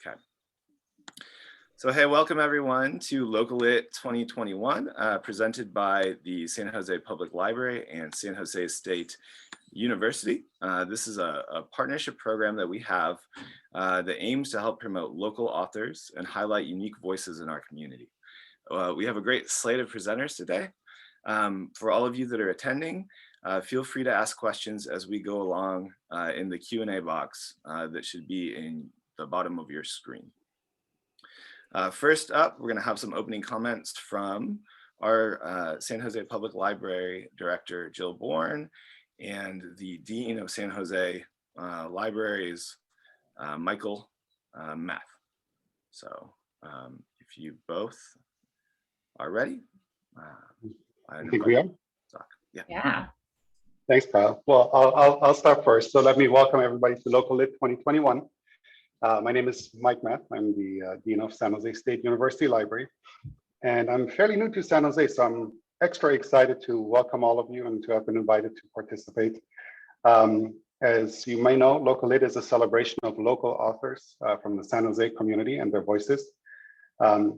Okay. So hey, welcome everyone to LocalLit 2021, presented by the San Jose Public Library and San Jose State University. This is a partnership program that we have that aims to help promote local authors and highlight unique voices in our community. We have a great slate of presenters today. For all of you that are attending, feel free to ask questions as we go along in the Q&A box that should be in the bottom of your screen. First up, we're going to have some opening comments from our San Jose Public Library Director, Jill Bourne, and the Dean of San Jose Libraries, Michael Math. So if you both are ready. I think we are. Yeah. Thanks, Kyle. Well, I'll start first. So let me welcome everybody to LocalLit 2021. My name is Mike Math. I'm the Dean of San Jose State University Library. And I'm fairly new to San Jose, so I'm extra excited to welcome all of you and to have been invited to participate. As you may know, LocalLit is a celebration of local authors from the San Jose community and their voices.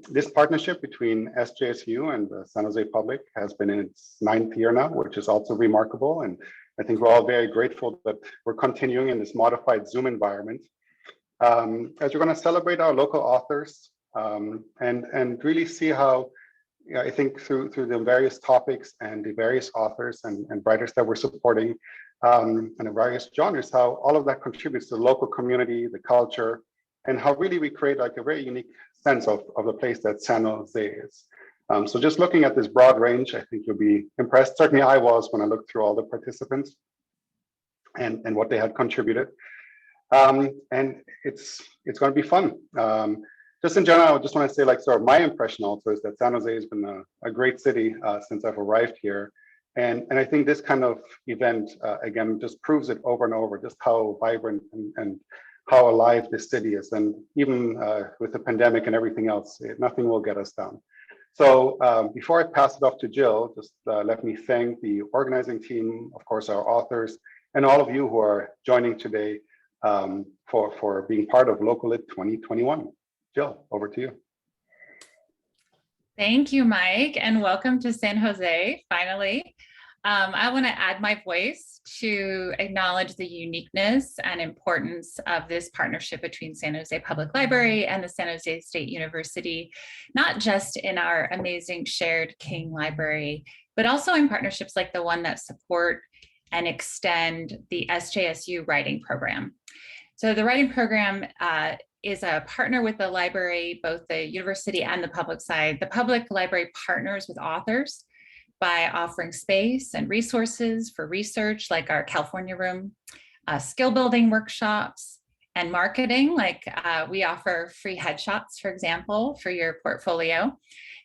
This partnership between SJSU and the San Jose Public has been in its 9th year now, which is also remarkable. And I think we're all very grateful that we're continuing in this modified Zoom environment. As we're going to celebrate our local authors and really see how, I think through the various topics and the various authors and writers that we're supporting and the various genres, how all of that contributes to the local community, the culture, and how really we create like a very unique sense of the place that San Jose is. So just looking at this broad range, I think you'll be impressed. Certainly I was when I looked through all the participants and what they had contributed. And it's going to be fun. Just in general, I just want to say, like, sort of my impression also is that San Jose has been a great city since I've arrived here. And I think this kind of event, again, just proves it over and over, just how vibrant and how alive this city is. And even with the pandemic and everything else, nothing will get us down. So before I pass it off to Jill, just let me thank the organizing team, of course, our authors, and all of you who are joining today for being part of LocalLit 2021. Jill, over to you. Thank you, Mike, and welcome to San Jose, finally. I want to add my voice to acknowledge the uniqueness and importance of this partnership between San Jose Public Library and the San Jose State University, not just in our amazing shared King Library, but also in partnerships like the one that support and extend the SJSU writing program. So the writing program is a partner with the library, both the university and the public side. The public library partners with authors by offering space and resources for research like our California room, skill building workshops, and marketing, like we offer free headshots, for example, for your portfolio,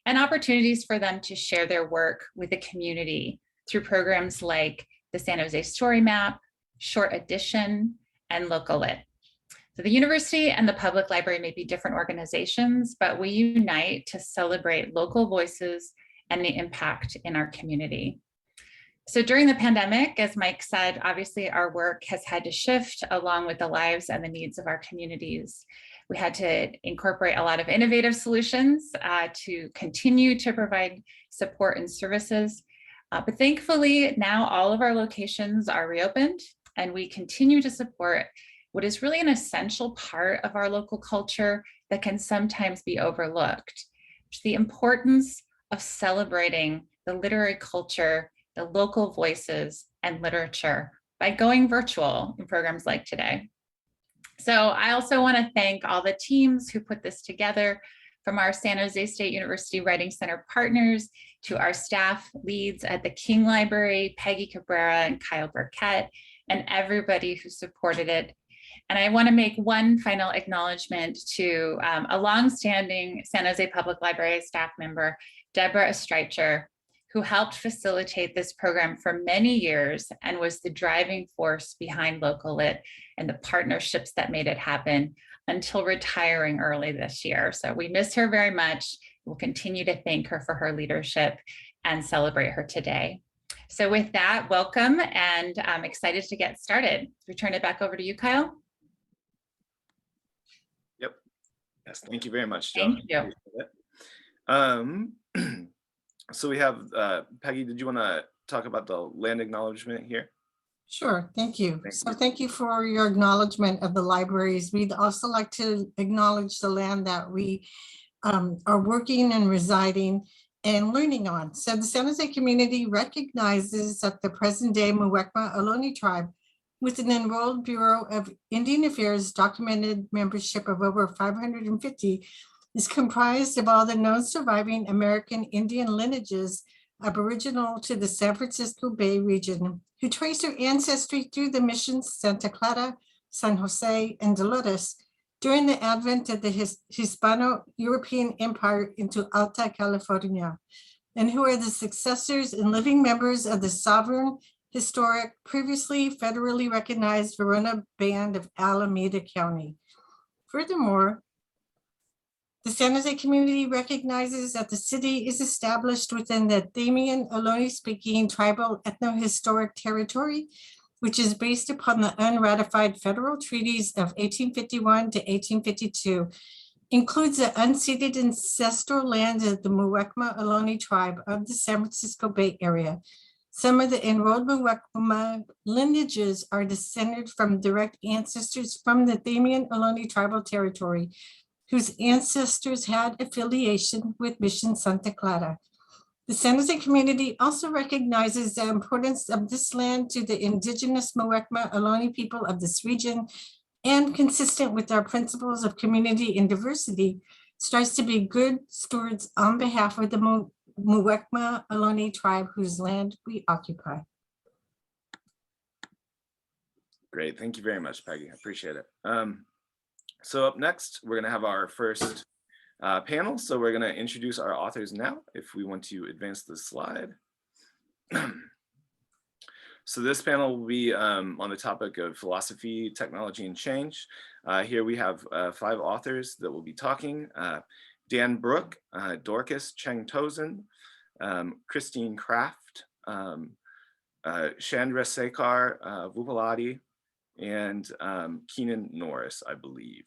and opportunities for them to share their work with the community through programs like the San Jose Story Map, Short Edition, and LocalLit. So the university and the public library may be different organizations, but we unite to celebrate local voices and the impact in our community. So during the pandemic, as Mike said, obviously our work has had to shift along with the lives and the needs of our communities. We had to incorporate a lot of innovative solutions to continue to provide support and services. But thankfully, now all of our locations are reopened and we continue to support what is really an essential part of our local culture that can sometimes be overlooked, which is the importance of celebrating the literary culture, the local voices, and literature by going virtual in programs like today. So I also want to thank all the teams who put this together, from our San Jose State University Writing Center partners to our staff leads at the King Library, Peggy Cabrera and Kyle Burkett, and everybody who supported it. And I want to make one final acknowledgement to a longstanding San Jose Public Library staff member, Deborah Estreicher, who helped facilitate this program for many years and was the driving force behind LocalLit and the partnerships that made it happen until retiring early this year. So we miss her very much. We'll continue to thank her for her leadership and celebrate her today. So with that, welcome, and I'm excited to get started. We turn it back over to you, Kyle. Yes, thank you very much, Joe. Thank you. Appreciate it. So we have, Peggy, did you want to talk about the land acknowledgement here? Sure, thank you. Thank So you. thank you for your acknowledgement of the libraries. We'd also like to acknowledge the land that we are working and residing and learning on. So the San Jose community recognizes that the present day Muwekma Ohlone tribe, with an enrolled Bureau of Indian Affairs documented membership of over 550, is comprised of all the known surviving American Indian lineages aboriginal to the San Francisco Bay region, who trace their ancestry through the missions Santa Clara, San Jose, and Dolores during the advent of the Hispano-European Empire into Alta California, and who are the successors and living members of the sovereign, historic, previously federally recognized Verona Band of Alameda County. Furthermore, the San Jose community recognizes that the city is established within the Damian Ohlone-speaking tribal ethno-historic territory, which is based upon the unratified federal treaties of 1851 to 1852, includes the unceded ancestral lands of the Muwekma Ohlone tribe of the San Francisco Bay Area. Some of the enrolled Muwekma lineages are descended from direct ancestors from the Damian Ohlone tribal territory, whose ancestors had affiliation with Mission Santa Clara. The San Jose community also recognizes the importance of this land to the indigenous Muwekma Ohlone people of this region, and consistent with our principles of community and diversity, strives to be good stewards on behalf of the Muwekma Ohlone tribe whose land we occupy. Great, thank you very much, Peggy. I appreciate it. So up next, we're going to have our first panel. So we're going to introduce our authors now, if we want to advance the slide. So this panel will be on the topic of philosophy, technology, and change. Here we have 5 authors that will be talking. Dan Brook, Dorcas Cheng Tozen, Christine Kraft, Chandra Sekar Vupalati, and Keenan Norris, I believe.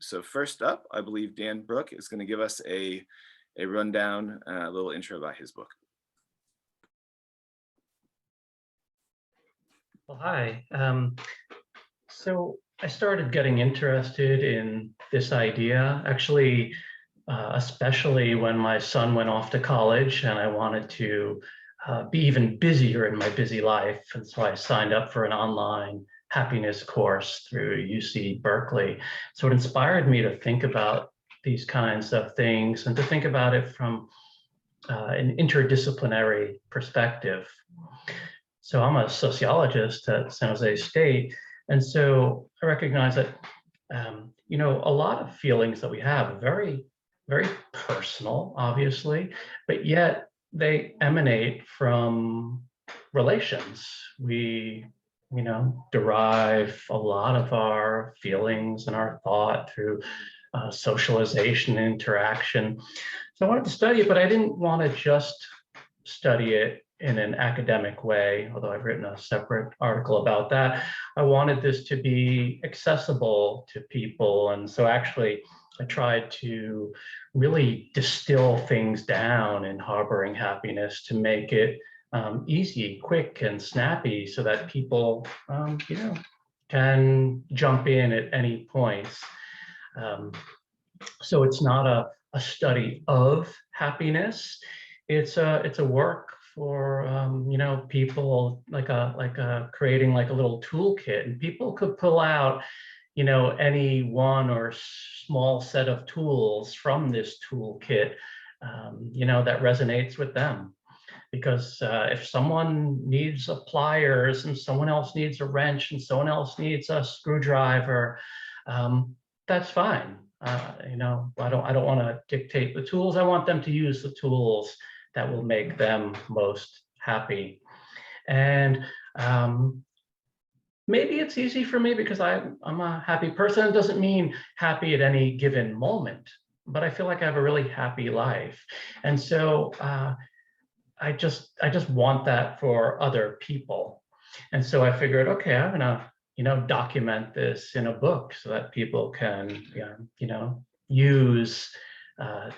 So first up, I believe Dan Brook is going to give us a rundown, a little intro about his book. Well, hi. So I started getting interested in this idea, actually, especially when my son went off to college and I wanted to be even busier in my busy life. And so I signed up for an online happiness course through UC Berkeley. So it inspired me to think about these kinds of things and to think about it from an interdisciplinary perspective. So I'm a sociologist at San Jose State. And so I recognize that, you know, a lot of feelings that we have are very, very personal, obviously, but yet they emanate from relations. We, you know, derive a lot of our feelings and our thought through socialization and interaction. So I wanted to study it, but I didn't want to just study it in an academic way, although I've written a separate article about that. I wanted this to be accessible to people. And so actually, I tried to really distill things down in Harboring Happiness to make it easy, quick, and snappy so that people, you know, can jump in at any points. So it's not a study of happiness. It's a work for you know, people, like a creating like a little toolkit, and people could pull out, you know, any one or small set of tools from this toolkit, you know, that resonates with them. Because if someone needs a pliers and someone else needs a wrench and someone else needs a screwdriver, that's fine. You know, I don't want to dictate the tools. I want them to use the tools that will make them most happy. And maybe it's easy for me because I'm a happy person. It doesn't mean happy at any given moment, but I feel like I have a really happy life. And so I just want that for other people. And so I figured, okay, I'm gonna, you know, document this in a book so that people can, you know, use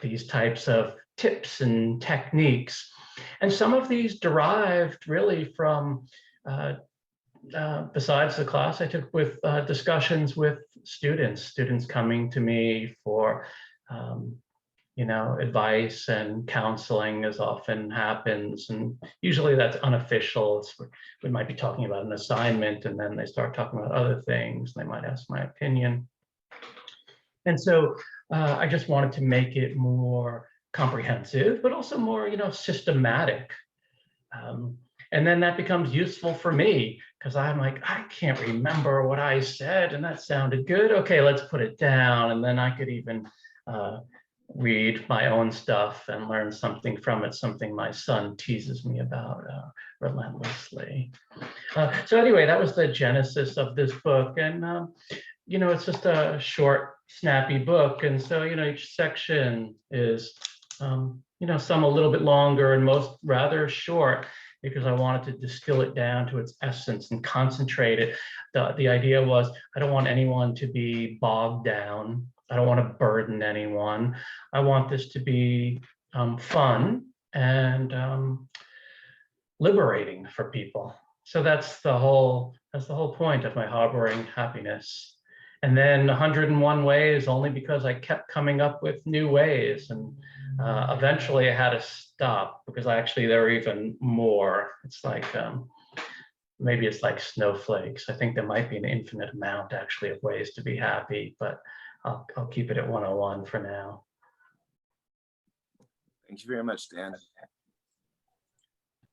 these types of tips and techniques. And some of these derived really from, besides the class I took, with discussions with students coming to me for advice and counseling, as often happens. And usually that's unofficial. We might be talking about an assignment, and then they start talking about other things. They might ask my opinion. And so I just wanted to make it more comprehensive, but also more, systematic. And then that becomes useful for me, because I'm like, I can't remember what I said, and that sounded good. Okay, let's put it down. And then I could even read my own stuff and learn something from it, something my son teases me about relentlessly. So anyway, that was the genesis of this book. And, it's just a short, snappy book. And so, each section is, some a little bit longer and most rather short, because I wanted to distill it down to its essence and concentrate it. The idea was, I don't want anyone to be bogged down. I don't want to burden anyone. I want this to be fun and liberating for people. So that's the whole point of my Harboring Happiness. And then 101 ways, only because I kept coming up with new ways. And eventually I had to stop, because there are even more. It's like, maybe it's like snowflakes. I think there might be an infinite amount actually of ways to be happy, but I'll keep it at 101 for now. Thank you very much, Dan.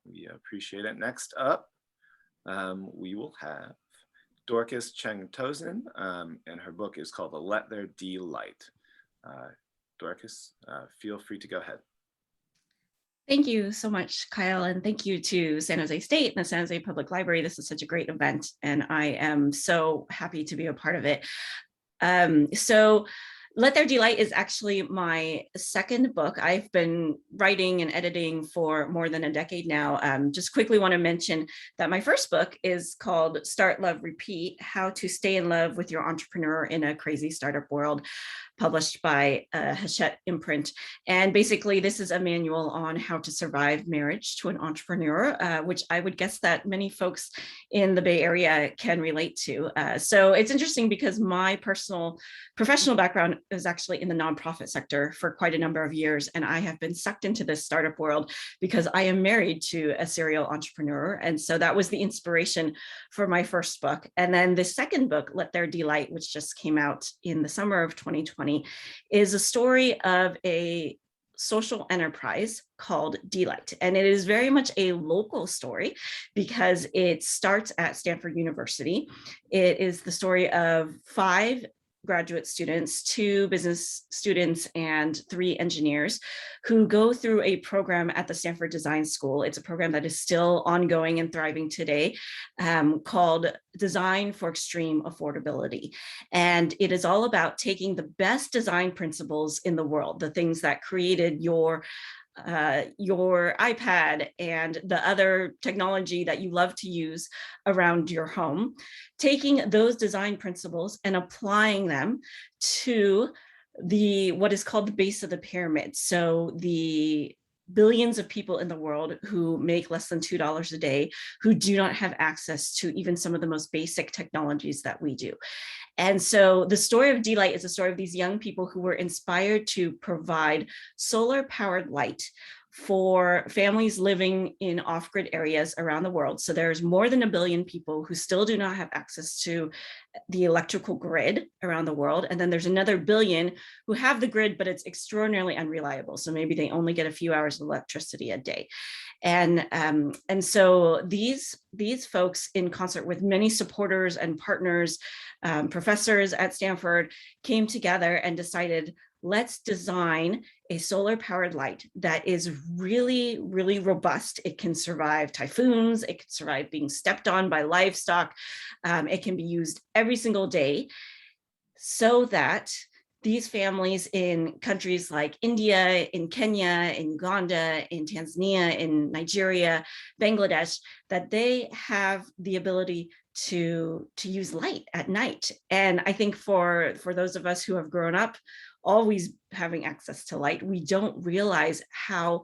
We appreciate it. Next up, we will have Dorcas Cheng-Tosin, and her book is called Let There Be Light. Dorcas, feel free to go ahead. Thank you so much, Kyle, and thank you to San Jose State and the San Jose Public Library. This is such a great event, and I am so happy to be a part of it. So Let There Be Light is actually my second book. I've been writing and editing for more than a decade now. Just quickly want to mention that my first book is called Start, Love, Repeat: How to Stay in Love with Your Entrepreneur in a Crazy Startup World, published by Hachette Imprint. And basically, this is a manual on how to survive marriage to an entrepreneur, which I would guess that many folks in the Bay Area can relate to. So it's interesting because my professional background is actually in the nonprofit sector for quite a number of years. And I have been sucked into this startup world because I am married to a serial entrepreneur. And so that was the inspiration for my first book. And then the second book, Let There Be Light, which just came out in the summer of 2020, is a story of a social enterprise called D-Light. And it is very much a local story because it starts at Stanford University. It is the story of 5 graduate students, 2 business students, and 3 engineers who go through a program at the Stanford Design School. It's a program that is still ongoing and thriving today, called Design for Extreme Affordability. And it is all about taking the best design principles in the world, the things that created your iPad and the other technology that you love to use around your home, taking those design principles and applying them to what is called the base of the pyramid. So the billions of people in the world who make less than $2 a day, who do not have access to even some of the most basic technologies that we do. And so the story of D-Light is a story of these young people who were inspired to provide solar-powered light for families living in off-grid areas around the world. So there's more than 1 billion people who still do not have access to the electrical grid around the world. And then there's another 1 billion who have the grid, but it's extraordinarily unreliable. So maybe they only get a few hours of electricity a day. And so these folks, in concert with many supporters and partners, professors at Stanford, came together and decided, let's design a solar powered light that is really, really robust. It can survive typhoons. It can survive being stepped on by livestock. It can be used every single day so that these families in countries like India, in Kenya, in Uganda, in Tanzania, in Nigeria, Bangladesh, that they have the ability to use light at night. And I think for those of us who have grown up always having access to light, we don't realize how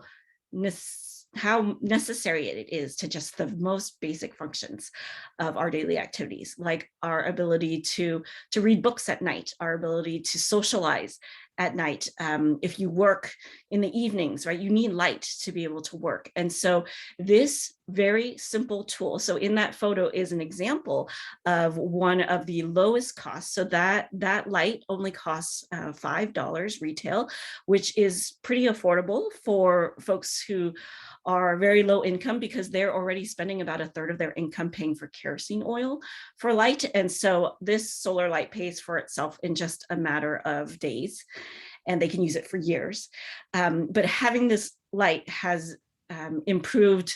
necessary it is to just the most basic functions of our daily activities, like our ability to read books at night, our ability to socialize at night. If you work in the evenings, right, you need light to be able to work. And so this very simple tool, so in that photo is an example of one of the lowest costs. So that light only costs $5 retail, which is pretty affordable for folks who are very low income, because they're already spending about 1/3 of their income paying for kerosene oil for light. And so this solar light pays for itself in just a matter of days, and they can use it for years. But having this light has improved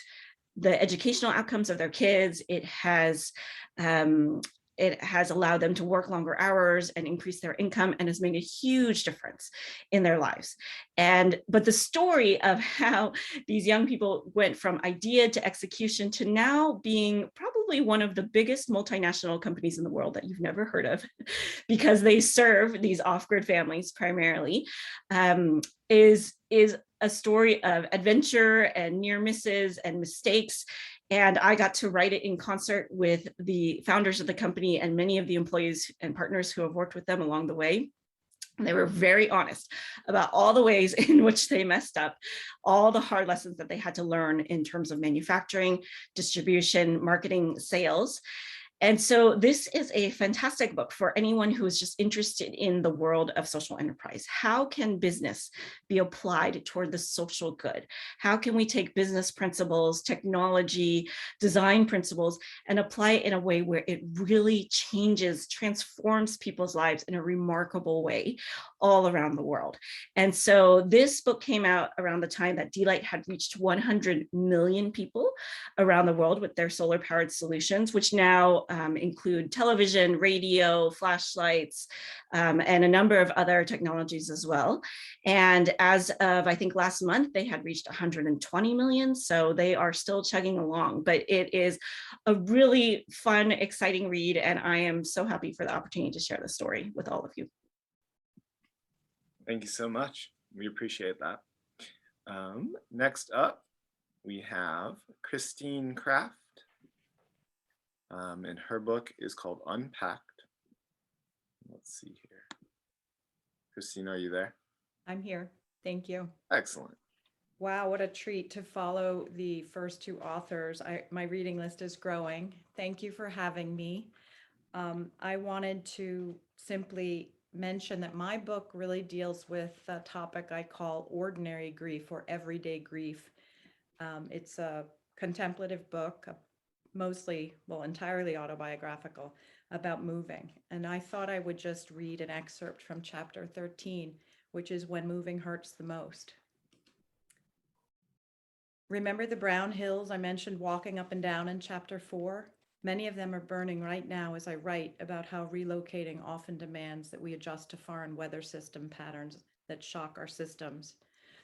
the educational outcomes of their kids. It has allowed them to work longer hours and increase their income, and has made a huge difference in their lives. But the story of how these young people went from idea to execution to now being probably one of the biggest multinational companies in the world that you've never heard of, because they serve these off-grid families primarily, is a story of adventure and near misses and mistakes. And I got to write it in concert with the founders of the company and many of the employees and partners who have worked with them along the way. They were very honest about all the ways in which they messed up, all the hard lessons that they had to learn in terms of manufacturing, distribution, marketing, sales. And so this is a fantastic book for anyone who is just interested in the world of social enterprise. How can business be applied toward the social good? How can we take business principles, technology, design principles, and apply it in a way where it really changes, transforms people's lives in a remarkable way all around the world? And so this book came out around the time that D-Light had reached 100 million people around the world with their solar powered solutions, which now include television, radio, flashlights, and a number of other technologies as well. And as of, I think last month, they had reached 120 million. So they are still chugging along, but it is a really fun, exciting read. And I am so happy for the opportunity to share the story with all of you. Thank you so much. We appreciate that. Next up, we have Christine Kraft. And her book is called Unpacked. Let's see here. Christine, are you there? I'm here. Thank you. Excellent. Wow, what a treat to follow the first two authors. My reading list is growing. Thank you for having me. I wanted to simply mention that my book really deals with a topic I call ordinary grief or everyday grief. It's a contemplative book, entirely autobiographical, about moving. And I thought I would just read an excerpt from chapter 13, which is When Moving Hurts the Most. Remember the brown hills I mentioned walking up and down in chapter 4? Many of them are burning right now as I write about how relocating often demands that we adjust to foreign weather system patterns that shock our systems.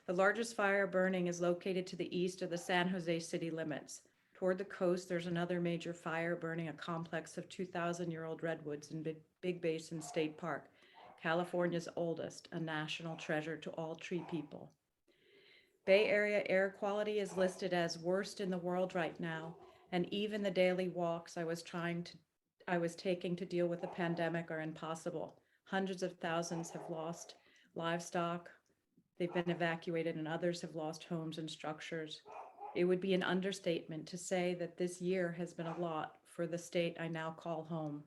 The largest fire burning is located to the east of the San Jose city limits. Toward the coast, there's another major fire burning a complex of 2,000-year-old redwoods in Big Basin State Park, California's oldest, a national treasure to all tree people. Bay Area air quality is listed as worst in the world right now, and even the daily walks I was taking to deal with the pandemic are impossible. Hundreds of thousands have lost livestock, they've been evacuated, and others have lost homes and structures. It would be an understatement to say that this year has been a lot for the state I now call home.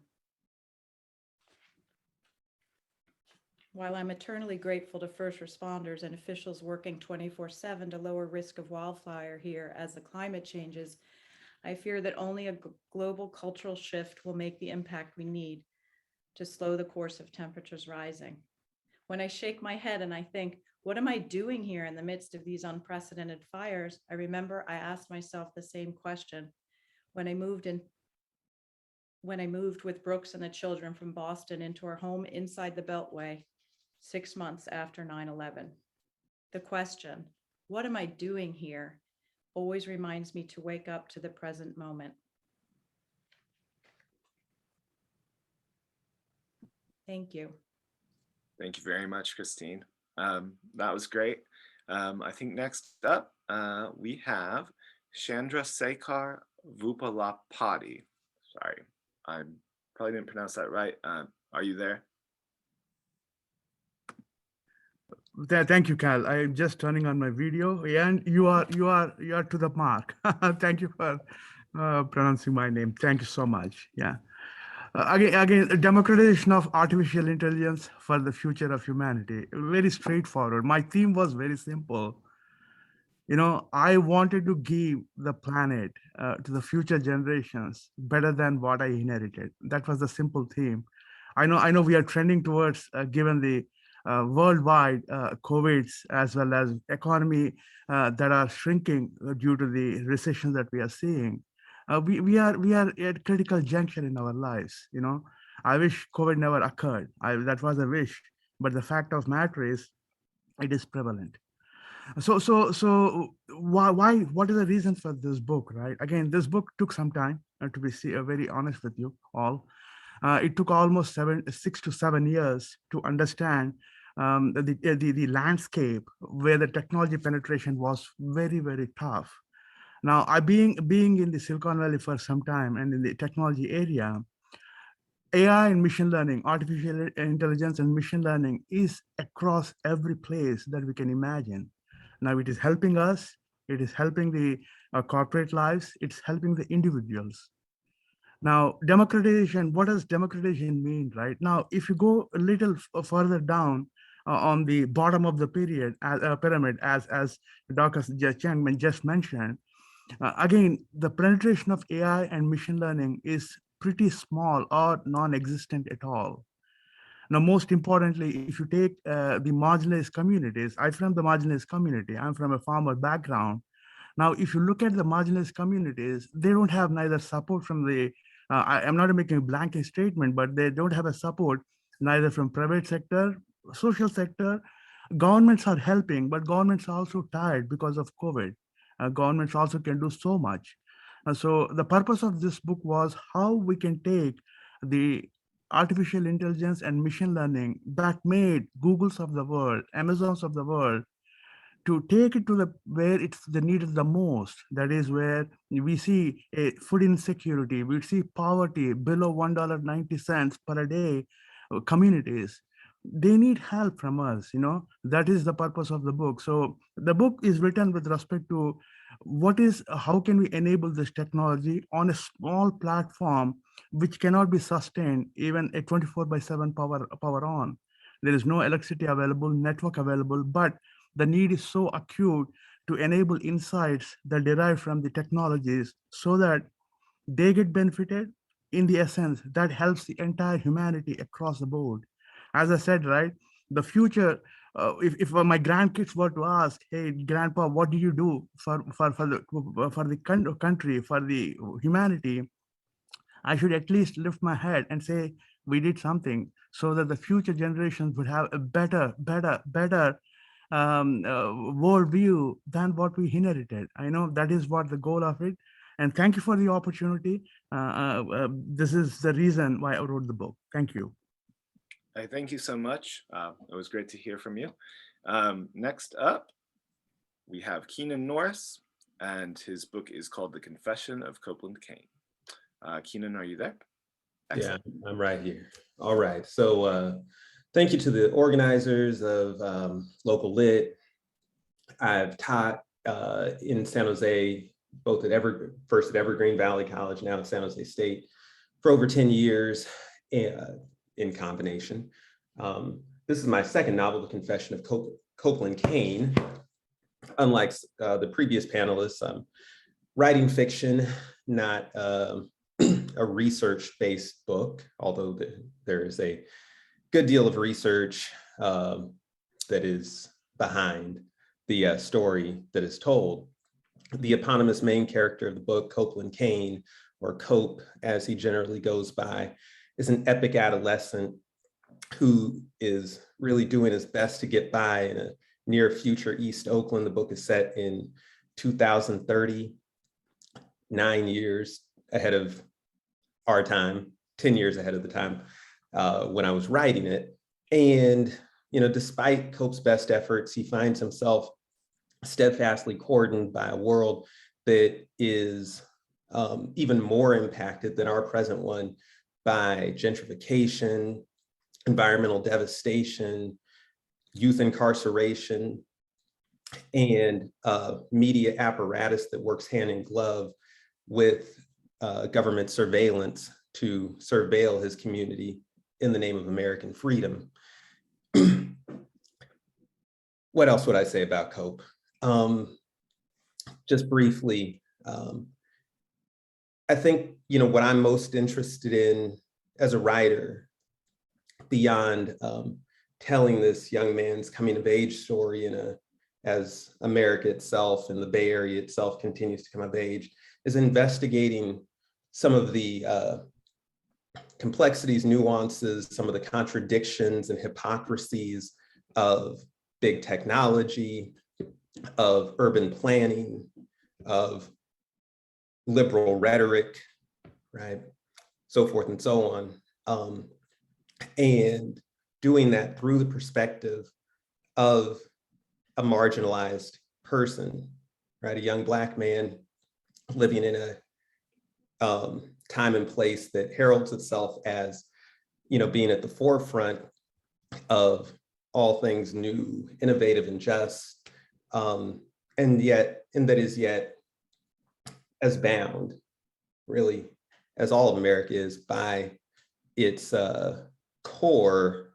While I'm eternally grateful to first responders and officials working 24/7 to lower risk of wildfire here as the climate changes, I fear that only a global cultural shift will make the impact we need to slow the course of temperatures rising. When I shake my head and I think, what am I doing here in the midst of these unprecedented fires? I remember I asked myself the same question when I moved with Brooks and the children from Boston into our home inside the Beltway 6 months after 9/11. The question, what am I doing here, always reminds me to wake up to the present moment. Thank you. Thank you very much, Christine. That was great. I think next up, we have Chandra Sekar Vupalapati. Sorry, I probably didn't pronounce that right. Are you there? Thank you, Cal. I'm just turning on my video, and you are to the mark. Thank you for pronouncing my name. Thank you so much. Yeah. Again, democratization of artificial intelligence for the future of humanity. Very straightforward. My theme was very simple. You know, I wanted to give the planet to the future generations better than what I inherited. That was the simple theme. I know we are trending towards, given the worldwide COVIDs as well as economy that are shrinking due to the recession that we are seeing. We are at critical juncture in our lives. You know, I wish COVID never occurred. That was a wish, but the fact of matter is, it is prevalent. So why? What is the reason for this book, right? Again, this book took some time, to be very honest with you all. It took almost 6 to 7 years to understand the landscape where the technology penetration was very, very tough. Now, being in the Silicon Valley for some time and in the technology area, AI and machine learning, artificial intelligence and machine learning is across every place that we can imagine. Now it is helping us, it is helping the corporate lives, it's helping the individuals. Now, democratization, what does democratization mean, right? Now, if you go a little further down on the bottom of the pyramid, as Docus just mentioned, again, the penetration of AI and machine learning is pretty small or non-existent at all. Now, most importantly, if you take the marginalized communities, I'm from the marginalized community, I'm from a farmer background. Now, if you look at the marginalized communities, they don't have neither support from the, I'm not making a blanket statement, but they don't have a support neither from private sector, social sector. Governments are helping, but governments are also tired because of COVID. Governments also can do so much. So the purpose of this book was how we can take the artificial intelligence and machine learning that made Googles of the world, Amazons of the world, to take it to where it's the needed the most. That is where we see a food insecurity, we see poverty below $1.90 per day communities. They need help from us, you know. That is the purpose of the book. So the book is written with respect to how can we enable this technology on a small platform which cannot be sustained even a 24/7 power on. There is no electricity available, network available, but the need is so acute to enable insights that derive from the technologies so that they get benefited. In the essence, that helps the entire humanity across the board. As I said, right, the future, if my grandkids were to ask, hey, grandpa, what do you do for the country, for the humanity? I should at least lift my head and say, we did something so that the future generations would have a better worldview than what we inherited. I know that is what the goal of it. And thank you for the opportunity. This is the reason why I wrote the book. Thank you. Thank you so much. It was great to hear from you. Next up, we have Keenan Norris, and his book is called The Confession of Copeland Kane. Keenan, are you there? Excellent. Yeah, I'm right here. All right. So thank you to the organizers of LocalLit. I've taught in San Jose, both at first at Evergreen Valley College, now at San Jose State, for over 10 years in combination. This is my second novel, The Confession of Copeland Kane. Unlike the previous panelists, I'm writing fiction, not a research-based book, although there is a good deal of research that is behind the story that is told. The eponymous main character of the book, Copeland Kane, or Cope as he generally goes by, is an epic adolescent who is really doing his best to get by in a near future East Oakland. The book is set in 2030, 9 years ahead of our time, 10 years ahead of the time when I was writing it. And, despite Cope's best efforts, he finds himself steadfastly cordoned by a world that is even more impacted than our present one by gentrification, environmental devastation, youth incarceration, and media apparatus that works hand in glove with government surveillance to surveil his community in the name of American freedom. What else would I say about Cope? Just briefly, I think, what I'm most interested in as a writer, beyond telling this young man's coming of age story as America itself and the Bay Area itself continues to come of age, is investigating some of the complexities, nuances, some of the contradictions and hypocrisies of big technology, of urban planning, of liberal rhetoric, right? So forth and so on. And doing that through the perspective of a marginalized person, right? A young Black man living in a time and place that heralds itself as, being at the forefront of all things new, innovative, and just, and that is yet as bound, really, as all of America is, by its core,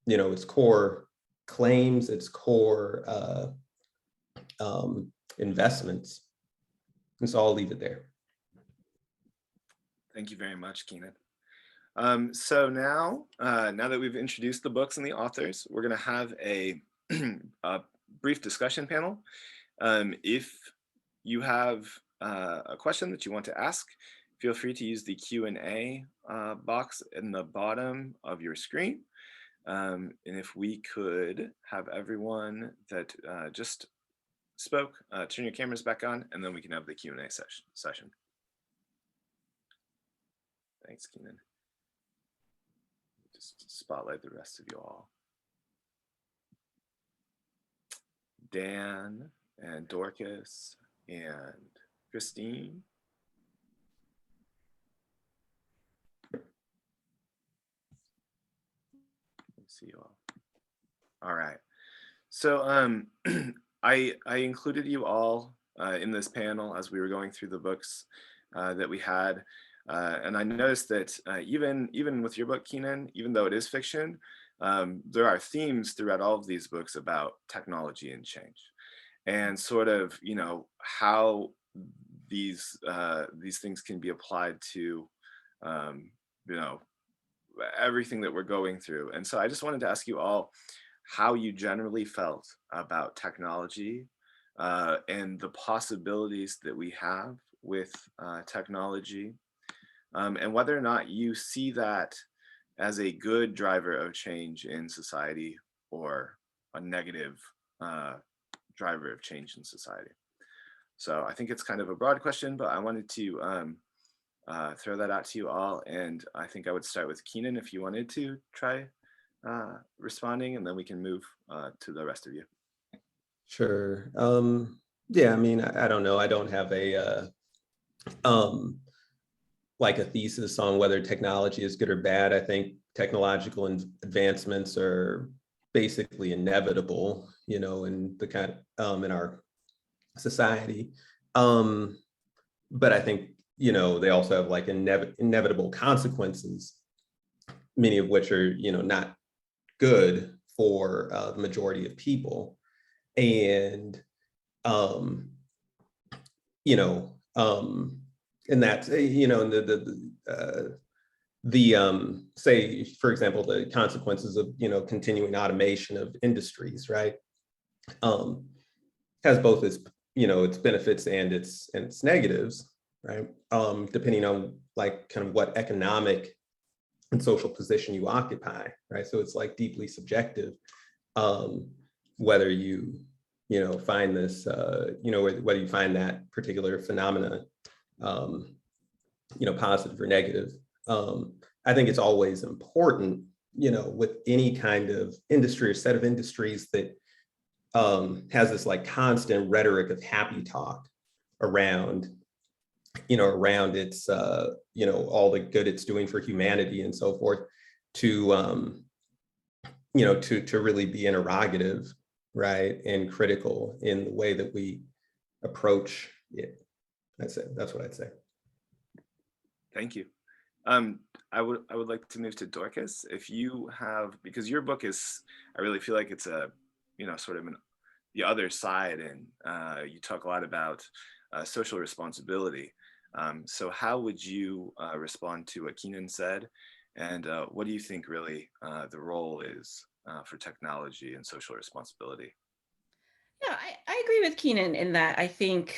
its core claims, its core investments. And so I'll leave it there. Thank you very much, Keenan. So now that we've introduced the books and the authors, we're going to have a brief discussion panel. If you have a question that you want to ask, feel free to use the Q&A box in the bottom of your screen. And if we could have everyone that just spoke, turn your cameras back on, and then we can have the Q&A session. Thanks, Keenan. Just spotlight the rest of you all. Dan and Dorcas and Christine. Let's see you all. All right. So I included you all in this panel as we were going through the books that we had. And I noticed that even with your book, Keenan, even though it is fiction, there are themes throughout all of these books about technology and change, and sort of, how these things can be applied to, everything that we're going through. And so I just wanted to ask you all how you generally felt about technology and the possibilities that we have with technology. And whether or not you see that as a good driver of change in society or a negative driver of change in society. So I think it's kind of a broad question, but I wanted to throw that out to you all. And I think I would start with Keenan if you wanted to try responding, and then we can move to the rest of you. Sure. Yeah, I mean, I don't know. I don't have a like a thesis on whether technology is good or bad. I think technological advancements are basically inevitable, in the kind of, in our society. But I think, they also have like inevitable consequences, many of which are, not good for the majority of people. And, and that's, say, for example, the consequences of, continuing automation of industries, right? Has both its, its benefits and its negatives, right? Depending on like kind of what economic and social position you occupy, right? So it's like deeply subjective, whether you find this, whether you find that particular phenomena, positive or negative. I think it's always important, with any kind of industry or set of industries that has this like constant rhetoric of happy talk around its, all the good it's doing for humanity and so forth, to really be interrogative, right, and critical in the way that we approach it. That's it. That's what I'd say. Thank you. I would like to move to Docus. If you have, because your book is, I really feel like it's a, sort of the other side, and you talk a lot about social responsibility. So how would you respond to what Keenan said? And what do you think really the role is for technology and social responsibility? Yeah, I agree with Keenan in that I think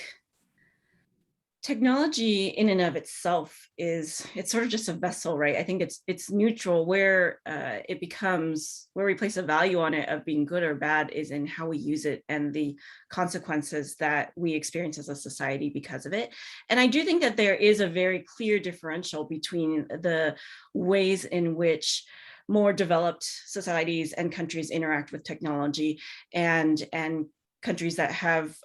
technology in and of itself it's sort of just a vessel, right? I think it's neutral. Where it becomes, where we place a value on it of being good or bad is in how we use it and the consequences that we experience as a society because of it. And I do think that there is a very clear differential between the ways in which more developed societies and countries interact with technology and countries that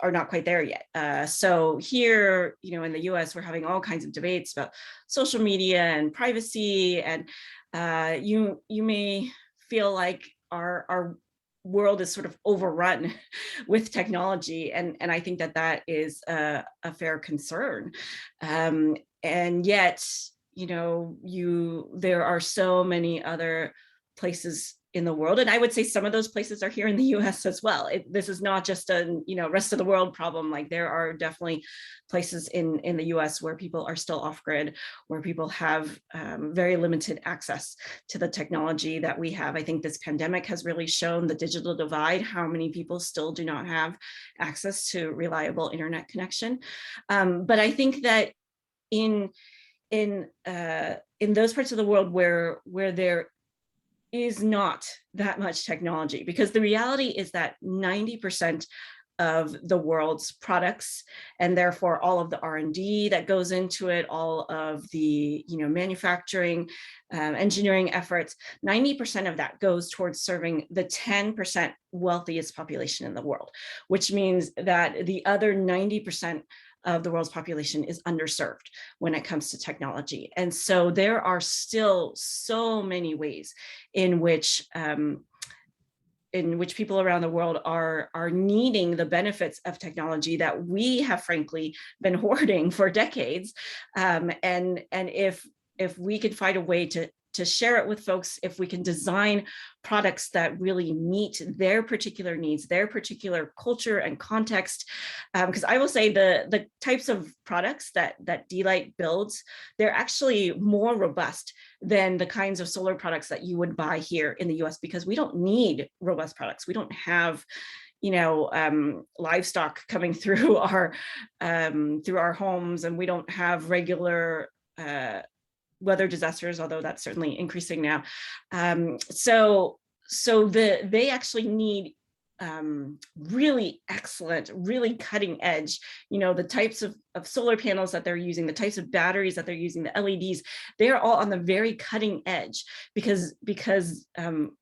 are not quite there yet. So here, in the US, we're having all kinds of debates about social media and privacy, and you may feel like our world is sort of overrun with technology, and I think that is a fair concern. And yet, there are so many other places in the world. And I would say some of those places are here in the US as well. This is not just a rest of the world problem. Like, there are definitely places in the US where people are still off grid, where people have very limited access to the technology that we have. I think this pandemic has really shown the digital divide, how many people still do not have access to reliable internet connection. But I think that in those parts of the world where there is not that much technology, because the reality is that 90% of the world's products, and therefore all of the R&D that goes into it, all of the manufacturing, engineering efforts, 90% of that goes towards serving the 10% wealthiest population in the world, which means that the other 90% of the world's population is underserved when it comes to technology. And so there are still so many ways in which people around the world are needing the benefits of technology that we have frankly been hoarding for decades. And if we could find a way to share it with folks, if we can design products that really meet their particular needs, their particular culture and context. Because I will say the types of products that D-Light builds, they're actually more robust than the kinds of solar products that you would buy here in the US, because we don't need robust products. We don't have livestock coming through our homes, and we don't have regular weather disasters, although that's certainly increasing now. So they actually need really excellent, really cutting edge, the types of solar panels that they're using, the types of batteries that they're using, the LEDs, they're all on the very cutting edge, because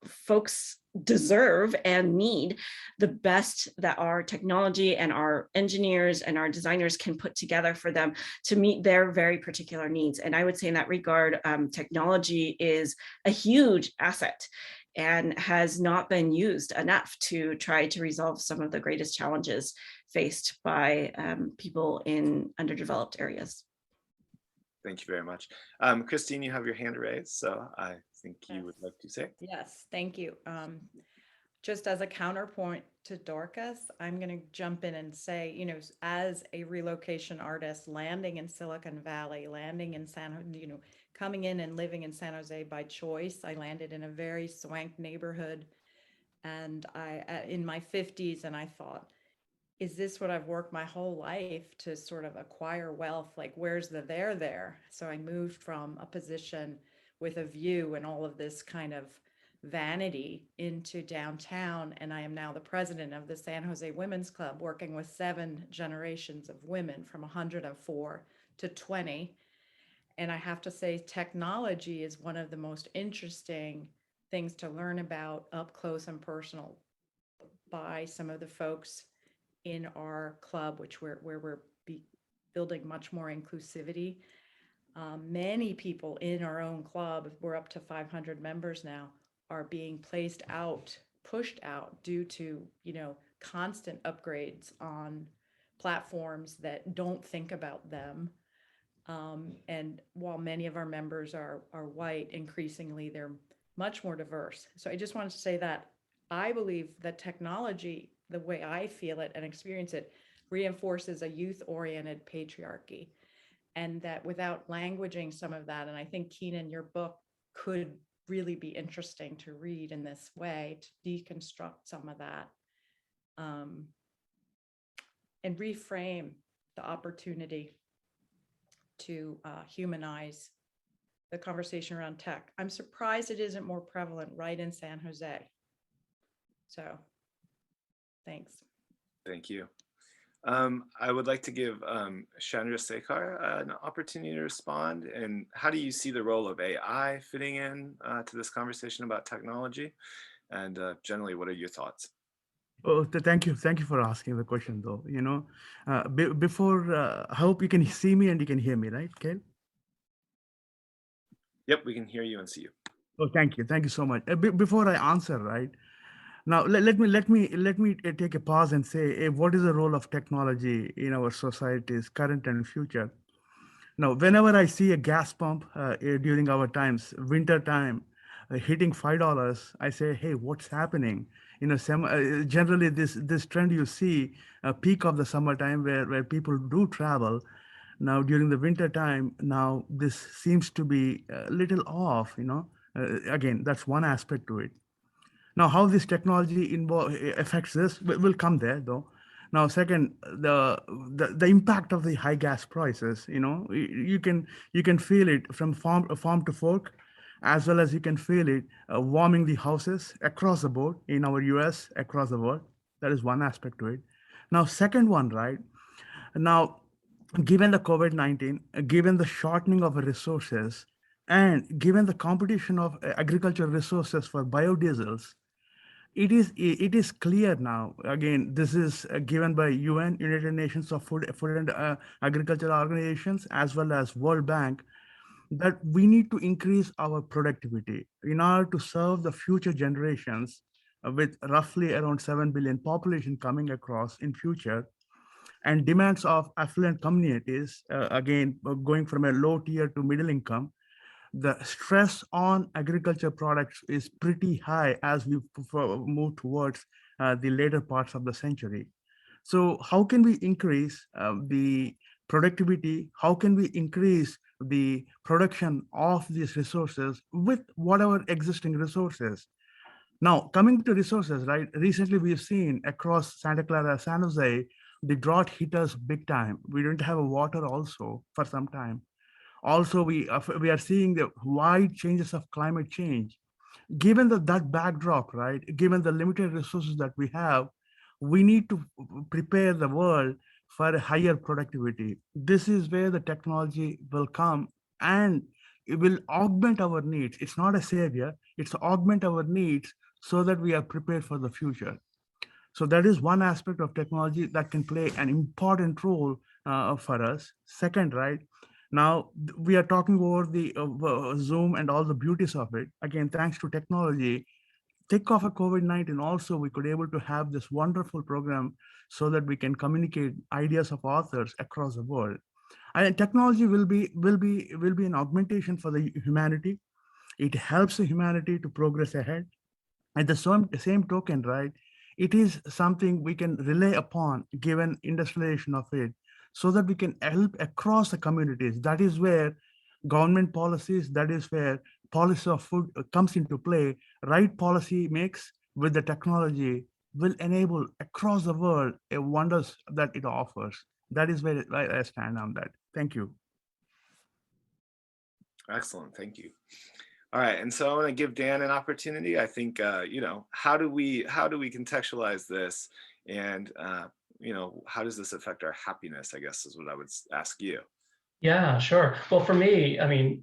folks deserve and need the best that our technology and our engineers and our designers can put together for them to meet their very particular needs. And I would say in that regard, technology is a huge asset and has not been used enough to try to resolve some of the greatest challenges faced by people in underdeveloped areas. Thank you very much. Christine, you have your hand raised, so I think you would like to say. Yes, thank you. Just as a counterpoint to Dorcas, I'm going to jump in and say, as a relocation artist landing in Silicon Valley, landing in coming in and living in San Jose by choice, I landed in a very swank neighborhood, and in my 50s, and I thought, is this what I've worked my whole life to sort of acquire wealth? Like, where's the there? So I moved from a position with a view and all of this kind of vanity into downtown. And I am now the president of the San Jose Women's Club, working with 7 generations of women from 104 to 20. And I have to say, technology is one of the most interesting things to learn about up close and personal by some of the folks in our club, where we're building much more inclusivity. Many people in our own club, we're up to 500 members now, are being pushed out due to, constant upgrades on platforms that don't think about them. And while many of our members are white, increasingly they're much more diverse. So I just wanted to say that I believe that technology, the way I feel it and experience it, reinforces a youth-oriented patriarchy. And that without languaging some of that, and I think, Keenan, your book could really be interesting to read in this way, to deconstruct some of that, and reframe the opportunity to humanize the conversation around tech. I'm surprised it isn't more prevalent right in San Jose. So, thanks. Thank you. I would like to give Chandra Sekar an opportunity to respond. And how do you see the role of AI fitting in to this conversation about technology? And generally, what are your thoughts? Oh, thank you. Thank you for asking the question, though. Before, I hope you can see me and you can hear me, right, Kel? Yep, we can hear you and see you. Oh, thank you. Thank you so much. Before I answer, right, now let me take a pause and say, what is the role of technology in our societies, current and future? Now, whenever I see a gas pump during our times, winter time, hitting $5, I say, hey, what's happening? Generally this trend you see, peak of the summertime where people do travel. Now during the winter time, now this seems to be a little off. Again, that's one aspect to it. Now, how this technology affects this, we'll come there though. Now, second, the impact of the high gas prices. You can feel it from farm to fork, as well as you can feel it warming the houses across the board in our US, across the world. That is one aspect to it. Now, second one, right? Now, given the COVID-19, given the shortening of resources, and given the competition of agricultural resources for biodiesels, it is clear now. Again, this is given by UN, United Nations of Food and Agricultural Organizations, as well as World Bank, that we need to increase our productivity in order to serve the future generations with roughly around 7 billion population coming across in future, and demands of affluent communities, again, going from a low tier to middle income. The stress on agriculture products is pretty high as we move towards the later parts of the century. So how can we increase the productivity? How can we increase the production of these resources with whatever existing resources? Now, coming to resources, right? Recently, we've seen across Santa Clara, San Jose, the drought hit us big time. We didn't have water also for some time. Also, we are seeing the wide changes of climate change. Given that backdrop, right? Given the limited resources that we have, we need to prepare the world for a higher productivity. This is where the technology will come, and it will augment our needs. It's not a savior, it's augment our needs so that we are prepared for the future. So that is one aspect of technology that can play an important role for us. Second, right? Now we are talking over the Zoom and all the beauties of it. Again, thanks to technology, take off of COVID-19 also, we could able to have this wonderful program so that we can communicate ideas of authors across the world. And technology will be an augmentation for the humanity. It helps the humanity to progress ahead. At the same token, right, it is something we can rely upon given industrialization of it, so that we can help across the communities. That is where government policies, that is where policy of food comes into play. Right policy mix with the technology will enable across the world a wonders that it offers. That is where I stand on that. Thank you. Excellent, thank you. All right, and so I want to give Dan an opportunity. I think how do we contextualize this, and how does this affect our happiness? I guess is what I would ask you. Yeah, sure. Well, for me, I mean,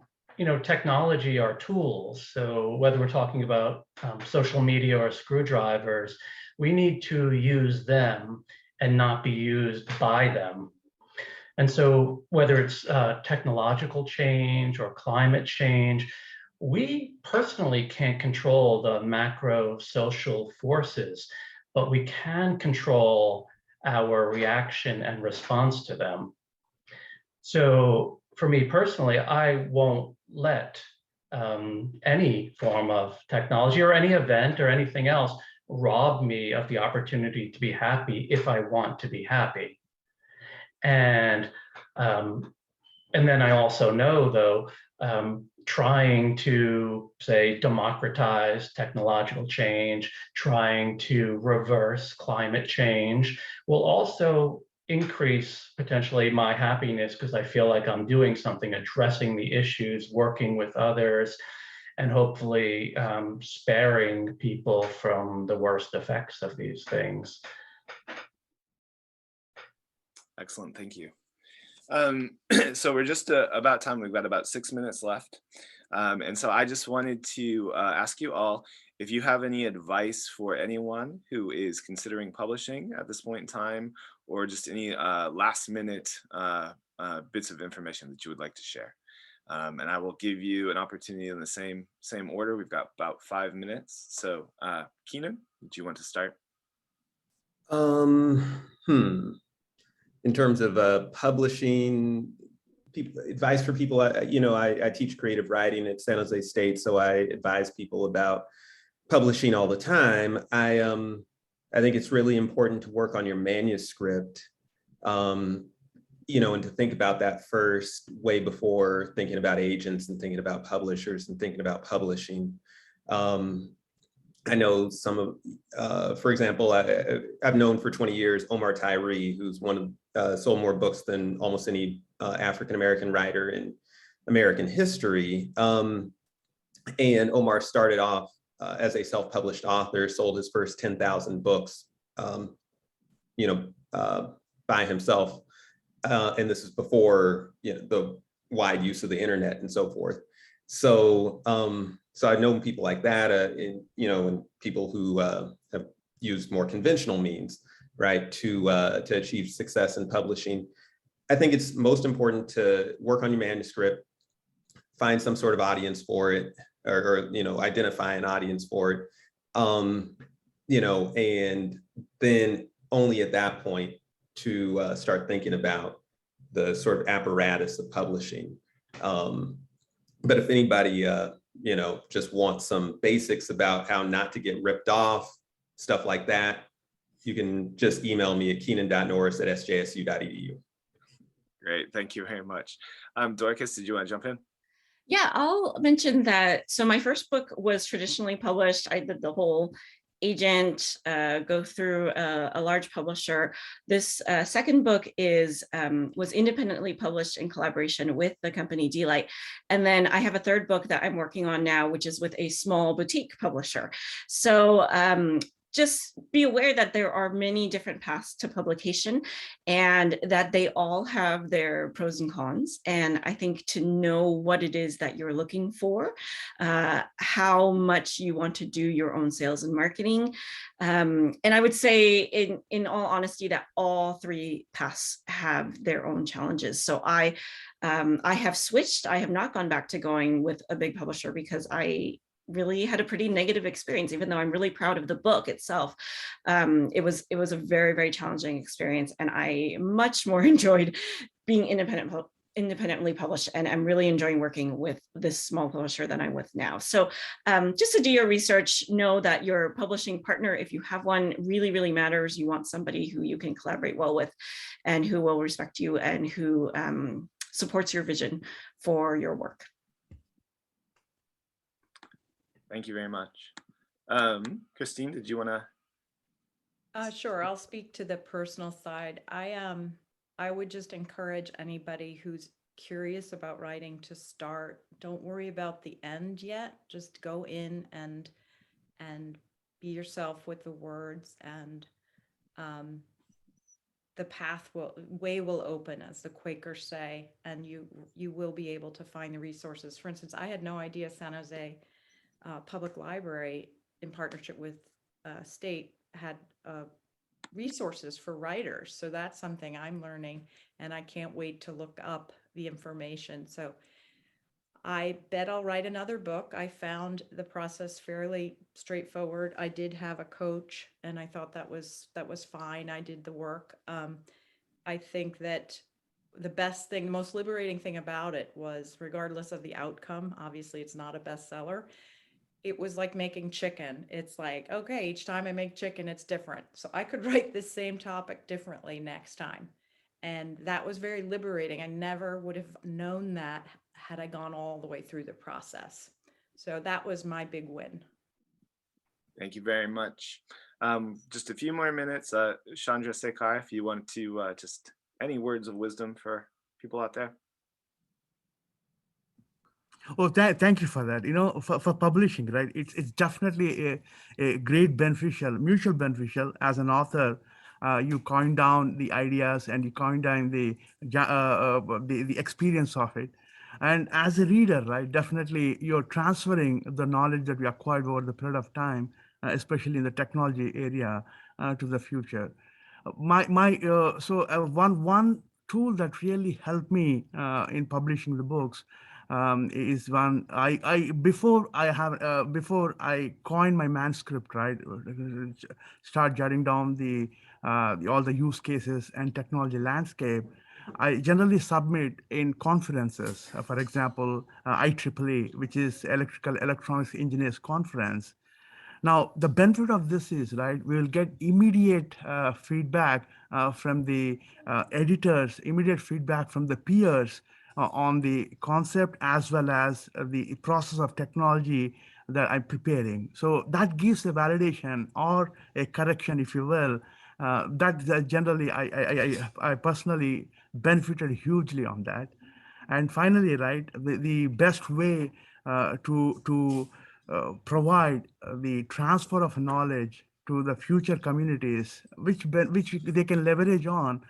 technology are tools. So whether we're talking about social media or screwdrivers, we need to use them and not be used by them. And so whether it's technological change or climate change, we personally can't control the macro social forces, but we can control our reaction and response to them. So for me personally, I won't let any form of technology or any event or anything else rob me of the opportunity to be happy if I want to be happy. And then I also know, though, trying to, say, democratize technological change, trying to reverse climate change will also increase potentially my happiness because I feel like I'm doing something, addressing the issues, working with others, and hopefully sparing people from the worst effects of these things. Excellent, thank you. So we're just about time. We've got about 6 minutes left. And so I just wanted to ask you all if you have any advice for anyone who is considering publishing at this point in time, or just any last minute bits of information that you would like to share. And I will give you an opportunity in the same order. We've got about 5 minutes. So Keenan, do you want to start? In terms of publishing, advice for people, I teach creative writing at San Jose State, so I advise people about publishing all the time. I think it's really important to work on your manuscript, and to think about that first, way before thinking about agents and thinking about publishers and thinking about publishing. I know some of, for example, I've known for 20 years Omar Tyree, who's sold more books than almost any African-American writer in American history. And Omar started off as a self-published author, sold his first 10,000 books, by himself. And this is before the wide use of the internet and so forth. So I've known people like that, and people who have used more conventional means, right, to achieve success in publishing. I think it's most important to work on your manuscript, find some sort of audience for it, or identify an audience for it, and then only at that point to start thinking about the sort of apparatus of publishing. But if anybody, just wants some basics about how not to get ripped off, stuff like that, you can just email me at keenan.norris@sjsu.edu. Great, thank you very much. Dorcas, did you want to jump in? Yeah, I'll mention that. So my first book was traditionally published. I did the whole agent, go through a large publisher. This second book was independently published in collaboration with the company D-Light. And then I have a third book that I'm working on now, which is with a small boutique publisher. So just be aware that there are many different paths to publication and that they all have their pros and cons. And I think to know what it is that you're looking for, how much you want to do your own sales and marketing. And I would say in all honesty that all three paths have their own challenges. So I have switched. I have not gone back to going with a big publisher because I really had a pretty negative experience, even though I'm really proud of the book itself. It was a very, very challenging experience, and I much more enjoyed being independently published, and I'm really enjoying working with this small publisher that I'm with now. So just to do your research, know that your publishing partner, if you have one, really, really matters. You want somebody who you can collaborate well with and who will respect you and who supports your vision for your work. Thank you very much. Christine, did you want to? Sure, I'll speak to the personal side. I would just encourage anybody who's curious about writing, to start. Don't worry about the end yet. Just go in and be yourself with the words, and the way will open, as the Quakers say, and you will be able to find the resources. For instance, I had no idea San Jose Public Library, in partnership with state, had resources for writers. So that's something I'm learning, and I can't wait to look up the information. So I bet I'll write another book. I found the process fairly straightforward. I did have a coach, and I thought that was fine. I did the work. I think that the best thing, the most liberating thing about it was, regardless of the outcome, obviously it's not a bestseller, it was like making chicken. It's like, okay, each time I make chicken, it's different. So I could write this same topic differently next time. And that was very liberating. I never would have known that had I gone all the way through the process. So that was my big win. Thank you very much. Just a few more minutes. Chandrasekhar, if you want to just any words of wisdom for people out there. Oh, thank you for that. You know, for publishing, right? It's definitely a great mutual beneficial. As an author, you coin down the ideas and you coin down the experience of it. And as a reader, right, definitely you're transferring the knowledge that we acquired over the period of time, especially in the technology area, to the future. One tool that really helped me in publishing the books is one before I coined my manuscript, right, start jotting down all the use cases and technology landscape. I generally submit in conferences, for example, IEEE, which is Electrical Electronics Engineers Conference. Now, the benefit of this is, right, we will get immediate feedback from the editors, immediate feedback from the peers on the concept as well as the process of technology that I'm preparing. So that gives a validation or a correction, if you will, that generally I personally benefited hugely on that. And finally, right, the best way to provide the transfer of knowledge to the future communities, which they can leverage on.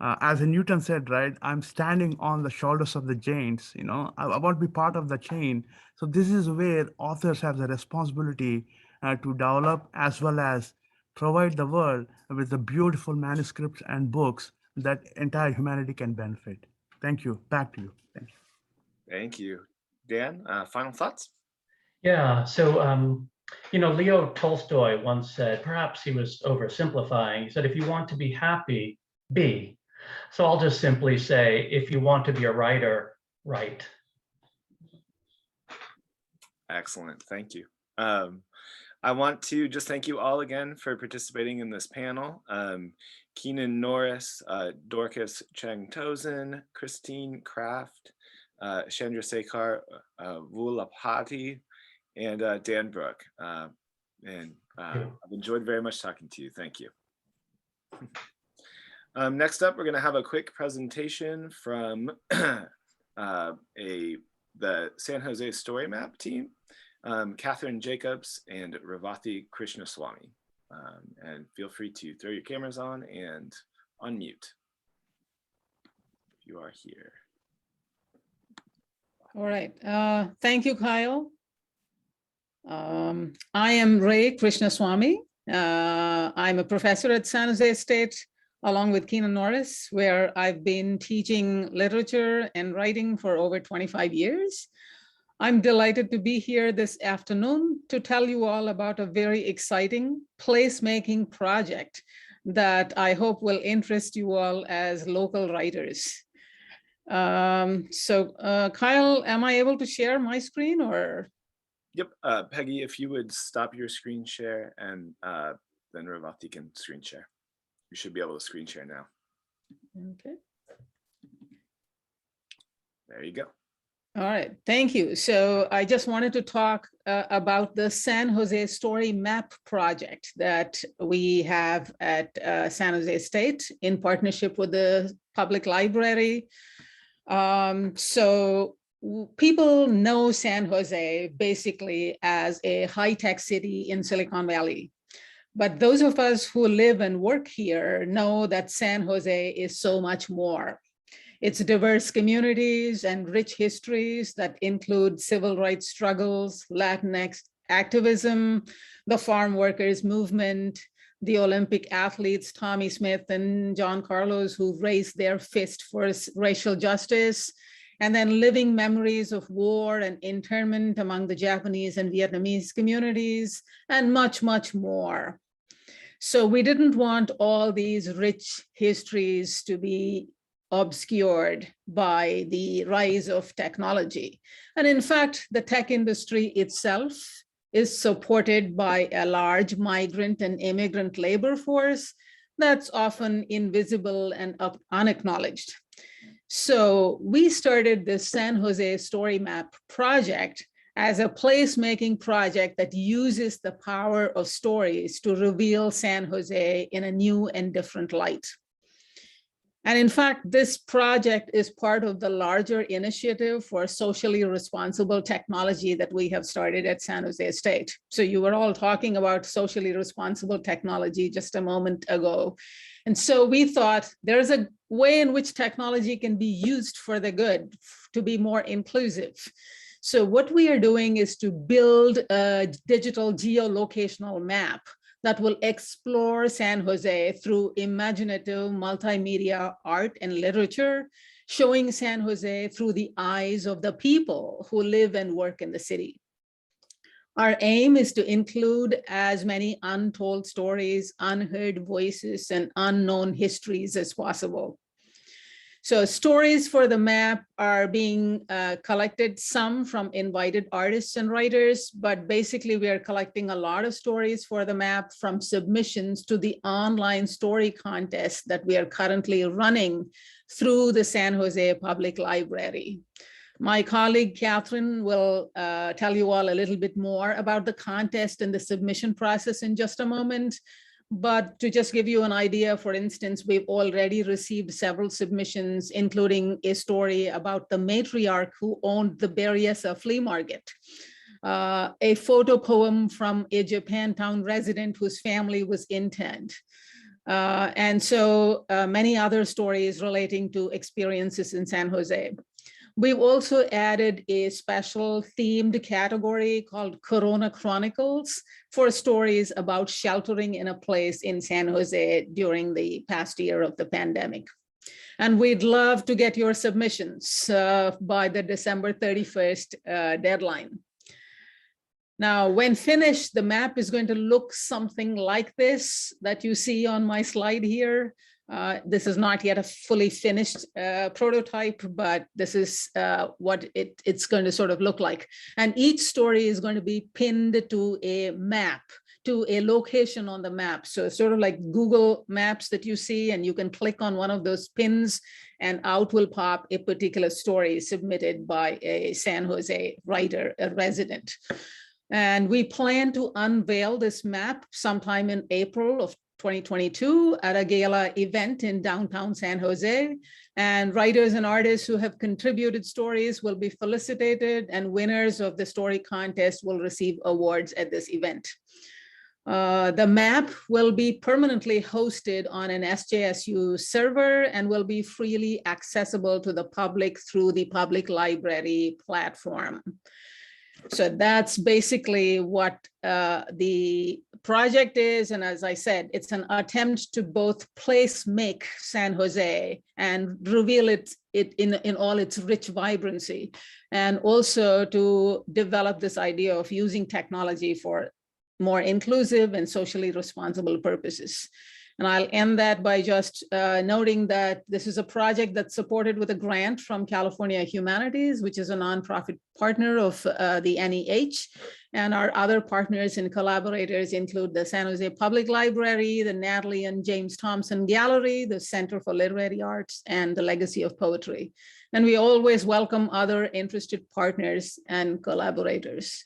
As Newton said, right, I'm standing on the shoulders of the giants. You know, I want to be part of the chain. So this is where authors have the responsibility to develop as well as provide the world with the beautiful manuscripts and books that entire humanity can benefit. Thank you. Back to you. Thank you. Thank you. Dan, final thoughts? Yeah, so, you know, Leo Tolstoy once said, perhaps he was oversimplifying, he said, if you want to be happy, be. So I'll just simply say, if you want to be a writer, write. Excellent, thank you. I want to just thank you all again for participating in this panel. Keenan Norris, Dorcas Chang-Tozen, Christine Kraft, Chandrasekhar Vulapati, and Dan Brook. I've enjoyed very much talking to you. Thank you. Next up, we're going to have a quick presentation from the San Jose Story Map team, Catherine Jacobs and Revathi Krishnaswamy. And feel free to throw your cameras on and unmute if you are here. All right. Thank you, Kyle. I am Ray Krishnaswamy. I'm a professor at San Jose State, along with Keenan Norris, where I've been teaching literature and writing for over 25 years. I'm delighted to be here this afternoon to tell you all about a very exciting placemaking project that I hope will interest you all as local writers. Kyle, am I able to share my screen or? Yep, Peggy, if you would stop your screen share and then Revathi can screen share. You should be able to screen share now. Okay. There you go. All right, thank you. So I just wanted to talk about the San Jose Story Map project that we have at San Jose State in partnership with the public library, People know San Jose basically as a high-tech city in Silicon Valley. But those of us who live and work here know that San Jose is so much more. Its diverse communities and rich histories that include civil rights struggles, Latinx activism, the farm workers movement, the Olympic athletes, Tommy Smith and John Carlos, who raised their fist for racial justice, and then living memories of war and internment among the Japanese and Vietnamese communities, and much, much more. So we didn't want all these rich histories to be obscured by the rise of technology. And in fact, the tech industry itself is supported by a large migrant and immigrant labor force that's often invisible and unacknowledged. So we started the San Jose Story Map project as a placemaking project that uses the power of stories to reveal San Jose in a new and different light. And in fact, this project is part of the larger initiative for socially responsible technology that we have started at San Jose State. So you were all talking about socially responsible technology just a moment ago. And so we thought there's a way in which technology can be used for the good, to be more inclusive. So what we are doing is to build a digital geolocational map that will explore San Jose through imaginative multimedia art and literature, showing San Jose through the eyes of the people who live and work in the city. Our aim is to include as many untold stories, unheard voices, and unknown histories as possible. So stories for the map are being collected, some from invited artists and writers, but basically we are collecting a lot of stories for the map from submissions to the online story contest that we are currently running through the San Jose Public Library. My colleague Catherine will tell you all a little bit more about the contest and the submission process in just a moment. But to just give you an idea, for instance, we've already received several submissions, including a story about the matriarch who owned the Berryessa flea market, a photo poem from a Japantown resident whose family was interned, and so many other stories relating to experiences in San Jose. We've also added a special themed category called Corona Chronicles for stories about sheltering in a place in San Jose during the past year of the pandemic. And we'd love to get your submissions by the December 31st deadline. Now, when finished, the map is going to look something like this that you see on my slide here. This is not yet a fully finished prototype, but this is what it's going to sort of look like. And each story is going to be pinned to a map, to a location on the map. So it's sort of like Google Maps that you see, and you can click on one of those pins and out will pop a particular story submitted by a San Jose writer, a resident. And we plan to unveil this map sometime in April of 2022 at a gala event in downtown San Jose. And writers and artists who have contributed stories will be felicitated, and winners of the story contest will receive awards at this event. The map will be permanently hosted on an SJSU server and will be freely accessible to the public through the public library platform. So that's basically what the project is. And as I said, it's an attempt to both place make San Jose and reveal it in all its rich vibrancy, and also to develop this idea of using technology for more inclusive and socially responsible purposes. And I'll end that by just noting that this is a project that's supported with a grant from California Humanities, which is a nonprofit partner of the NEH. And our other partners and collaborators include the San Jose Public Library, the Natalie and James Thompson Gallery, the Center for Literary Arts, and the Legacy of Poetry. And we always welcome other interested partners and collaborators.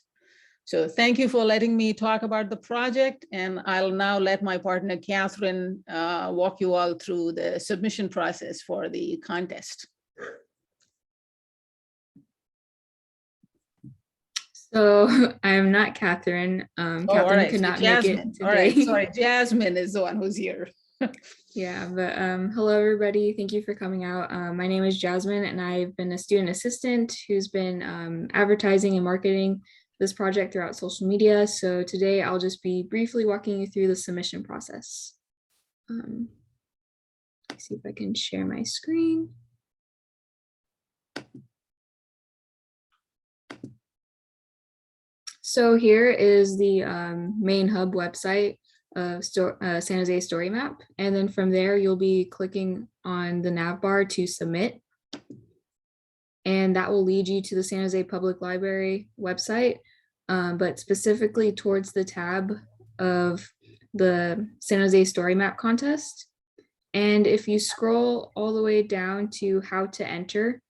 So thank you for letting me talk about the project, and I'll now let my partner Catherine walk you all through the submission process for the contest. So I'm not Catherine. Oh, all Catherine right, could so not make it Jasmine. today. All right, sorry, Jasmine is the one who's here. Yeah, but hello everybody. Thank you for coming out. My name is Jasmine and I've been a student assistant who's been advertising and marketing this project throughout social media. So today I'll just be briefly walking you through the submission process. Let's see if I can share my screen. So here is the main hub website of San Jose Story Map. And then from there, you'll be clicking on the nav bar to submit. And that will lead you to the San Jose Public Library website, but specifically towards the tab of the San Jose Story Map contest. And if you scroll all the way down to how to enter,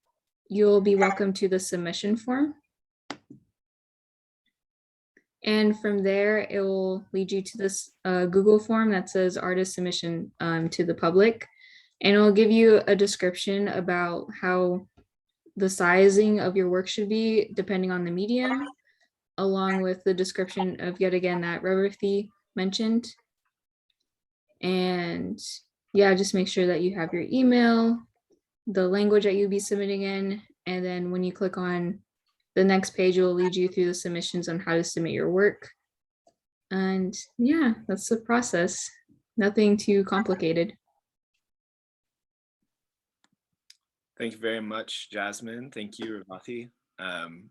you'll be welcome to the submission form. And from there, it will lead you to this Google form that says artist submission to the public. And it will give you a description about how the sizing of your work should be depending on the medium, along with the description of, yet again, that Reverthy mentioned. And yeah, just make sure that you have your email, the language that you'll be submitting in, and then when you click on the next page, will lead you through the submissions on how to submit your work. And yeah, that's the process. Nothing too complicated. Thank you very much, Jasmine. Thank you, Reverthy.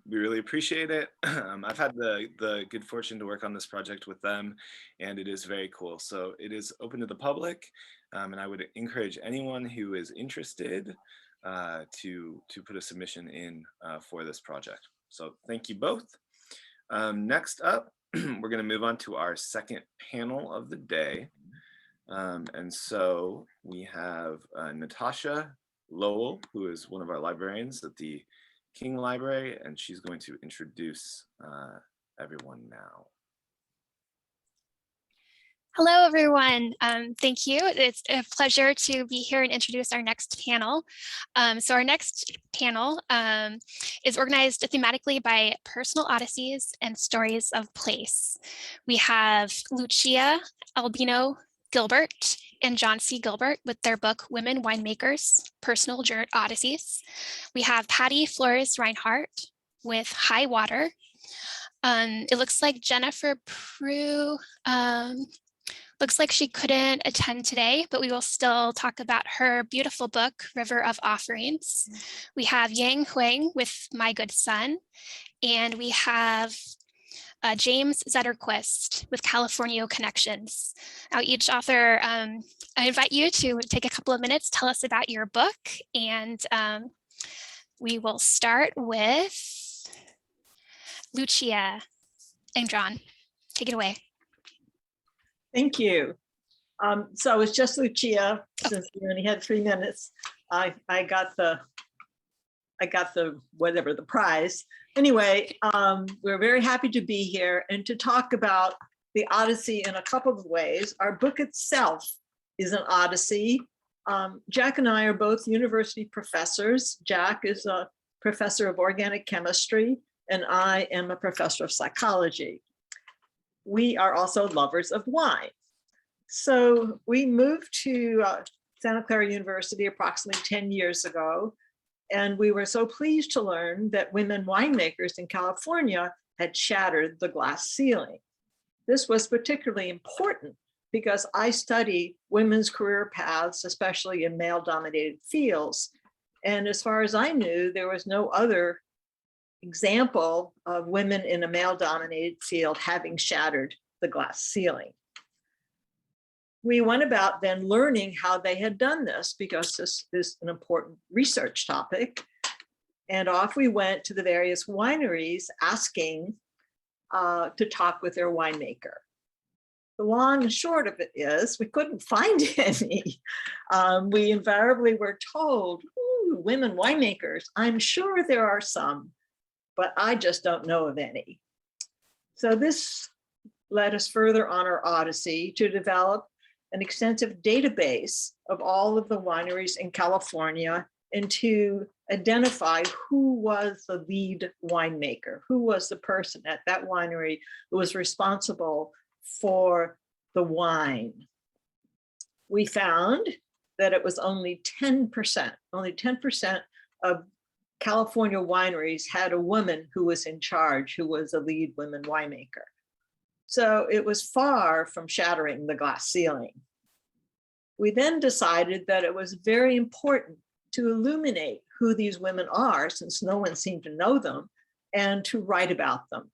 We really appreciate it. I've had the good fortune to work on this project with them, and it is very cool. So it is open to the public, and I would encourage anyone who is interested to put a submission in for this project. So thank you both. Next up, we're going to move on to our second panel of the day. And so we have Natasha Lowell, who is one of our librarians at the King Library, and she's going to introduce everyone now. Hello, everyone. Thank you. It's a pleasure to be here and introduce our next panel. So our next panel is organized thematically by personal odysseys and stories of place. We have Lucia Albino Gilbert and John C. Gilbert with their book, Women Winemakers, Personal Odysseys. We have Patty Flores Reinhardt with High Water. It looks like Jennifer Prue looks like she couldn't attend today, but we will still talk about her beautiful book, River of Offerings. We have Yang Huang with My Good Son, and we have James Zetterquist with California Connections. Now, each author, I invite you to take a couple of minutes, tell us about your book, and we will start with Lucia and John. Take it away. Thank you. So it's just Lucia, since we only had 3 minutes. I got the whatever, the prize. Anyway, we're very happy to be here and to talk about the Odyssey in a couple of ways. Our book itself is an Odyssey. Jack and I are both university professors. Jack is a professor of organic chemistry, and I am a professor of psychology. We are also lovers of wine. So we moved to Santa Clara University approximately 10 years ago, and we were so pleased to learn that women winemakers in California had shattered the glass ceiling. This was particularly important because I study women's career paths, especially in male-dominated fields. And as far as I knew, there was no other example of women in a male-dominated field having shattered the glass ceiling. We went about then learning how they had done this because this is an important research topic. And off we went to the various wineries asking to talk with their winemaker. The long and short of it is we couldn't find any. We invariably were told, ooh, women winemakers, I'm sure there are some, but I just don't know of any. So this led us further on our odyssey to develop an extensive database of all of the wineries in California and to identify who was the lead winemaker, who was the person at that winery who was responsible for the wine. We found that it was only 10% of California wineries had a woman who was in charge, who was a lead women winemaker. So it was far from shattering the glass ceiling. We then decided that it was very important to illuminate who these women are, since no one seemed to know them, and to write about them.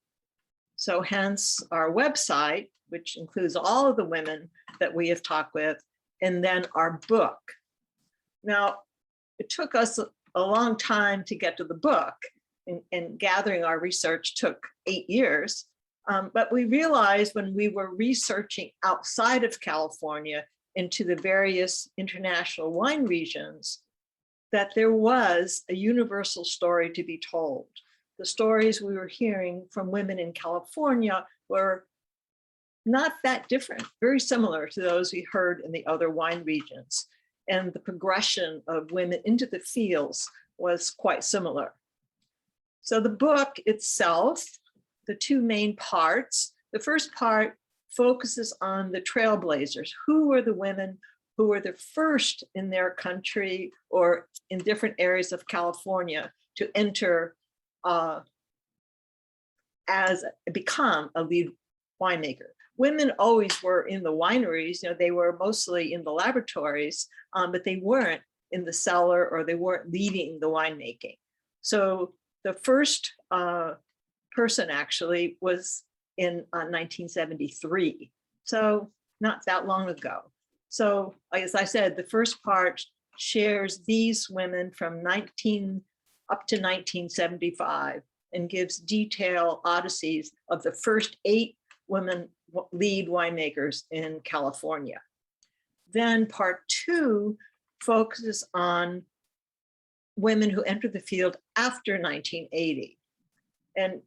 So hence our website, which includes all of the women that we have talked with, and then our book. Now, it took us a long time to get to the book, and gathering our research took 8 years. But we realized when we were researching outside of California into the various international wine regions, that there was a universal story to be told. The stories we were hearing from women in California were not that different, very similar to those we heard in the other wine regions. And the progression of women into the fields was quite similar. So the book itself, the two main parts, the first part focuses on the trailblazers. Who were the women who were the first in their country or in different areas of California to enter become a lead winemaker? Women always were in the wineries, they were mostly in the laboratories, but they weren't in the cellar, or they weren't leading the winemaking. So the first person actually was in 1973. So not that long ago. So as I said, the first part shares these women from 19 up to 1975 and gives detailed odysseys of the first 8 women lead winemakers in California. Then part 2 focuses on women who entered the field after 1980. And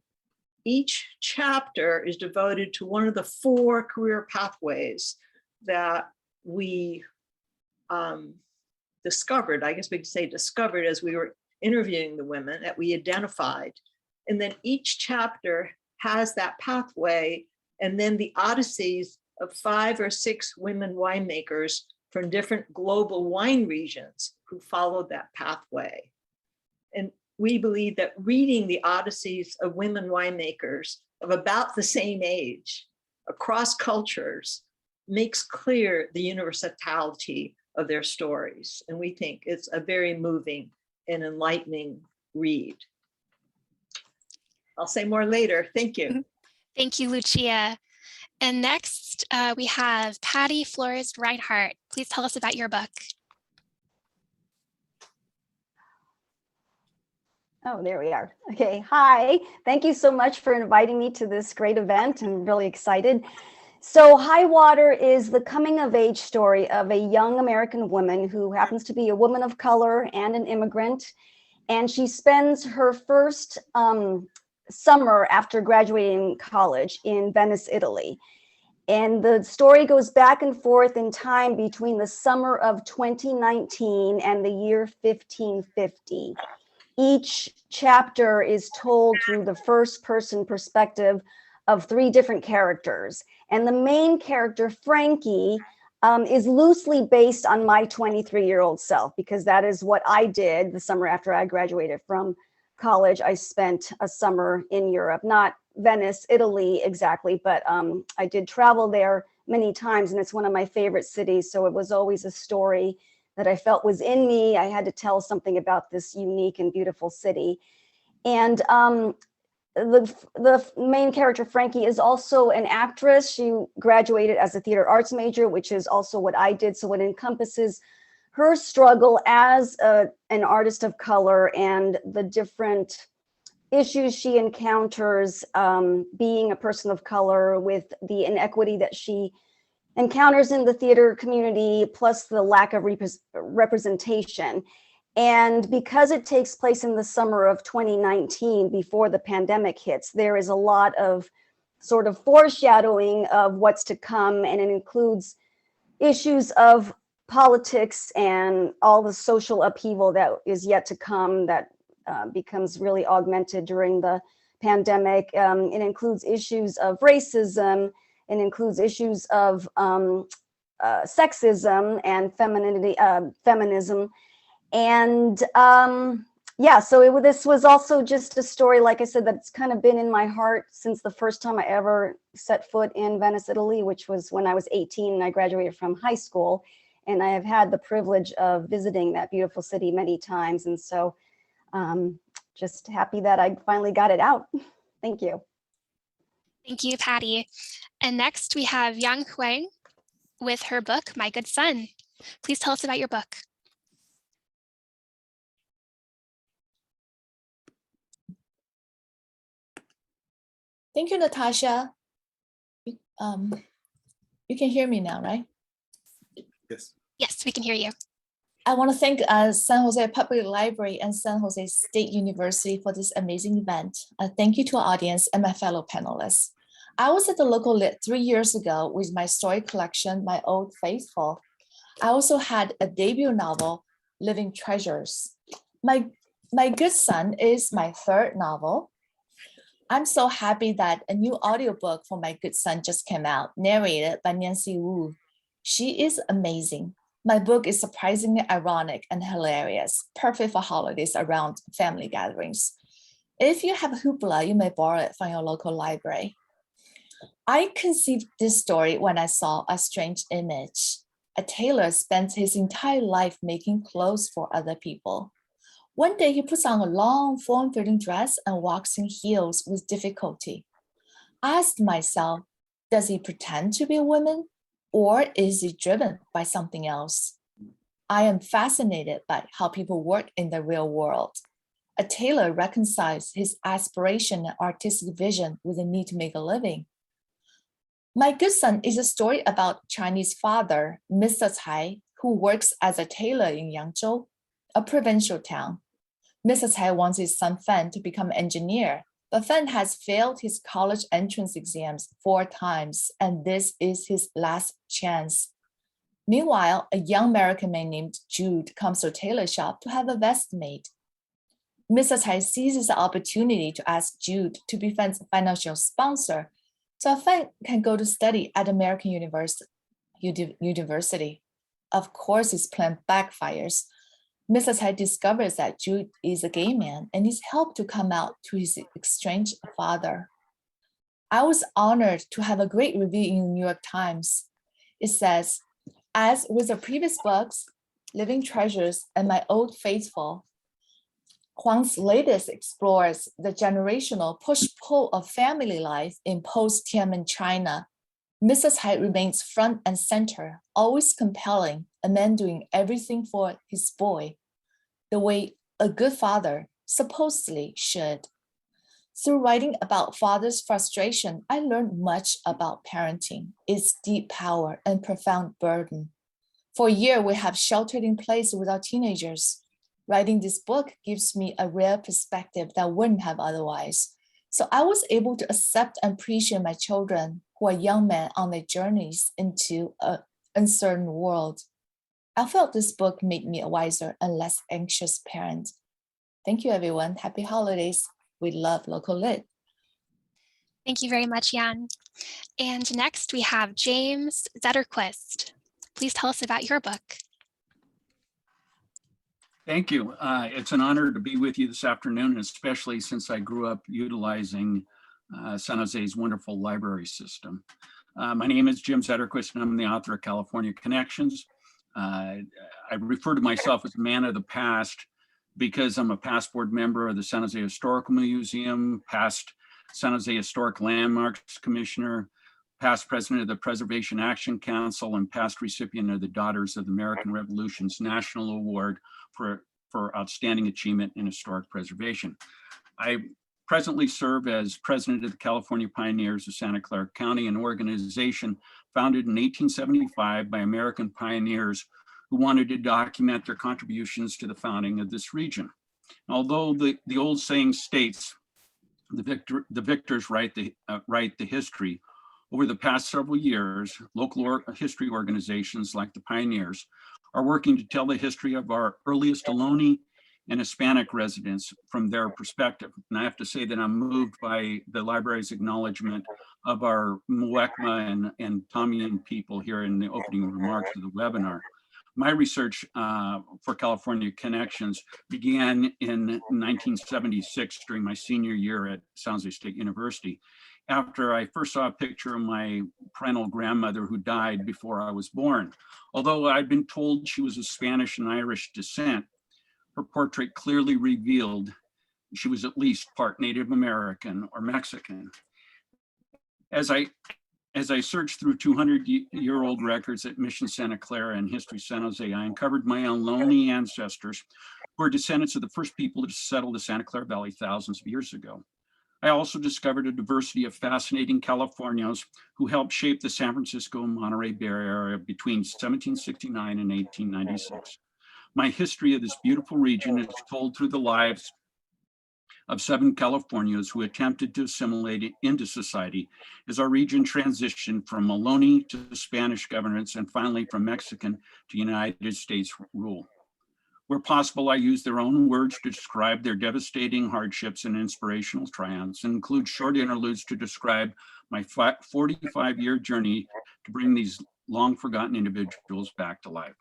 each chapter is devoted to one of the 4 career pathways that we discovered, I guess we could say discovered as we were interviewing the women, that we identified. And then each chapter has that pathway, and then the odysseys of 5 or 6 women winemakers from different global wine regions who followed that pathway. And we believe that reading the odysseys of women winemakers of about the same age across cultures makes clear the universality of their stories. And we think it's a very moving and enlightening read. I'll say more later. Thank you. Thank you, Lucia. And next, we have Patty Flores Reinhardt. Please tell us about your book. Oh, there we are. Okay, hi. Thank you so much for inviting me to this great event. I'm really excited. So High Water is the coming of age story of a young American woman who happens to be a woman of color and an immigrant. And she spends her first summer after graduating college in Venice, Italy. And the story goes back and forth in time between the summer of 2019 and the year 1550. Each chapter is told through the first person perspective of 3 different characters. And the main character, Frankie, is loosely based on my 23-year-old self, because that is what I did the summer after I graduated from college. I spent a summer in Europe, not Venice, Italy exactly, but I did travel there many times, and it's one of my favorite cities. So it was always a story that I felt was in me. I had to tell something about this unique and beautiful city. And the main character, Frankie, is also an actress. She graduated as a theater arts major, which is also what I did. So it encompasses her struggle as an artist of color and the different issues she encounters being a person of color, with the inequity that she encounters in the theater community, plus the lack of representation. And because it takes place in the summer of 2019, before the pandemic hits, there is a lot of sort of foreshadowing of what's to come. And it includes issues of politics and all the social upheaval that is yet to come that becomes really augmented during the pandemic. It includes issues of racism, it includes issues of sexism and feminism. And yeah, so this was also just a story, like I said, that's kind of been in my heart since the first time I ever set foot in Venice, Italy, which was when I was 18 and I graduated from high school. And I have had the privilege of visiting that beautiful city many times. And so just happy that I finally got it out. Thank you. Thank you, Patty. And next we have Yang Huang with her book, My Good Son. Please tell us about your book. Thank you, Natasha. You can hear me now, right? Yes. Yes, we can hear you. I want to thank San Jose Public Library and San Jose State University for this amazing event. Thank you to our audience and my fellow panelists. I was at the LocalLit 3 years ago with my story collection, My Old Faithful. I also had a debut novel, Living Treasures. My Good Son is my third novel. I'm so happy that a new audiobook for My Good Son just came out, narrated by Nancy Wu. She is amazing. My book is surprisingly ironic and hilarious, perfect for holidays around family gatherings. If you have hoopla, you may borrow it from your local library. I conceived this story when I saw A Strange Image. A tailor spends his entire life making clothes for other people. One day he puts on a long form-fitting dress and walks in heels with difficulty. I asked myself, does he pretend to be a woman? Or is he driven by something else? I am fascinated by how people work in the real world. A tailor reconciles his aspiration and artistic vision with the need to make a living. My Good Son is a story about Chinese father, Mr. Cai, who works as a tailor in Yangzhou, a provincial town. Mr. Cai wants his son Fan to become an engineer, but Fan has failed his college entrance exams 4 times, and this is his last chance. Meanwhile, a young American man named Jude comes to a tailor shop to have a vest made. Mr. Cai seizes the opportunity to ask Jude to be Fan's financial sponsor, so Fan can go to study at American University. Of course, his plan backfires. Mr. Cai discovers that Jude is a gay man and needs help to come out to his estranged father. I was honored to have a great review in the New York Times. It says, as with the previous books, Living Treasures and My Old Faithful, Huang's latest explores the generational push-pull of family life in post-Tiananmen China. Mr. Cai remains front and center, always compelling, a man doing everything for his boy, the way a good father supposedly should. Through writing about father's frustration, I learned much about parenting, its deep power and profound burden. For a year, we have sheltered in place with our teenagers. Writing this book gives me a rare perspective that I wouldn't have otherwise. So I was able to accept and appreciate my children, who are young men on their journeys into an uncertain world. I felt this book made me a wiser and less anxious parent. Thank you, everyone. Happy holidays. We love LocalLit. Thank you very much, Yan. And next we have James Zetterquist. Please tell us about your book. Thank you. It's an honor to be with you this afternoon, especially since I grew up utilizing San Jose's wonderful library system. My name is Jim Zetterquist, and I'm the author of California Connections. I refer to myself as a man of the past because I'm a past board member of the San Jose Historical Museum, past San Jose Historic Landmarks Commissioner, past president of the Preservation Action Council, and past recipient of the Daughters of the American Revolution's National Award for Outstanding Achievement in Historic Preservation. I presently serve as president of the California Pioneers of Santa Clara County, an organization founded in 1875 by American pioneers who wanted to document their contributions to the founding of this region. Although the old saying states, the victors write the history, Over the past several years, local history organizations like the Pioneers are working to tell the history of our earliest Ohlone and Hispanic residents from their perspective. And I have to say that I'm moved by the library's acknowledgement of our Muwekma and Tamian people here in the opening remarks of the webinar. My research for California Connections began in 1976 during my senior year at San Jose State University, after I first saw a picture of my parental grandmother who died before I was born. Although I'd been told she was of Spanish and Irish descent, her portrait clearly revealed she was at least part Native American or Mexican. As I searched through 200-year-old records at Mission Santa Clara and History San Jose, I uncovered my Ohlone ancestors who are descendants of the first people to settle the Santa Clara Valley thousands of years ago. I also discovered a diversity of fascinating Californios who helped shape the San Francisco and Monterey Bay Area between 1769 and 1896. My history of this beautiful region is told through the lives of 7 Californians who attempted to assimilate into society as our region transitioned from Ohlone to Spanish governance and finally from Mexican to United States rule. Where possible, I use their own words to describe their devastating hardships and inspirational triumphs, and include short interludes to describe my 45-year journey to bring these long forgotten individuals back to life.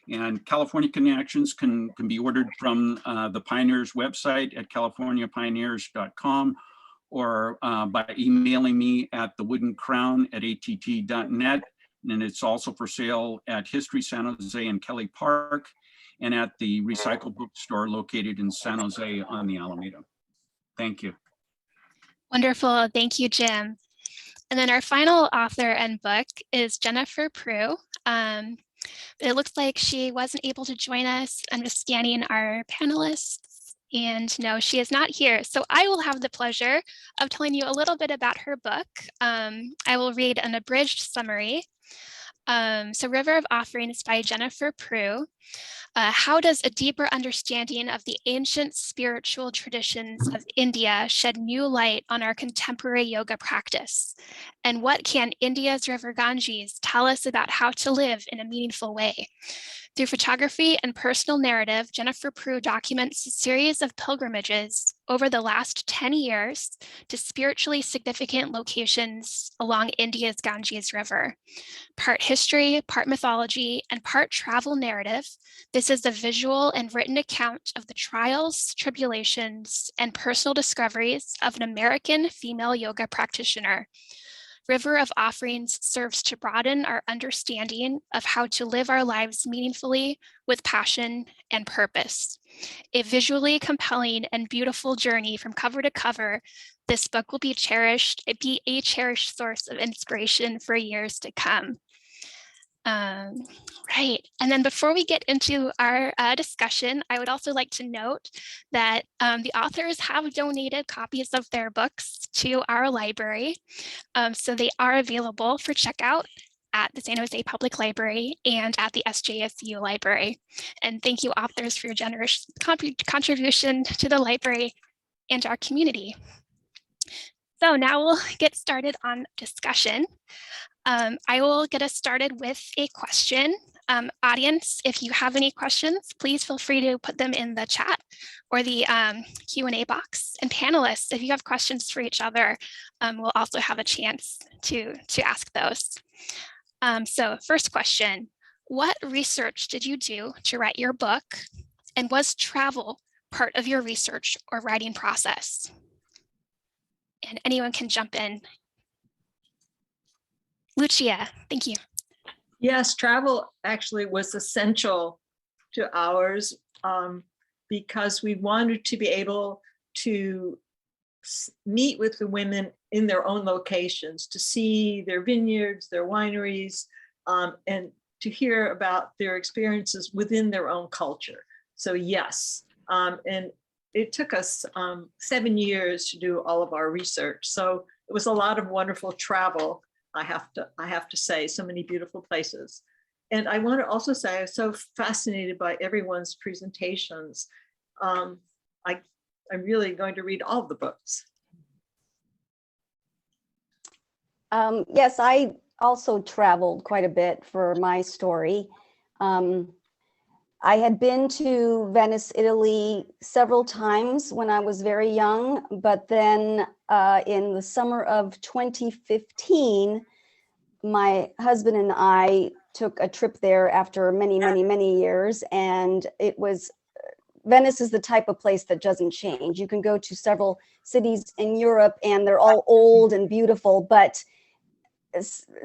And California Connections can be ordered from the Pioneers website at californiapioneers.com or by emailing me at thewoodencrown@att.net. And it's also for sale at History San Jose and Kelly Park and at the Recycle Bookstore located in San Jose on the Alameda. Thank you. Wonderful. Thank you, Jim. And then our final author and book is Jennifer Prue. It looks like she wasn't able to join us. I'm just scanning our panelists, and no, she is not here. So I will have the pleasure of telling you a little bit about her book. I will read an abridged summary. So River of Offerings by Jennifer Prue. How does a deeper understanding of the ancient spiritual traditions of India shed new light on our contemporary yoga practice? And what can India's River Ganges tell us about how to live in a meaningful way? Through photography and personal narrative, Jennifer Prue documents a series of pilgrimages over the last 10 years to spiritually significant locations along India's Ganges River. Part history, part mythology, and part travel narrative, this is a visual and written account of the trials, tribulations, and personal discoveries of an American female yoga practitioner. River of Offerings serves to broaden our understanding of how to live our lives meaningfully with passion and purpose. A visually compelling and beautiful journey from cover to cover, this book will be a cherished source of inspiration for years to come. Right, and then before we get into our discussion, I would also like to note that the authors have donated copies of their books to our library, so they are available for checkout at the San Jose Public Library and at the SJSU Library. And thank you, authors, for your generous contribution to the library and our community. So now we'll get started on discussion. I will get us started with a question. Audience, if you have any questions, please feel free to put them in the chat or the Q&A box. And panelists, if you have questions for each other, we'll also have a chance to ask those. So first question, what research did you do to write your book? And was travel part of your research or writing process? And anyone can jump in. Lucia, thank you. Yes, travel actually was essential to ours because we wanted to be able to meet with the women in their own locations, to see their vineyards, their wineries, and to hear about their experiences within their own culture. So yes, and it took us 7 years to do all of our research. So it was a lot of wonderful travel. I have to say, so many beautiful places. And I want to also say I was so fascinated by everyone's presentations. I'm really going to read all of the books. Yes, I also traveled quite a bit for my story. I had been to Venice, Italy several times when I was very young, but then in the summer of 2015, my husband and I took a trip there after many years, and it was, Venice is the type of place that doesn't change. You can go to several cities in Europe and they're all old and beautiful, but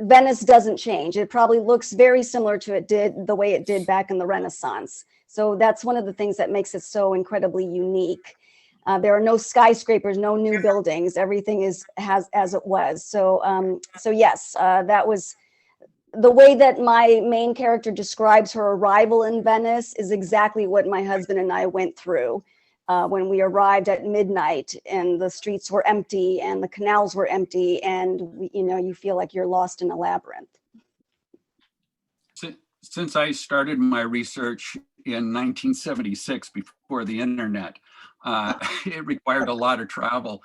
Venice doesn't change. It probably looks very similar to the way it did back in the Renaissance. So that's one of the things that makes it so incredibly unique. There are no skyscrapers, no new buildings. Everything has as it was. So yes, that was the way that my main character describes her arrival in Venice is exactly what my husband and I went through. When we arrived at midnight and the streets were empty and the canals were empty, and you feel like you're lost in a labyrinth. Since I started my research in 1976, before the internet, it required a lot of travel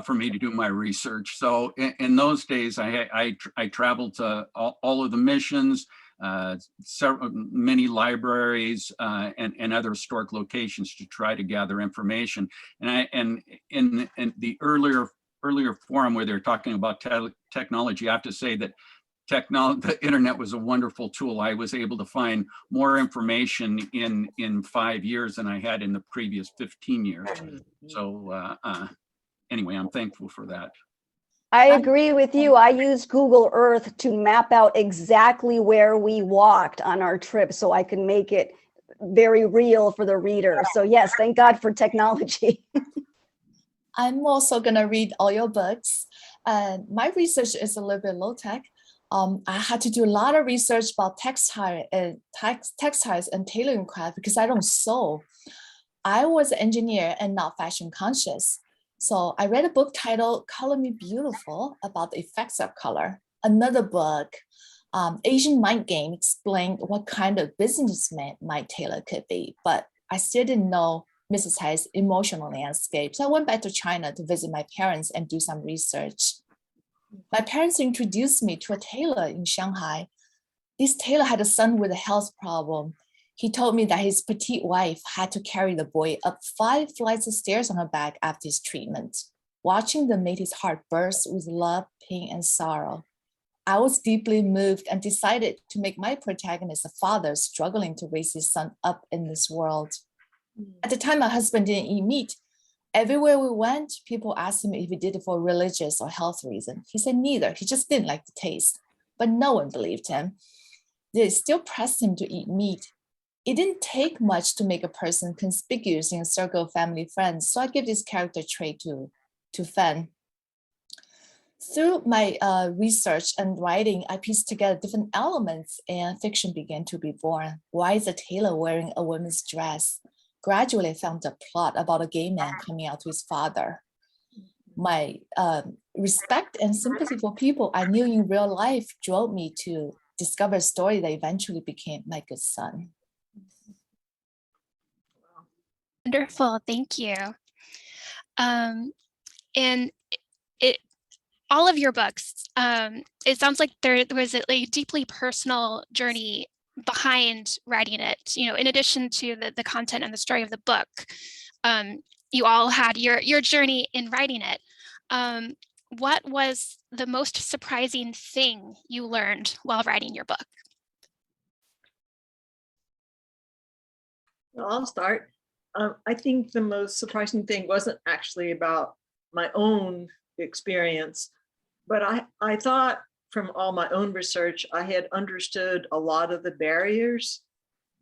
for me to do my research. So in those days, I traveled to all of the missions, many libraries and other historic locations to try to gather information. And in the earlier forum where they're talking about technology, I have to say that the internet was a wonderful tool. I was able to find more information in 5 years than I had in the previous 15 years. So anyway, I'm thankful for that. I agree with you. I used Google Earth to map out exactly where we walked on our trip so I can make it very real for the reader. So yes, thank God for technology. I'm also going to read all your books. My research is a little bit low tech. I had to do a lot of research about textiles and tailoring craft because I don't sew. I was an engineer and not fashion conscious. So I read a book titled Color Me Beautiful about the effects of color. Another book, Asian Mind Game, explained what kind of businessman my tailor could be, but I still didn't know Mrs. Hai's emotional landscape. So I went back to China to visit my parents and do some research. My parents introduced me to a tailor in Shanghai. This tailor had a son with a health problem. He told me that his petite wife had to carry the boy up 5 flights of stairs on her back after his treatment. Watching them made his heart burst with love, pain, and sorrow. I was deeply moved and decided to make my protagonist a father struggling to raise his son up in this world. At the time, my husband didn't eat meat. Everywhere we went, people asked him if he did it for religious or health reason. He said neither. He just didn't like the taste. But no one believed him. They still pressed him to eat meat. It didn't take much to make a person conspicuous in a circle of family friends, so I give this character trait to Fen. Through my research and writing, I pieced together different elements and fiction began to be born. Why is a tailor wearing a woman's dress? Gradually, I found a plot about a gay man coming out to his father. My respect and sympathy for people I knew in real life drove me to discover a story that eventually became My Good Son. Wonderful, thank you. And all of your books, it sounds like there was a deeply personal journey behind writing it. In addition to the content and the story of the book, you all had your journey in writing it. What was the most surprising thing you learned while writing your book? Well, I'll start. I think the most surprising thing wasn't actually about my own experience, but I thought from all my own research, I had understood a lot of the barriers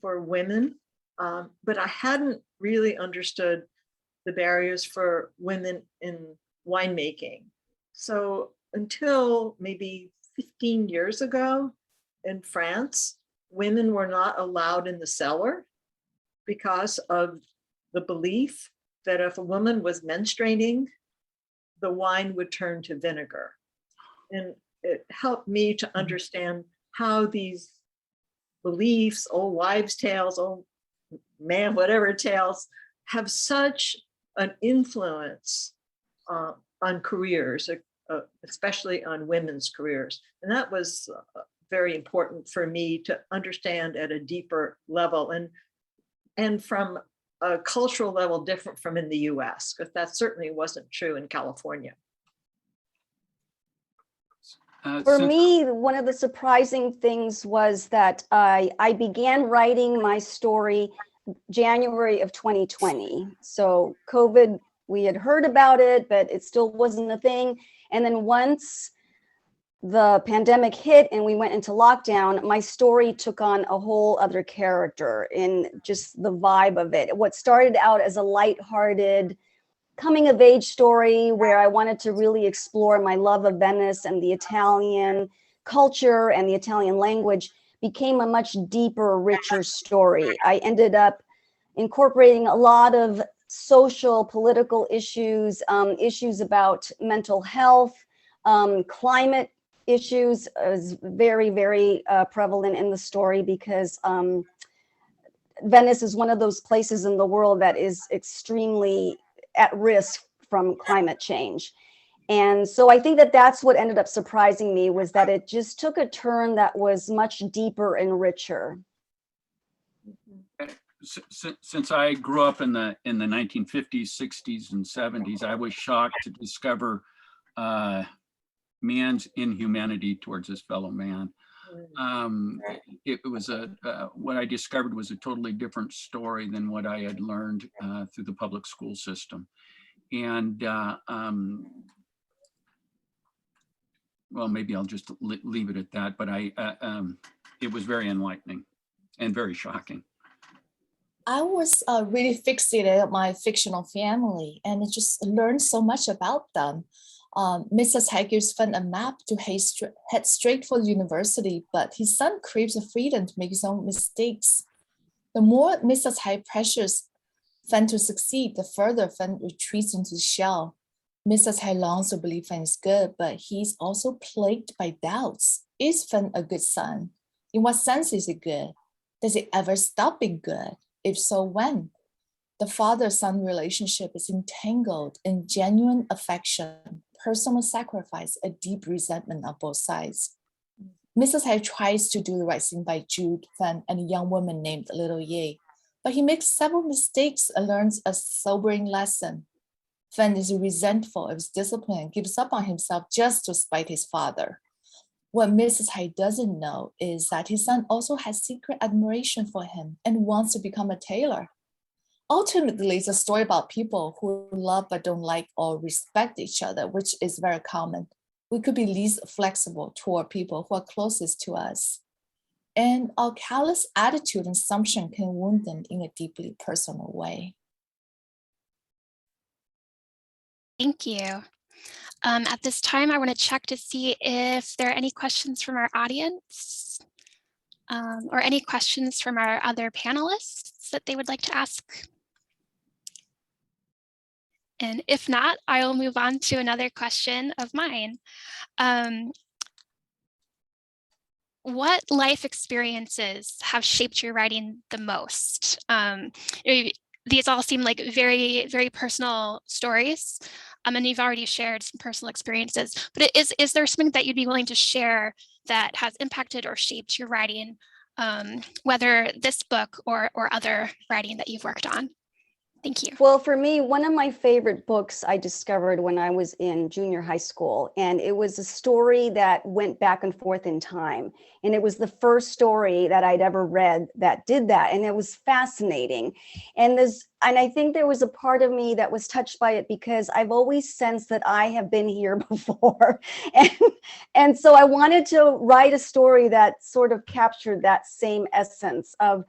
for women, but I hadn't really understood the barriers for women in winemaking. So until maybe 15 years ago in France, women were not allowed in the cellar because of the belief that if a woman was menstruating, the wine would turn to vinegar. And it helped me to understand how these beliefs, old wives' tales, old man, whatever tales, have such an influence on careers. especially on women's careers. And that was very important for me to understand at a deeper level and from a cultural level different from in the US, because that certainly wasn't true in California. For me, one of the surprising things was that I began writing my story January of 2020. So COVID, we had heard about it, but it still wasn't a thing. And then once the pandemic hit and we went into lockdown, my story took on a whole other character in just the vibe of it. What started out as a lighthearted coming of age story where I wanted to really explore my love of Venice and the Italian culture and the Italian language became a much deeper, richer story. I ended up incorporating a lot of social, political issues, issues about mental health, climate issues is very, very prevalent in the story because Venice is one of those places in the world that is extremely at risk from climate change. And so I think that that's what ended up surprising me, was that it just took a turn that was much deeper and richer. Since I grew up in the 1950s, 60s, and 70s, I was shocked to discover man's inhumanity towards his fellow man. It was what I discovered was a totally different story than what I had learned through the public school system. And well, maybe I'll just leave it at that, but it was very enlightening and very shocking. I was really fixated on my fictional family and I just learned so much about them. Mrs. Hager's found a map to head straight for university, but his son craves the freedom to make his own mistakes. The more Mrs. High pressures Fan to succeed, the further Fan retreats into the shell. Mrs. High longs to believe Fan is good, but he's also plagued by doubts. Is Fan a good son? In what sense is it good? Does it ever stop being good? If so, when? The father-son relationship is entangled in genuine affection, personal sacrifice, a deep resentment on both sides. Mrs. Hay tries to do the right thing by Jude, Fan, and a young woman named Little Ye, but he makes several mistakes and learns a sobering lesson. Fan is resentful of his discipline and gives up on himself just to spite his father. What Mrs. Hay doesn't know is that his son also has secret admiration for him and wants to become a tailor. Ultimately, it's a story about people who love but don't like or respect each other, which is very common. We could be least flexible toward people who are closest to us. And our callous attitude and assumption can wound them in a deeply personal way. Thank you. At this time, I want to check to see if there are any questions from our audience or any questions from our other panelists that they would like to ask. And if not, I will move on to another question of mine. What life experiences have shaped your writing the most? These all seem like very, very personal stories. And you've already shared some personal experiences, but is there something that you'd be willing to share that has impacted or shaped your writing, whether this book or other writing that you've worked on? Thank you. Well, for me, one of my favorite books I discovered when I was in junior high school, and it was a story that went back and forth in time. And it was the first story that I'd ever read that did that. And it was fascinating. And I think there was a part of me that was touched by it because I've always sensed that I have been here before. And so I wanted to write a story that sort of captured that same essence of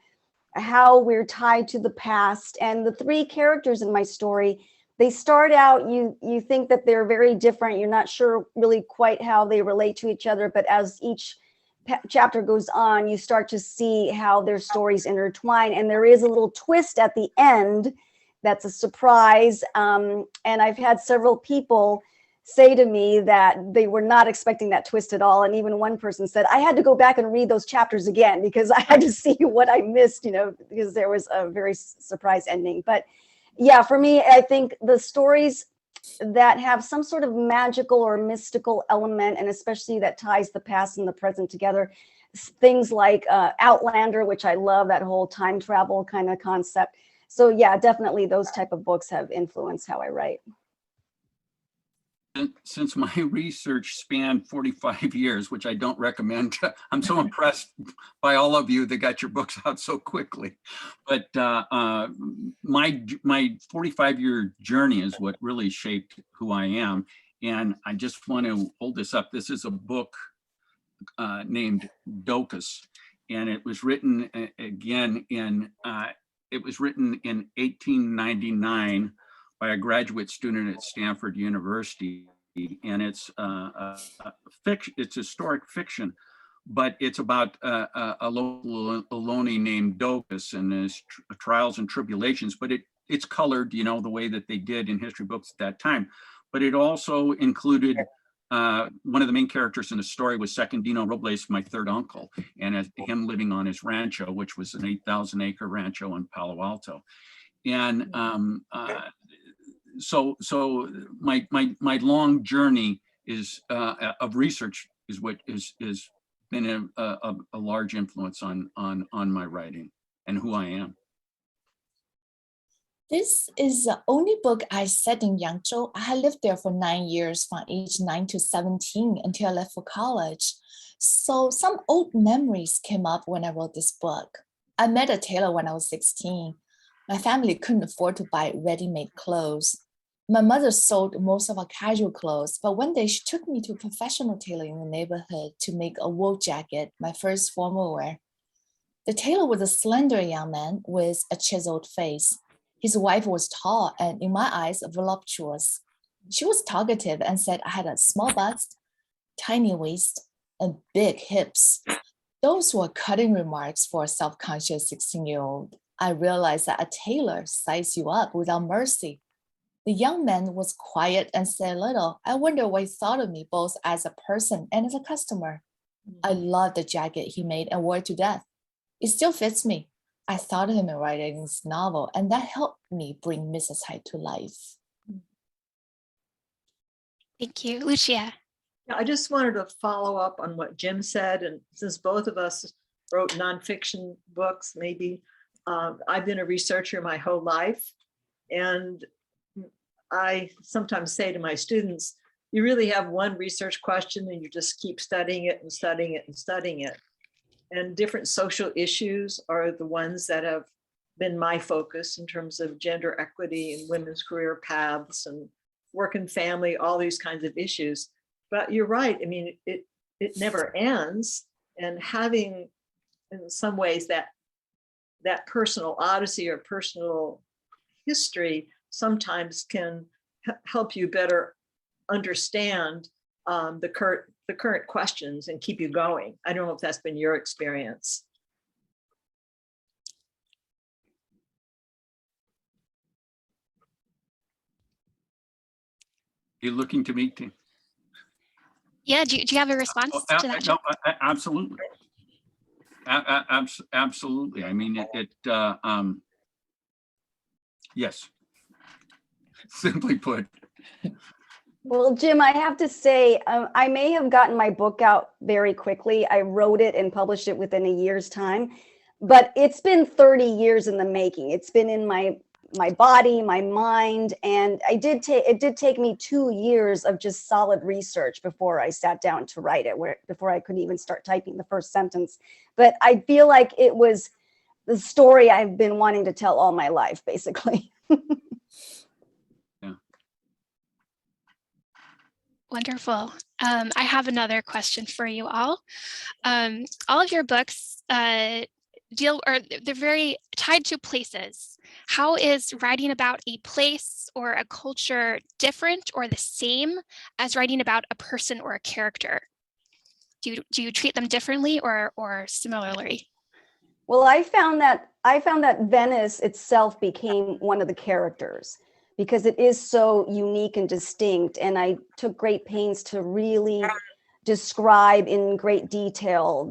how we're tied to the past. And the three characters in my story, they start out, you think that they're very different. You're not sure really quite how they relate to each other. But as each chapter goes on, you start to see how their stories intertwine. And there is a little twist at the end that's a surprise. And I've had several people say to me that they were not expecting that twist at all. And even one person said, I had to go back and read those chapters again because I had to see what I missed, because there was a very surprise ending. But yeah, for me, I think the stories that have some sort of magical or mystical element, and especially that ties the past and the present together. Things like Outlander, which I love, that whole time travel kind of concept. So yeah, definitely those type of books have influenced how I write. Since my research spanned 45 years, which I don't recommend, I'm so impressed by all of you that got your books out so quickly. But my 45-year journey is what really shaped who I am. And I just want to hold this up. This is a book named Docus, and it was written again in it was written in 1899 by a graduate student at Stanford University, and it's it's historic fiction, but it's about a local Ohlone named Docus and his trials and tribulations. But it's colored, you know, the way that they did in history books at that time. But it also included one of the main characters in the story was Secundino Robles, my third uncle, and him living on his rancho, which was an 8,000-acre rancho in Palo Alto. And so my long journey is of research is what is been a large influence on my writing and who I am. This is the only book I set in Yangzhou. I had lived there for 9 years, from age 9 to 17 until I left for college. So some old memories came up when I wrote this book. I met a tailor when I was 16. My family couldn't afford to buy ready-made clothes. My mother sold most of our casual clothes, but one day she took me to a professional tailor in the neighborhood to make a wool jacket, my first formal wear. The tailor was a slender young man with a chiseled face. His wife was tall and, in my eyes, voluptuous. She was talkative and said I had a small bust, tiny waist, and big hips. Those were cutting remarks for a self-conscious 16-year-old. I realized that a tailor sizes you up without mercy. The young man was quiet and said little. I wonder what he thought of me, both as a person and as a customer. I loved the jacket he made and wore it to death. It still fits me. I thought of him in writing this novel, and that helped me bring Mrs. Hyde to life. Thank you. Lucia. Yeah, I just wanted to follow up on what Jim said, and since both of us wrote nonfiction books, maybe I've been a researcher my whole life, and I sometimes say to my students, you really have one research question and you just keep studying it and studying it and studying it. And different social issues are the ones that have been my focus in terms of gender equity and women's career paths and work and family, all these kinds of issues. But you're right. I mean, it never ends. And having, in some ways, that personal odyssey or personal history sometimes can help you better understand the current questions and keep you going. I don't know if that's been your experience. You're looking to me to. Yeah, do you have a response to that? No, absolutely. Absolutely. I mean, yes, simply put. Well, Jim, I have to say, I may have gotten my book out very quickly. I wrote it and published it within a year's time, but it's been 30 years in the making. It's been in my body, my mind, and it did take me 2 years of just solid research before I sat down to write it, before I could even start typing the first sentence. But I feel like it was the story I've been wanting to tell all my life, basically. Wonderful. I have another question for you all. All of your books they're very tied to places. How is writing about a place or a culture different or the same as writing about a person or a character? Do you treat them differently or similarly? Well, I found that Venice itself became one of the characters, because it is so unique and distinct. And I took great pains to really describe in great detail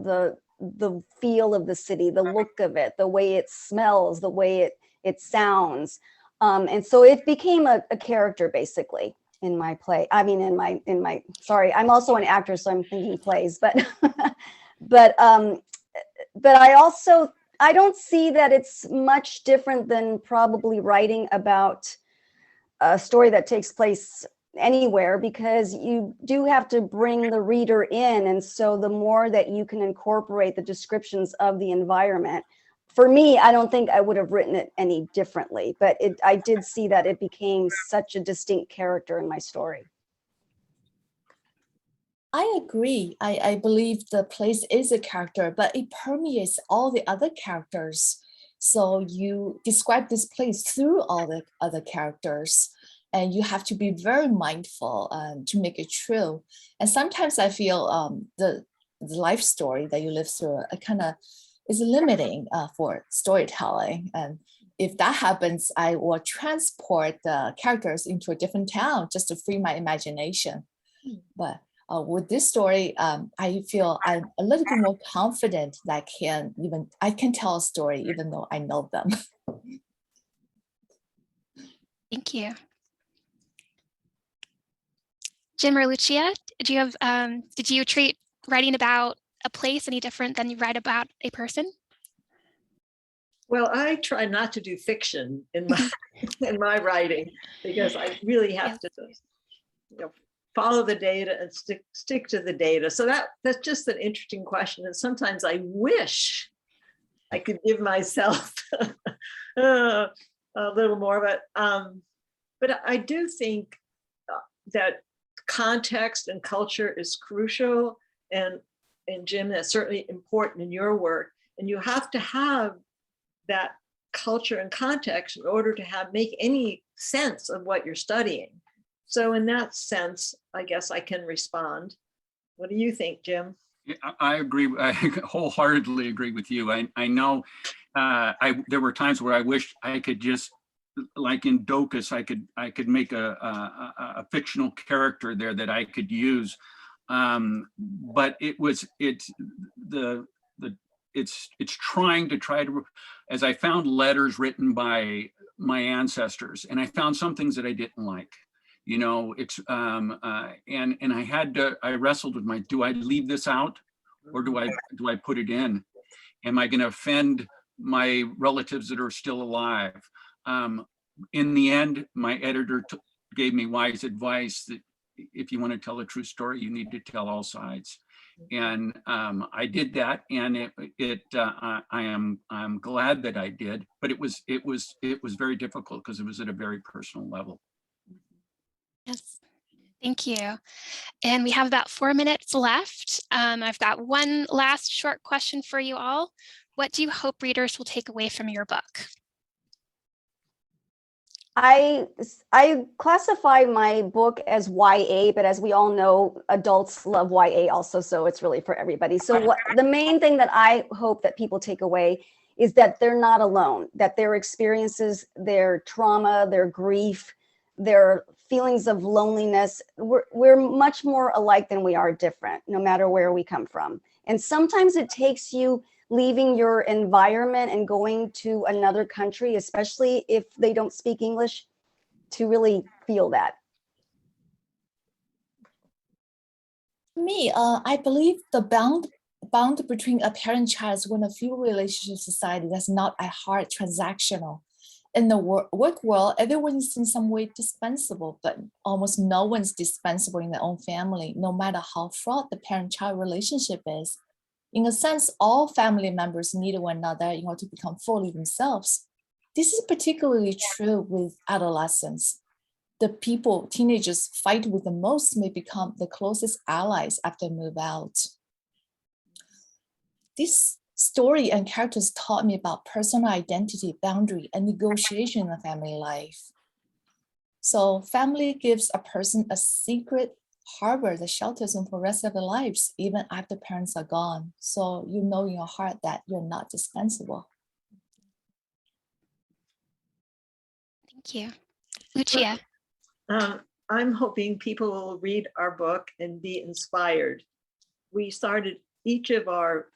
the feel of the city, the look of it, the way it smells, the way it sounds. And so it became a character, basically. in my play. I mean, in my, sorry, I'm also an actor, so I'm thinking plays, but, but I don't see that it's much different than probably writing about a story that takes place anywhere, because you do have to bring the reader in. And so the more that you can incorporate the descriptions of the environment, for me, I don't think I would have written it any differently, but I did see that it became such a distinct character in my story. I agree. I believe the place is a character, but it permeates all the other characters. So you describe this place through all the other characters, and you have to be very mindful to make it true. And sometimes I feel the life story that you live through kind of is limiting for storytelling. And if that happens, I will transport the characters into a different town just to free my imagination. But with this story, I feel I'm a little bit more confident that I can tell a story even though I know them. Thank you. Jim or Lucia, did you treat writing about a place any different than you write about a person? Well, I try not to do fiction in my in my writing, because I really have to, follow the data and stick to the data. So that's just an interesting question. And sometimes I wish I could give myself a little more, but I do think that context and culture is crucial. And Jim, that's certainly important in your work. And you have to have that culture and context in order to make any sense of what you're studying. So in that sense, I guess I can respond. What do you think, Jim? I agree. I wholeheartedly agree with you. I know there were times where I wished I could just, like in Docus, I could make a fictional character there that I could use. But it's trying to, as I found letters written by my ancestors, and I found some things that I didn't like. And I wrestled with do I leave this out, or do I put it in? Am I going to offend my relatives that are still alive? In the end, my editor gave me wise advice that if you want to tell a true story, you need to tell all sides. And I did that, and I'm glad that I did, but it was very difficult because it was at a very personal level. Yes, thank you. And we have about 4 minutes left. I've got one last short question for you all. What do you hope readers will take away from your book? I classify my book as YA, but as we all know, adults love YA also, so it's really for everybody. So the main thing that I hope that people take away is that they're not alone, that their experiences, their trauma, their grief, their feelings of loneliness, we're much more alike than we are different, no matter where we come from. And sometimes it takes you leaving your environment and going to another country, especially if they don't speak English, to really feel that. Me, I believe the bond between a parent-child is one of few relationships in society that's not a hard transactional. In the work world, everyone is in some way dispensable, but almost no one's dispensable in their own family, no matter how fraught the parent-child relationship is. In a sense, all family members need one another in order to become fully themselves. This is particularly true with adolescents. The people teenagers fight with the most may become the closest allies after they move out. This story and characters taught me about personal identity, boundary, and negotiation in a family life. So family gives a person a secret harbor that shelters them for the rest of their lives, even after parents are gone. So you know in your heart that you're not dispensable. Thank you. Lucia. I'm hoping people will read our book and be inspired. We started each of our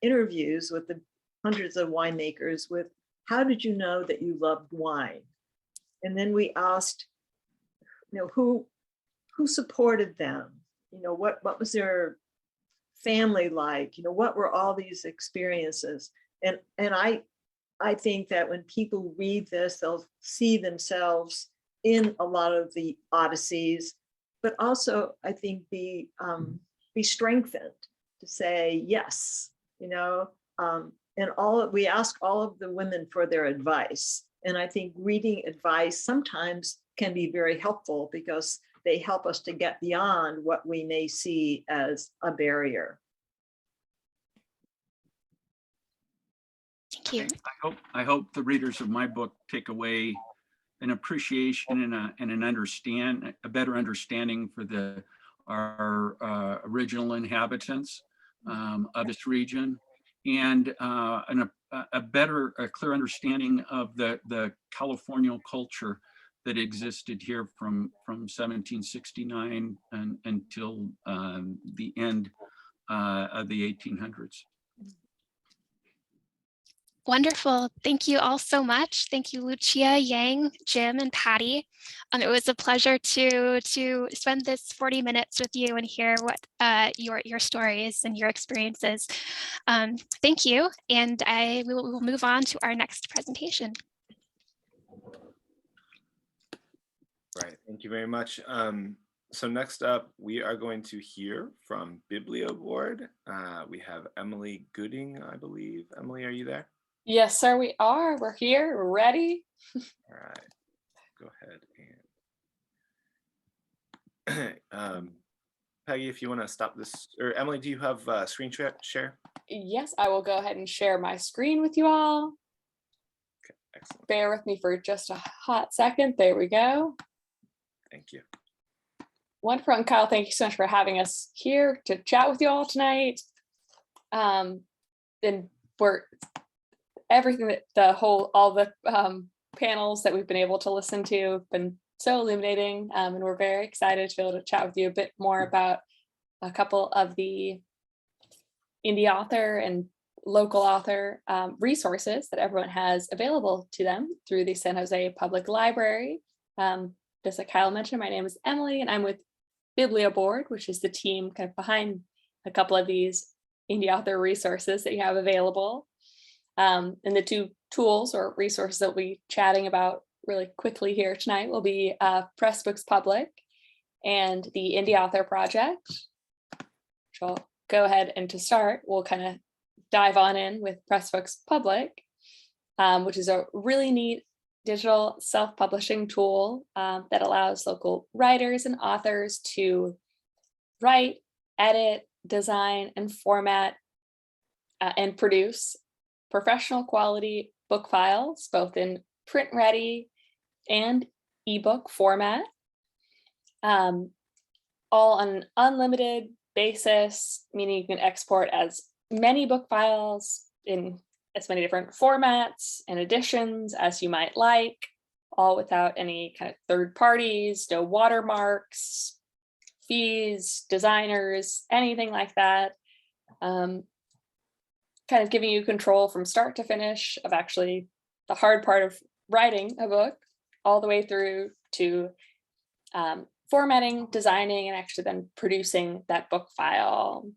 interviews with the hundreds of winemakers with, how did you know that you loved wine? And then we asked, who who supported them? You know, what was their family like? You know, what were all these experiences? And I think that when people read this, they'll see themselves in a lot of the odysseys, but also I think be strengthened to say yes, you know, and we ask all of the women for their advice. And I think reading advice sometimes can be very helpful because they help us to get beyond what we may see as a barrier. Thank you. I hope the readers of my book take away an appreciation and a better understanding for our original inhabitants of this region, and a clear understanding of the Californial culture that existed here from 1769 until the end of the 1800s. Wonderful. Thank you all so much. Thank you, Lucia, Yang, Jim, and Patty. It was a pleasure to spend this 40 minutes with you and hear what your stories and your experiences. Thank you. And we will move on to our next presentation. Right. Thank you very much. So next up, we are going to hear from BiblioBoard. We have Emily Gooding, I believe. Emily, are you there? Yes, sir, we are. We're here. We're ready. All right. Go ahead and Peggy, if you want to stop this, or Emily, do you have screen share? Yes, I will go ahead and share my screen with you all. Okay, excellent. Bear with me for just a hot second. There we go. Thank you. Wonderful. And Kyle, thank you so much for having us here to chat with you all tonight. And we're everything that all the panels that we've been able to listen to have been so illuminating, and we're very excited to be able to chat with you a bit more about a couple of the indie author and local author resources that everyone has available to them through the San Jose Public Library. Just like Kyle mentioned, my name is Emily, and I'm with BiblioBoard, which is the team kind of behind a couple of these indie author resources that you have available. And the two tools or resources that we'll be chatting about really quickly here tonight will be Pressbooks Public and the Indie Author Project, which I'll go ahead and to start, we'll kind of dive on in with Pressbooks Public, which is a really neat digital self-publishing tool that allows local writers and authors to write, edit, design, and format and produce professional quality book files, both in print ready and ebook format, all on an unlimited basis, meaning you can export as many book files in as many different formats and editions as you might like, all without any kind of third parties, no watermarks, fees, designers, anything like that. Kind of giving you control from start to finish of actually the hard part of writing a book, all the way through to formatting, designing, and actually then producing that book file.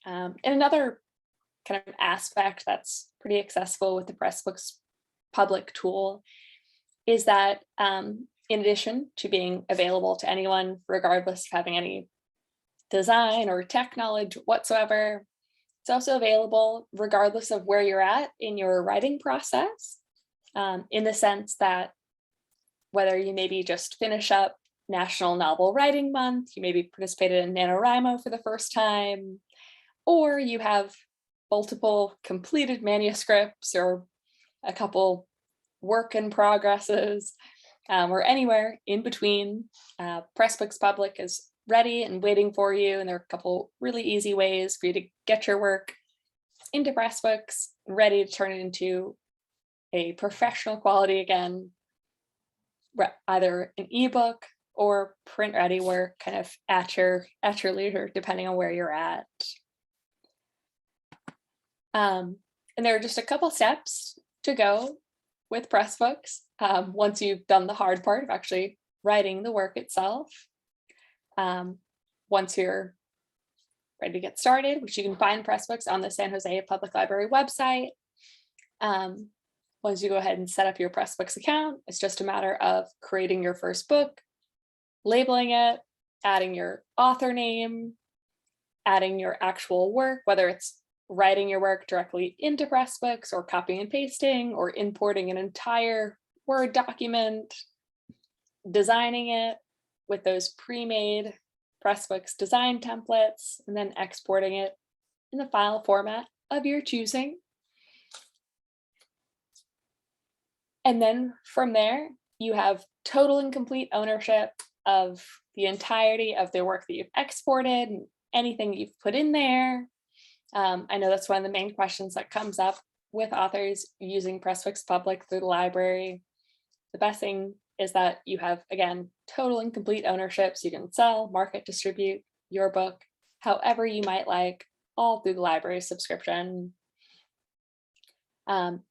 And another kind of aspect that's pretty accessible with the Pressbooks Public tool is that in addition to being available to anyone, regardless of having any design or tech knowledge whatsoever, it's also available regardless of where you're at in your writing process, in the sense that whether you maybe just finish up National Novel Writing Month, you maybe participated in NaNoWriMo for the first time, or you have multiple completed manuscripts or a couple work in progresses, or anywhere in between, Pressbooks Public is ready and waiting for you. And there are a couple really easy ways for you to get your work into Pressbooks, ready to turn it into a professional quality again, either an ebook or print ready work, kind of at your leisure, depending on where you're at. And there are just a couple steps to go with Pressbooks once you've done the hard part of actually writing the work itself. once you're ready to get started, which you can find Pressbooks on the San Jose Public Library website. Once you go ahead and set up your Pressbooks account, it's just a matter of creating your first book, labeling it, adding your author name, adding your actual work, whether it's writing your work directly into Pressbooks or copying and pasting or importing an entire Word document, designing it with those pre-made Pressbooks design templates, and then exporting it in the file format of your choosing. And then from there, you have total and complete ownership of the entirety of the work that you've exported and anything that you've put in there. I know that's one of the main questions that comes up with authors using Pressbooks Public through the library. The best thing is that you have, again, total and complete ownership, so you can sell, market, distribute your book however you might like, all through the library subscription. And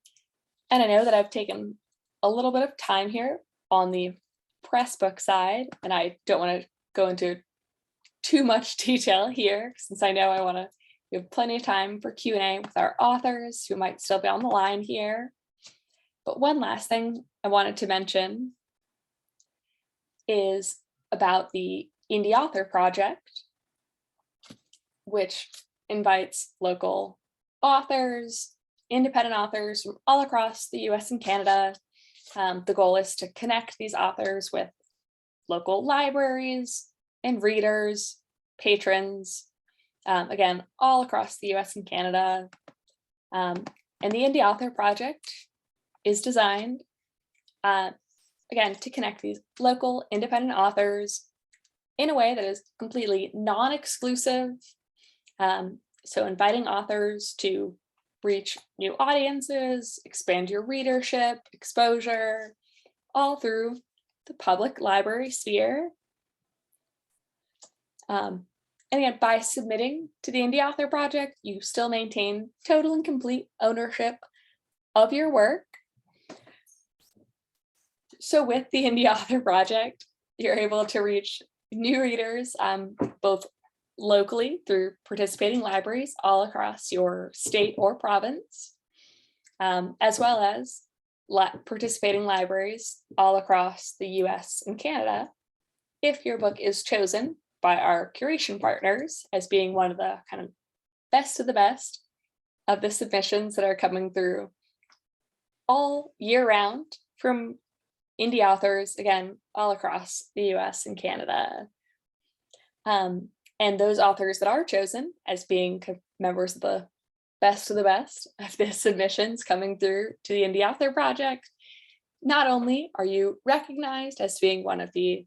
I know that I've taken a little bit of time here on the Pressbook side, and I don't want to go into too much detail here, since I know we have plenty of time for Q&A with our authors who might still be on the line here. But one last thing I wanted to mention is about the Indie Author Project, which invites local authors, independent authors from all across the US and Canada. The goal is to connect these authors with local libraries and readers, patrons, again, all across the US and Canada. And the Indie Author Project is designed, again, to connect these local independent authors in a way that is completely non-exclusive. So inviting authors to reach new audiences, expand your readership, exposure, all through the public library sphere. And again, by submitting to the Indie Author Project, you still maintain total and complete ownership of your work. So with the Indie Author Project, you're able to reach new readers, both locally through participating libraries all across your state or province, as well as participating libraries all across the US and Canada, if your book is chosen by our curation partners as being one of the kind of best of the best of the submissions that are coming through all year round from indie authors, again, all across the US and Canada. And those authors that are chosen as being members of the best of the submissions coming through to the Indie Author Project, not only are you recognized as being one of the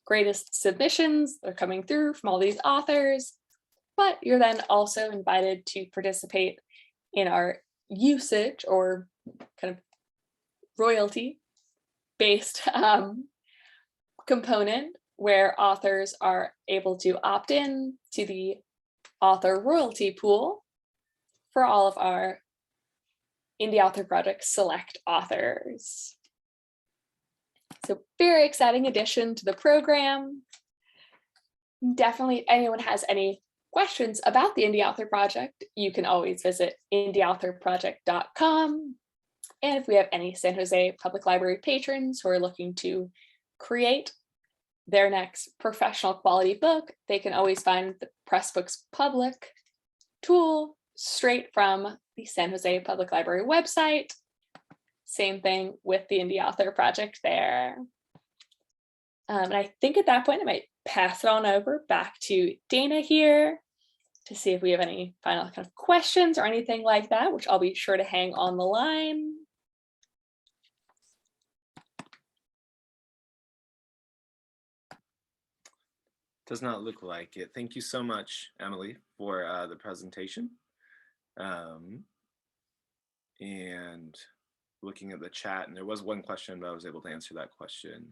greatest submissions that are coming through from all these authors, but you're then also invited to participate in our usage or kind of royalty-based component, where authors are able to opt in to the author royalty pool for all of our Indie Author Project select authors. So very exciting addition to the program. Definitely, if anyone has any questions about the Indie Author Project, you can always visit indieauthorproject.com. And if we have any San Jose Public Library patrons who are looking to create their next professional quality book, they can always find the Pressbooks Public tool straight from the San Jose Public Library website. Same thing with the Indie Author Project there. And I think at that point, I might pass it on over back to Dana here to see if we have any final kind of questions or anything like that, which I'll be sure to hang on the line. Does not look like it. Thank you so much, Emily, for the presentation. And looking at the chat, and there was one question, but I was able to answer that question.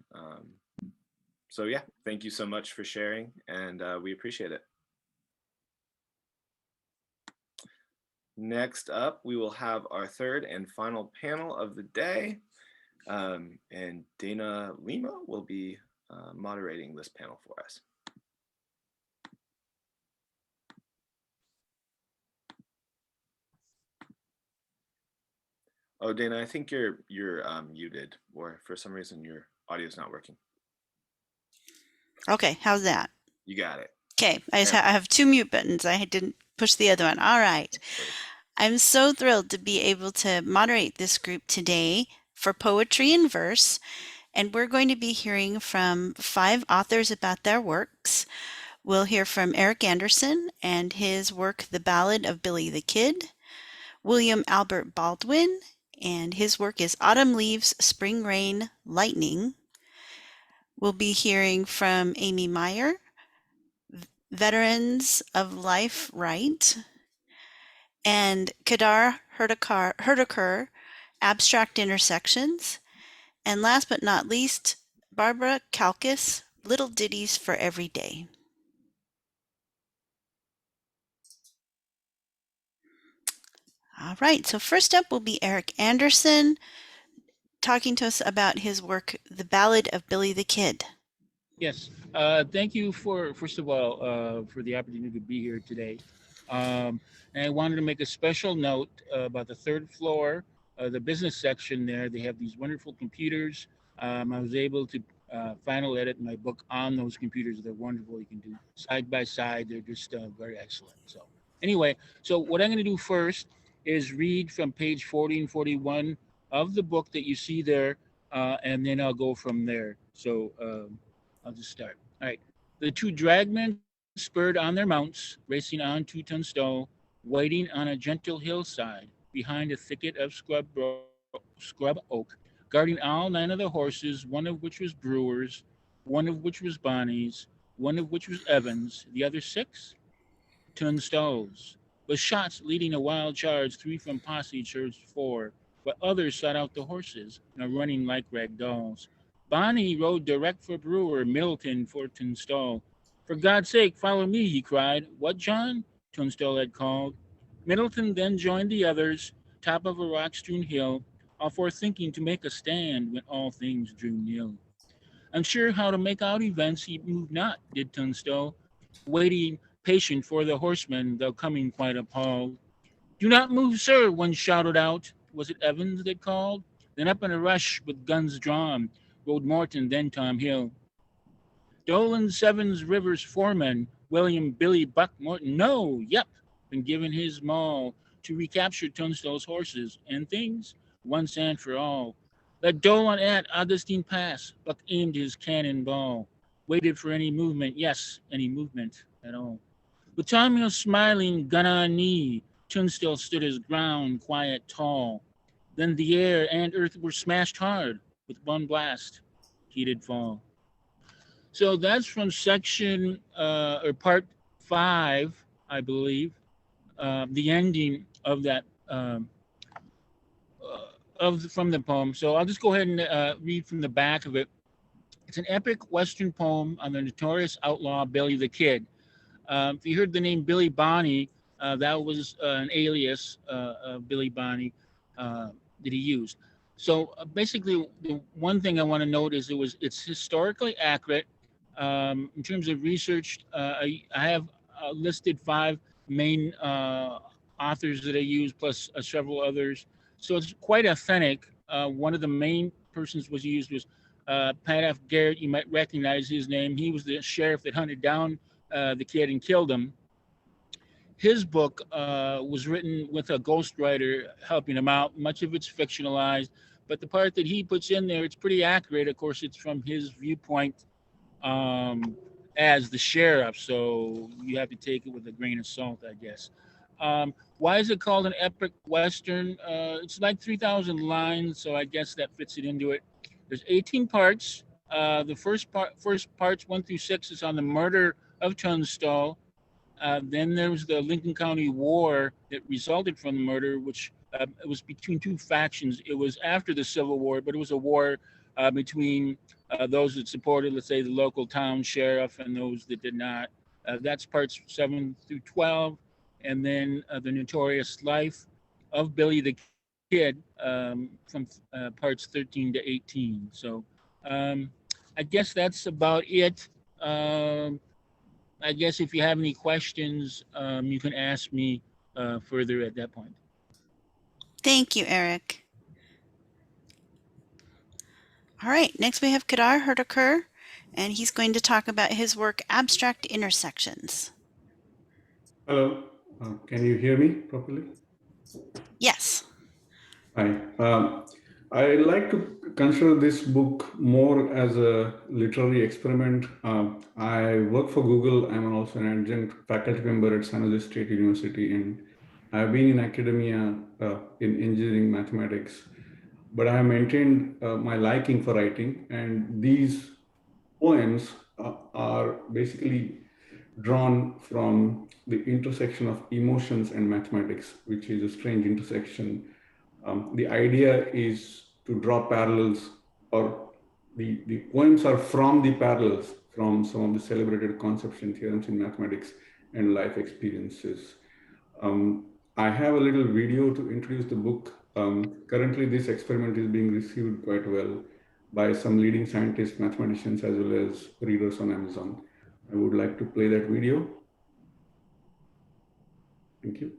So yeah, thank you so much for sharing, and we appreciate it. Next up, we will have our third and final panel of the day, and Dana Lima will be moderating this panel for us. Oh, Dana, I think you're muted, or for some reason your audio is not working. Okay, how's that? You got it. Okay, I have two mute buttons. I didn't push the other one. All right. I'm so thrilled to be able to moderate this group today for poetry and verse, and we're going to be hearing from 5 authors about their works. We'll hear from Eric Anderson and his work, The Ballad of Billy the Kid, William Albert Baldwin, and his work is Autumn Leaves, Spring Rain, Lightning. We'll be hearing from Amy Meyer, Veterans of Life Right, and Kadar Herdaker, Abstract Intersections, and last but not least, Sb Calcus, Little Ditties for Every Day. All right, so first up will be Eric Anderson talking to us about his work, The Ballad of Billy the Kid. Yes, thank you first of all, for the opportunity to be here today. And I wanted to make a special note about the 3rd floor, the business section there. They have these wonderful computers. I was able to final edit my book on those computers. They're wonderful. You can do side by side. They're just very excellent. So anyway, so what I'm going to do first is read from page 40 and 41 of the book that you see there, and then I'll go from there. So I'll just start. All right. The 2 dragmen spurred on their mounts, racing on to Tunstall, waiting on a gentle hillside behind a thicket of scrub oak, guarding all 9 of the horses, one of which was Brewer's, one of which was Bonnie's, one of which was Evans, the other 6? Tunstall's. With shots leading a wild charge, 3 from posse charged 4, but others sought out the horses and are running like rag dolls. Bonnie rode direct for Brewer, Middleton for Tunstall. For God's sake, follow me, he cried. What, John? Tunstall had called. Middleton then joined the others, top of a rock-strewn hill, all forethinking to make a stand when all things drew nil. Unsure how to make out events, he moved not, did Tunstall, waiting patient for the horsemen, though coming quite appalled. Do not move, sir, one shouted out. Was it Evans that called? Then up in a rush with guns drawn, rode Morton, then Tom Hill. Dolan, Sevens, Rivers, foreman, William, Billy, Buck, Morton, no, yep, been given his maul to recapture Tunstall's horses and things once and for all. Let Dolan at Augustine Pass, Buck aimed his cannonball, waited for any movement, yes, any movement at all. With Tom Hill smiling, gun on knee, Tunstall stood his ground, quiet, tall. Then the air and earth were smashed hard with one blast. He did fall. So that's from section or part 5, I believe, the ending of that from the poem. So I'll just go ahead and read from the back of it. It's an epic Western poem on the notorious outlaw Billy the Kid. If you heard the name Billy Bonney, that was an alias of Billy Bonney that he used. So basically, the one thing I want to note is it's historically accurate. In terms of research, I have listed 5 main authors that I use, plus several others. So it's quite authentic. One of the main persons was used was Pat F. Garrett. You might recognize his name. He was the sheriff that hunted down the kid and killed him. His book was written with a ghostwriter helping him out. Much of it's fictionalized, but the part that he puts in there, it's pretty accurate. Of course, it's from his viewpoint as the sheriff, so you have to take it with a grain of salt, I guess. Why is it called an epic Western? It's like 3,000 lines, so I guess that fits it into it. There's 18 parts. The first parts 1 through 6 is on the murder of Tunstall. Then there was the Lincoln County War that resulted from the murder, which it was between 2 factions. It was after the Civil War, but it was a war between those that supported, let's say, the local town sheriff and those that did not. That's parts 7 through 12. And then the notorious life of Billy the Kid from parts 13 to 18. So I guess that's about it. I guess if you have any questions, you can ask me further at that point. Thank you, Eric. All right, next we have Kadar Herdaker, and he's going to talk about his work, Abstract Intersections. Hello, can you hear me properly? Yes. Hi. I like to consider this book more as a literary experiment. I work for Google. I'm also an adjunct faculty member at San Jose State University, and I've been in academia in engineering mathematics, but I have maintained my liking for writing, and these poems are basically drawn from the intersection of emotions and mathematics, which is a strange intersection. The idea is to draw parallels, or the poems are from the parallels from some of the celebrated concepts and theorems in mathematics and life experiences. I have a little video to introduce the book. Currently, this experiment is being received quite well by some leading scientists, mathematicians, as well as readers on Amazon. I would like to play that video. Thank you.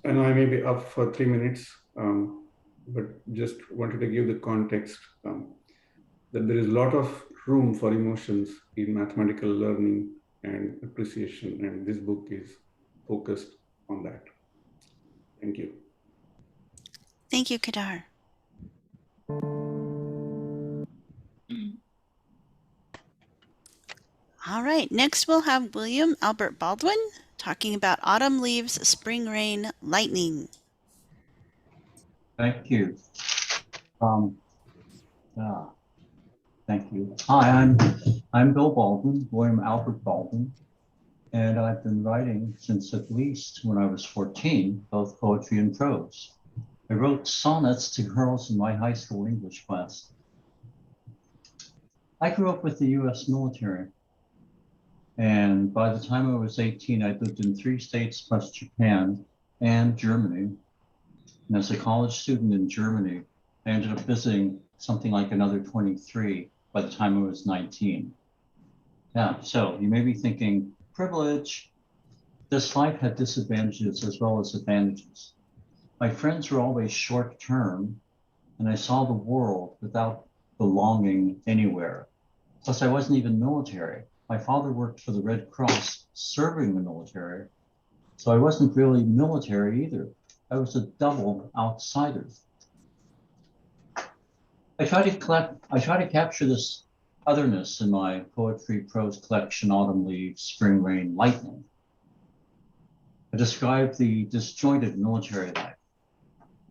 I know I may be up for 3 minutes, but just wanted to give the context that there is a lot of room for emotions in mathematical learning and appreciation, and this book is focused on that. Thank you. Thank you, Kadar. All right, next we'll have William Albert Baldwin talking about Autumn Leaves, Spring Rain, Lightning. Thank you. Thank you. Hi, I'm Bill Baldwin, William Albert Baldwin, and I've been writing since at least when I was 14, both poetry and prose. I wrote sonnets to girls in my high school English class. I grew up with the US military, and by the time I was 18, I lived in 3 states plus Japan and Germany. And as a college student in Germany, I ended up visiting something like another 23 by the time I was 19. Yeah, so you may be thinking, privilege. This life had disadvantages as well as advantages. My friends were always short term, and I saw the world without belonging anywhere. Plus, I wasn't even military. My father worked for the Red Cross serving the military, so I wasn't really military either. I was a double outsider. I try to capture this otherness in my poetry prose collection, Autumn Leaves, Spring Rain, Lightning. I describe the disjointed military life,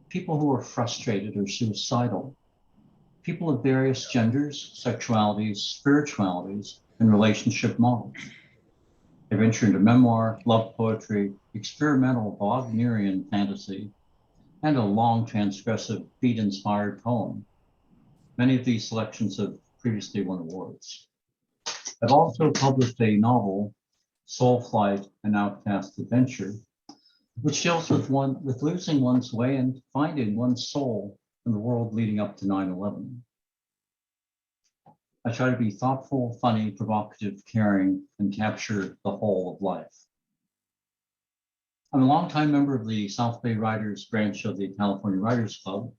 people who are frustrated or suicidal, people of various genders, sexualities, spiritualities, and relationship models. I venture into memoir, love poetry, experimental Wagnerian fantasy, and a long transgressive beat-inspired poem. Many of these selections have previously won awards. I've also published a novel, Soul Flight, An Outcast Adventure, which deals with losing one's way and finding one's soul in the world leading up to 9/11. I try to be thoughtful, funny, provocative, caring, and capture the whole of life. I'm a longtime member of the South Bay Writers branch of the California Writers Club.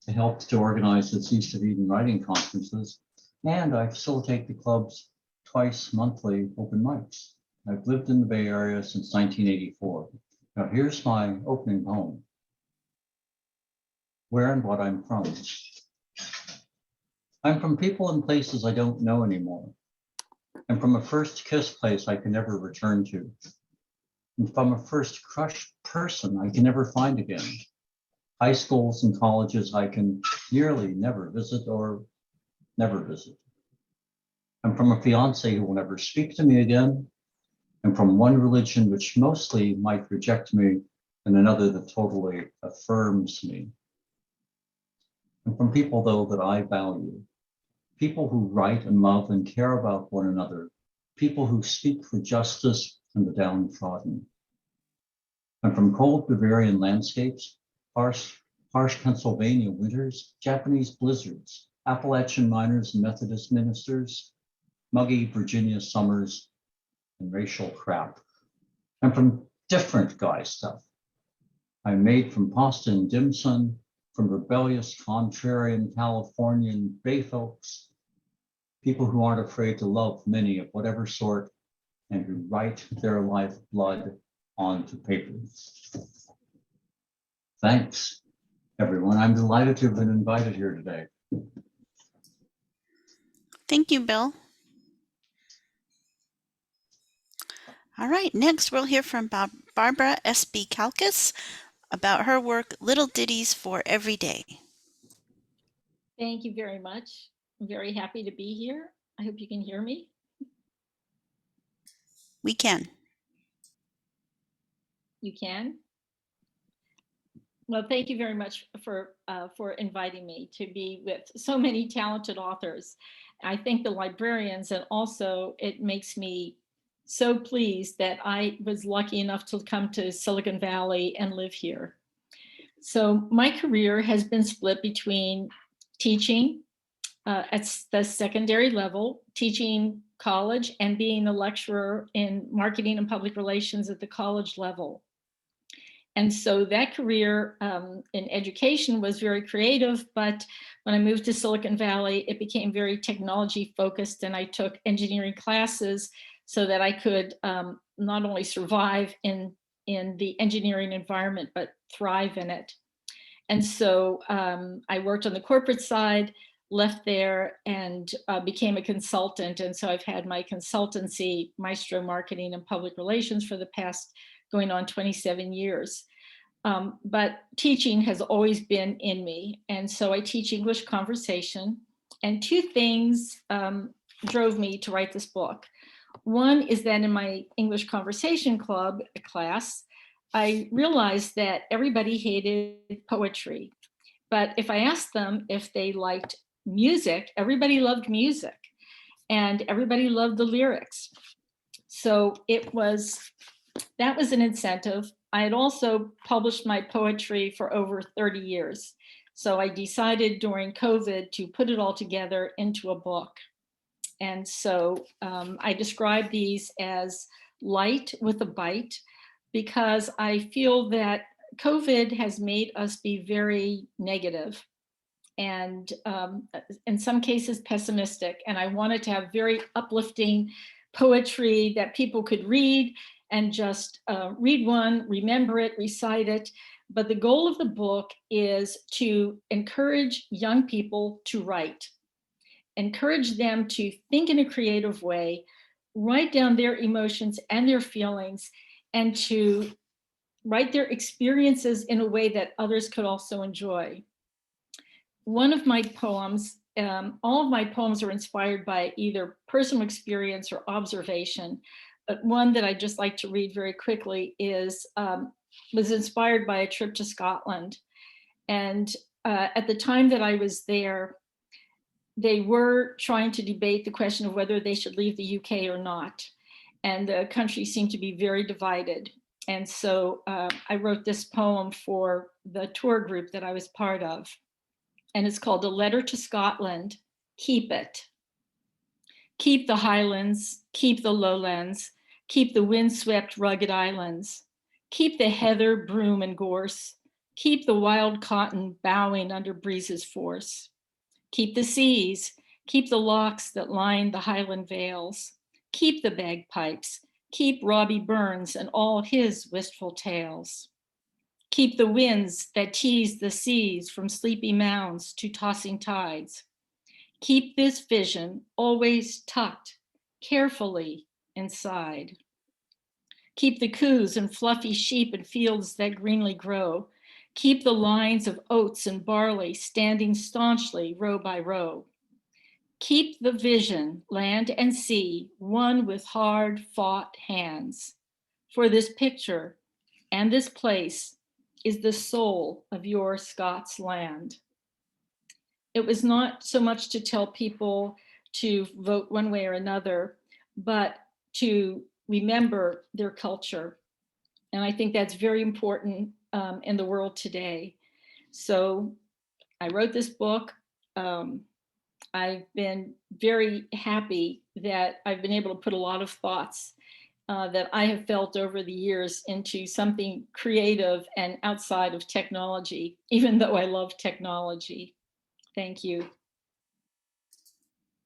I helped to organize its East of Eden writing conferences, and I facilitate the club's twice monthly open mics. I've lived in the Bay Area since 1984. Now here's my opening poem. Where and what I'm from. I'm from people and places I don't know anymore. I'm from a first kiss place I can never return to. And from a first crush person I can never find again. High schools and colleges I can nearly never visit or never visit. I'm from a fiance who will never speak to me again. I'm from one religion which mostly might reject me and another that totally affirms me. I'm from people, though, that I value. People who write and love and care about one another. People who speak for justice and the downtrodden. I'm from cold Bavarian landscapes, harsh Pennsylvania winters, Japanese blizzards, Appalachian miners and Methodist ministers, muggy Virginia summers, and racial crap. I'm from different guy stuff. I'm made from pasta and dim sum, from rebellious, contrarian, Californian bay folks, people who aren't afraid to love many of whatever sort and who write their life blood onto paper. Thanks, everyone. I'm delighted to have been invited here today. Thank you, Bill. All right, next we'll hear from Barbara Sb Calcus about her work, Little Ditties for Every Day. Thank you very much. I'm very happy to be here. I hope you can hear me. We can. You can? Well, thank you very much for inviting me to be with so many talented authors. I thank the librarians, and also it makes me so pleased that I was lucky enough to come to Silicon Valley and live here. So my career has been split between teaching at the secondary level, teaching college, and being a lecturer in marketing and public relations at the college level. And so that career in education was very creative, but when I moved to Silicon Valley, it became very technology focused, and I took engineering classes so that I could not only survive in the engineering environment, but thrive in it. And so I worked on the corporate side, left there, and became a consultant. And so I've had my consultancy, Maestro Marketing and Public Relations, for the past going on 27 years. But teaching has always been in me. And so I teach English conversation. And two things drove me to write this book. One is that in my English conversation club class, I realized that everybody hated poetry. But if I asked them if they liked music, everybody loved music. And everybody loved the lyrics. So that was an incentive. I had also published my poetry for over 30 years. So I decided during COVID to put it all together into a book. And so I describe these as light with a bite, because I feel that COVID has made us be very negative and in some cases pessimistic. And I wanted to have very uplifting poetry that people could read and just read one, remember it, recite it. But the goal of the book is to encourage young people to write, encourage them to think in a creative way, write down their emotions and their feelings, and to write their experiences in a way that others could also enjoy. One of my poems, all of my poems are inspired by either personal experience or observation. but one that I'd just like to read very quickly was inspired by a trip to Scotland. And at the time that I was there, they were trying to debate the question of whether they should leave the UK or not. And the country seemed to be very divided. And so I wrote this poem for the tour group that I was part of. And it's called A Letter to Scotland, Keep It. Keep the highlands, keep the lowlands, keep the windswept rugged islands, keep the heather, broom, and gorse, keep the wild cotton bowing under breezes' force. Keep the seas, keep the locks that line the highland vales, keep the bagpipes, keep Robbie Burns and all his wistful tales. Keep the winds that tease the seas from sleepy mounds to tossing tides. Keep this vision always tucked carefully inside. Keep the coos and fluffy sheep and fields that greenly grow. Keep the lines of oats and barley standing staunchly row by row. Keep the vision, land and sea, one with hard fought hands. For this picture and this place is the soul of your Scots land. It was not so much to tell people to vote one way or another, but to remember their culture. And I think that's very important in the world today. So I wrote this book. I've been very happy that I've been able to put a lot of thoughts that I have felt over the years into something creative and outside of technology, even though I love technology. Thank you.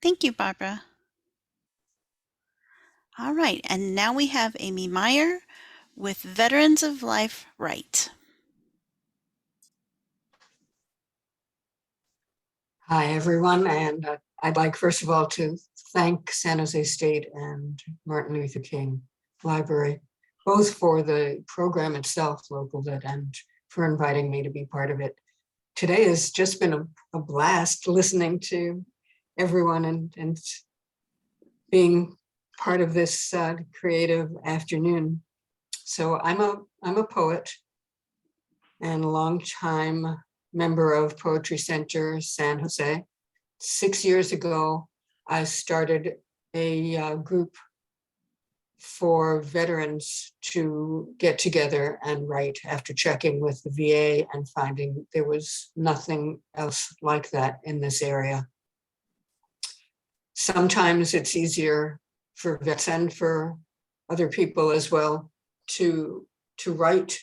Thank you, Barbara. All right, and now we have Amy Meyer with Veterans of Life Right. Hi, everyone. And I'd like, first of all, to thank San Jose State and Martin Luther King Library, both for the program itself, LocalLit, and for inviting me to be part of it. Today has just been a blast listening to everyone and being part of this creative afternoon. So I'm a poet and a longtime member of Poetry Center San Jose. 6 years ago, I started a group for veterans to get together and write after checking with the VA and finding there was nothing else like that in this area. Sometimes it's easier for vets and for other people as well to write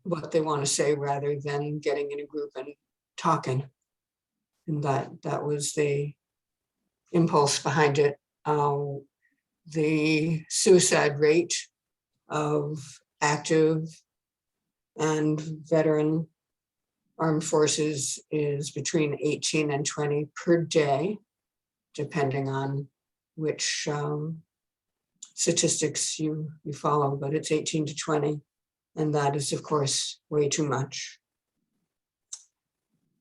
what they want to say rather than getting in a group and talking. And that was the impulse behind it. The suicide rate of active and veteran armed forces is between 18 and 20 per day, depending on which statistics you follow, but it's 18 to 20. And that is, of course, way too much.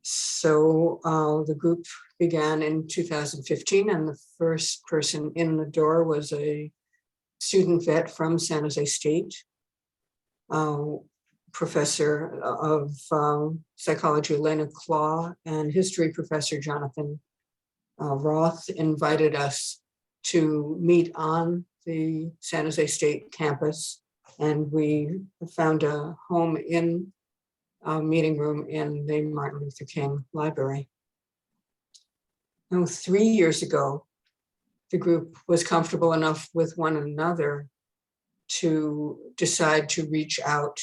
So the group began in 2015, and the first person in the door was a student vet from San Jose State, professor of psychology, Elena Claw, and history professor, Jonathan Roth, invited us to meet on the San Jose State campus. And we found a home in a meeting room in the Martin Luther King Library. Now, 3 years ago, the group was comfortable enough with one another to decide to reach out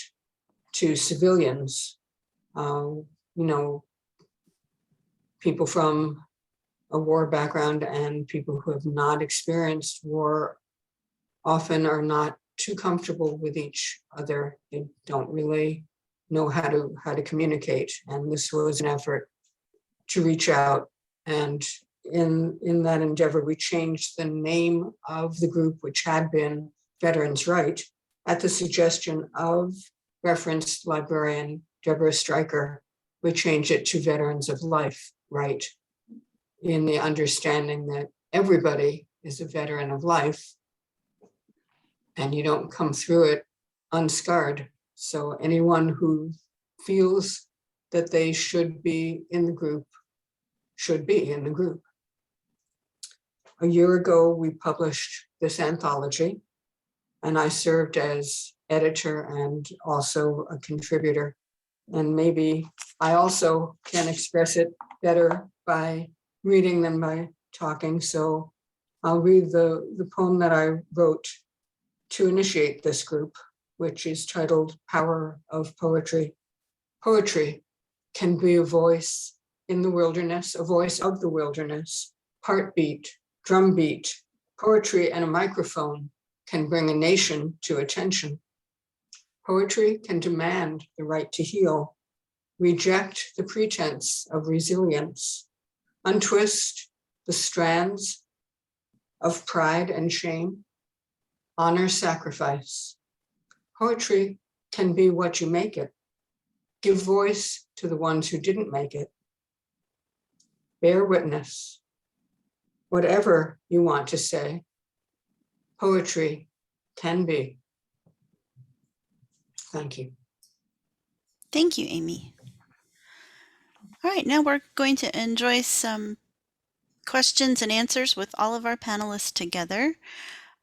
to civilians, people from a war background and people who have not experienced war often are not too comfortable with each other. They don't really know how to communicate. And this was an effort to reach out. And in that endeavor, we changed the name of the group, which had been Veterans Right, at the suggestion of referenced librarian Deborah Stryker. We changed it to Veterans of Life Right, in the understanding that everybody is a veteran of life. and you don't come through it unscarred. So anyone who feels that they should be in the group should be in the group. A year ago, we published this anthology, and I served as editor and also a contributor. And maybe I also can express it better by reading than by talking. So I'll read the poem that I wrote to initiate this group, which is titled Power of Poetry. Poetry can be a voice in the wilderness, a voice of the wilderness, heartbeat, drumbeat. Poetry and a microphone can bring a nation to attention. Poetry can demand the right to heal, reject the pretense of resilience, untwist the strands of pride and shame, honor sacrifice. Poetry can be what you make it. Give voice to the ones who didn't make it. Bear witness. Whatever you want to say, poetry can be. Thank you. Thank you, Amy. All right, now we're going to enjoy some questions and answers with all of our panelists together.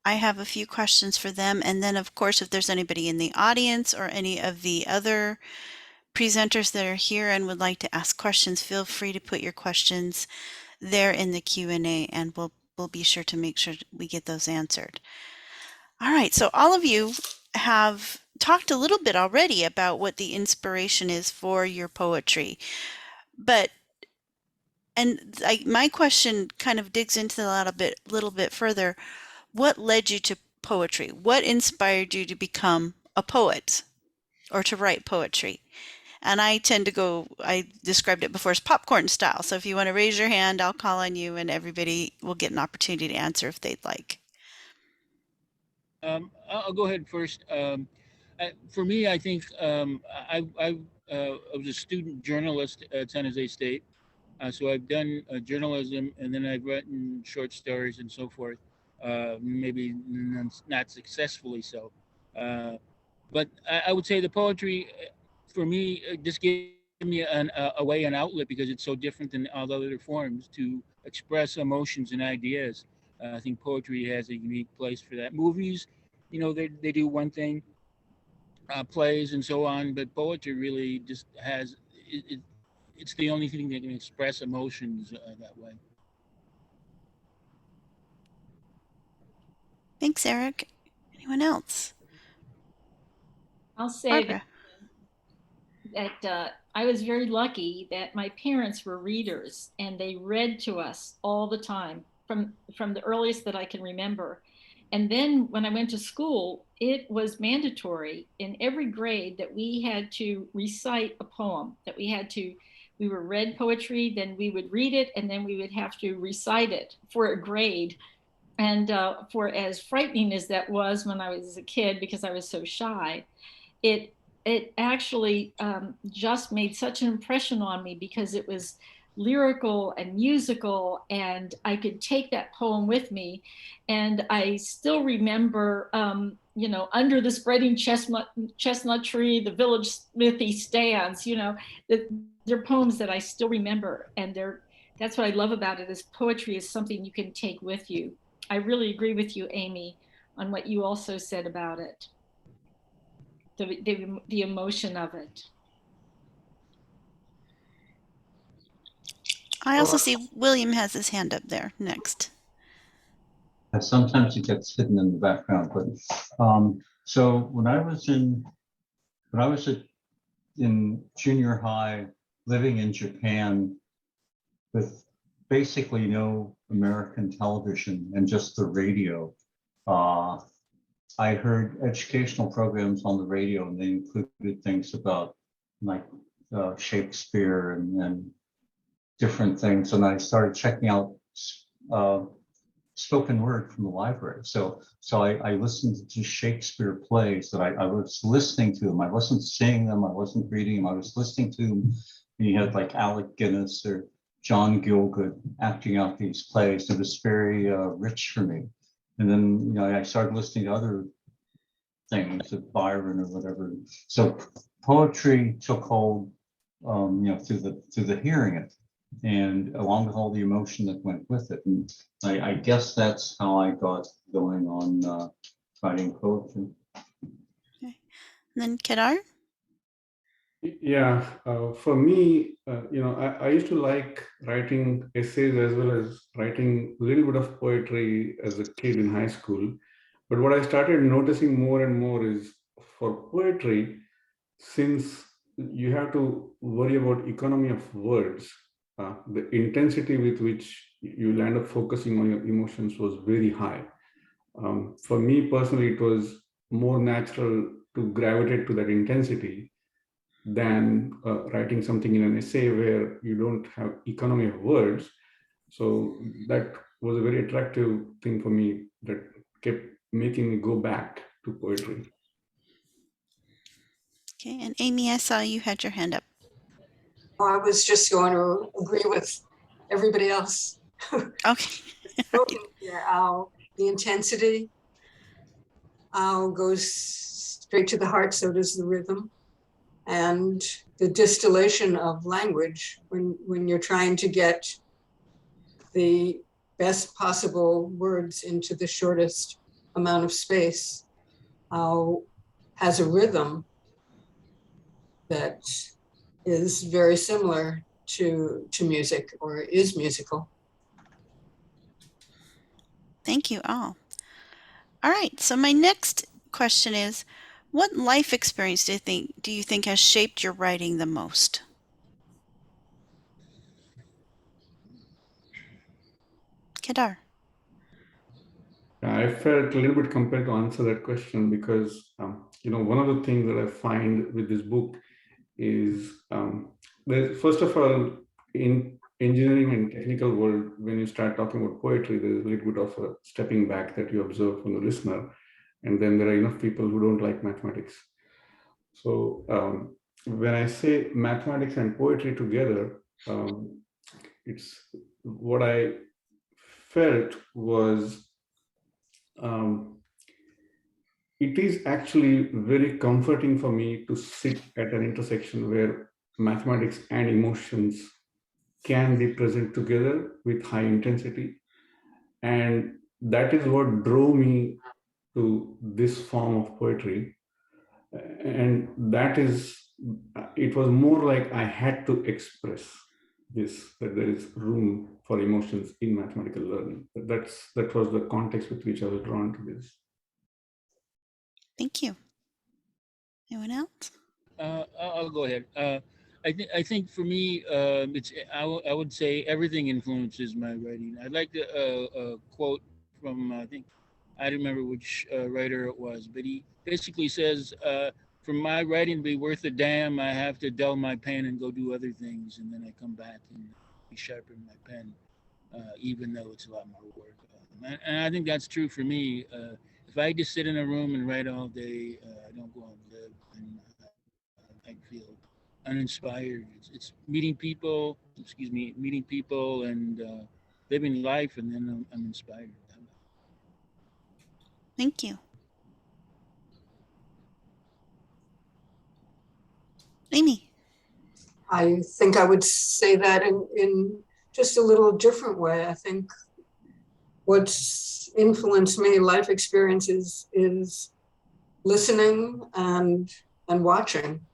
I have a few questions for them, and then of course if there's anybody in the audience or any of the other presenters that are here and would like to ask questions, feel free to put your questions there in the Q&A, and we'll be sure to make sure we get those answered. All right, so all of you have talked a little bit already about what the inspiration is for your poetry, my question kind of digs into that a little bit further. What led you to poetry? What inspired you to become a poet or to write poetry? And I tend to go, I described it before as popcorn style. So if you want to raise your hand, I'll call on you and everybody will get an opportunity to answer if they'd like. I'll go ahead first. For me, I think I was a student journalist at San Jose State. So I've done journalism, and then I've written short stories and so forth, maybe not successfully so. But I would say the poetry, for me, just gave me a way, an outlet, because it's so different than all the other forms to express emotions and ideas. I think poetry has a unique place for that. Movies, you know, they do one thing, plays and so on, but poetry really just has, it's the only thing that can express emotions that way. Thanks, Eric. Anyone else? I'll say Barbara. that I was very lucky that my parents were readers and they read to us all the time from the earliest that I can remember. And then when I went to school, it was mandatory in every grade that we had to recite a poem, that we were read poetry, then we would read it, and then we would have to recite it for a grade. And for as frightening as that was when I was a kid, because I was so shy, it actually just made such an impression on me because it was lyrical and musical, and I could take that poem with me. And I still remember, you know, under the spreading chestnut tree, the village smithy stands, you know, they're poems that I still remember. And that's what I love about it, is poetry is something you can take with you. I really agree with you, Amy, on what you also said about it. The emotion of it. I also see William has his hand up there next. Sometimes it gets hidden in the background, but so when I was in junior high, living in Japan with basically no American television and just the radio, I heard educational programs on the radio, and they included things about like Shakespeare and different things. And I started checking out spoken word from the library. So I listened to Shakespeare plays that I was listening to them. I wasn't seeing them, I wasn't reading them, I was listening to them. And you had like Alec Guinness or John Gielgud acting out these plays. It was very rich for me. And then, you know, I started listening to other things of Byron or whatever. So poetry took hold, through the hearing it, and along with all the emotion that went with it. And I guess that's how I got going on writing poetry. Okay. And then Kadar? Yeah, for me, I used to like writing essays as well as writing a little bit of poetry as a kid in high school. But what I started noticing more and more is for poetry, since you have to worry about economy of words, the intensity with which you land up focusing on your emotions was very high. For me personally, it was more natural to gravitate to that intensity than writing something in an essay where you don't have economy of words. So that was a very attractive thing for me that kept making me go back to poetry. Okay, and Amy, I saw you had your hand up. I was just going to agree with everybody else. Okay. Here, the intensity goes straight to the heart, so does the rhythm. And the distillation of language, when you're trying to get the best possible words into the shortest amount of space, has a rhythm that is very similar to music, or is musical. Thank you all. All right, so my next question is, what life experience do you think has shaped your writing the most? Kadar. I felt a little bit compelled to answer that question because, one of the things that I find with this book is, first of all, in engineering and technical world, when you start talking about poetry, there's a little bit of a stepping back that you observe from the listener. And then there are enough people who don't like mathematics. So when I say mathematics and poetry together, it's what I felt was it is actually very comforting for me to sit at an intersection where mathematics and emotions can be present together with high intensity. And that is what drove me to this form of poetry. And it was more like I had to express this, that there is room for emotions in mathematical learning. That was the context with which I was drawn to this. Thank you. Anyone else? I'll go ahead. I think for me, I would say everything influences my writing. I'd like to quote from I don't remember which writer it was, but he basically says, "For my writing to be worth a damn, I have to dull my pen and go do other things, and then I come back and resharpen my pen, even though it's a lot more work." And I think that's true for me. If I just sit in a room and write all day, I don't go out and live, and I feel uninspired. It's meeting people, and living life, and then I'm inspired. Thank you. Amy. I think I would say that in just a little different way. I think what's influenced me, life experiences, is listening and watching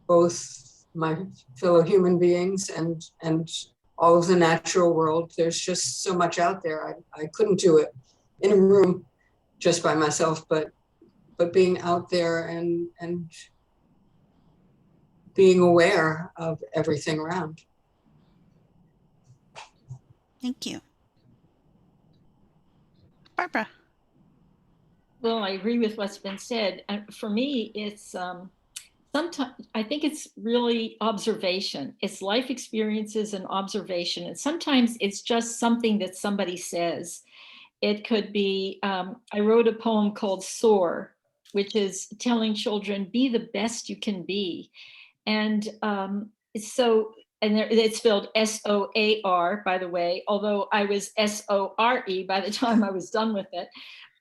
both my fellow human beings and all of the natural world. There's just so much out there. I couldn't do it in a room just by myself, but being out there and being aware of everything around. Thank you. Barbara. Well, I agree with what's been said. For me, it's sometimes I think it's really observation. It's life experiences and observation. And sometimes it's just something that somebody says. It could be, I wrote a poem called Soar, which is telling children, be the best you can be. And it's spelled S-O-A-R, by the way, although I was S-O-R-E by the time I was done with it.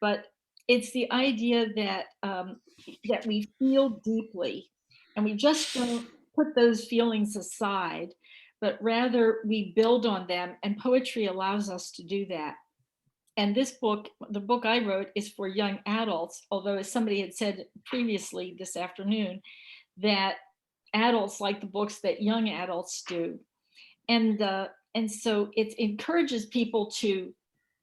But it's the idea that that we feel deeply, and we just don't put those feelings aside, but rather we build on them, and poetry allows us to do that. And this book, the book I wrote, is for young adults, although as somebody had said previously this afternoon, that adults like the books that young adults do. And so it encourages people to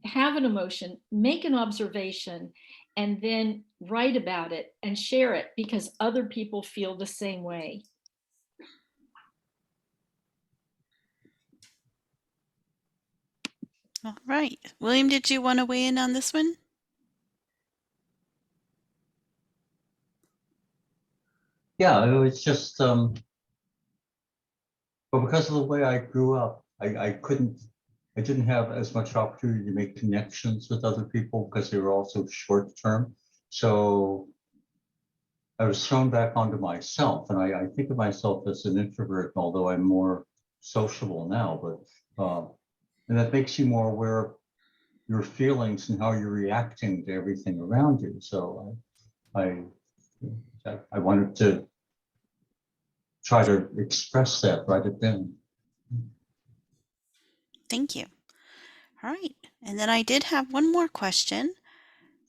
have an emotion, make an observation, and then write about it and share it because other people feel the same way. All right. William, did you want to weigh in on this one? Yeah, it's just, but because of the way I grew up, I didn't have as much opportunity to make connections with other people because they were also short term. So I was thrown back onto myself, and I think of myself as an introvert, although I'm more sociable now, but and that makes you more aware of your feelings and how you're reacting to everything around you. So I wanted to try to express that right at then. Thank you. All right. And then I did have one more question.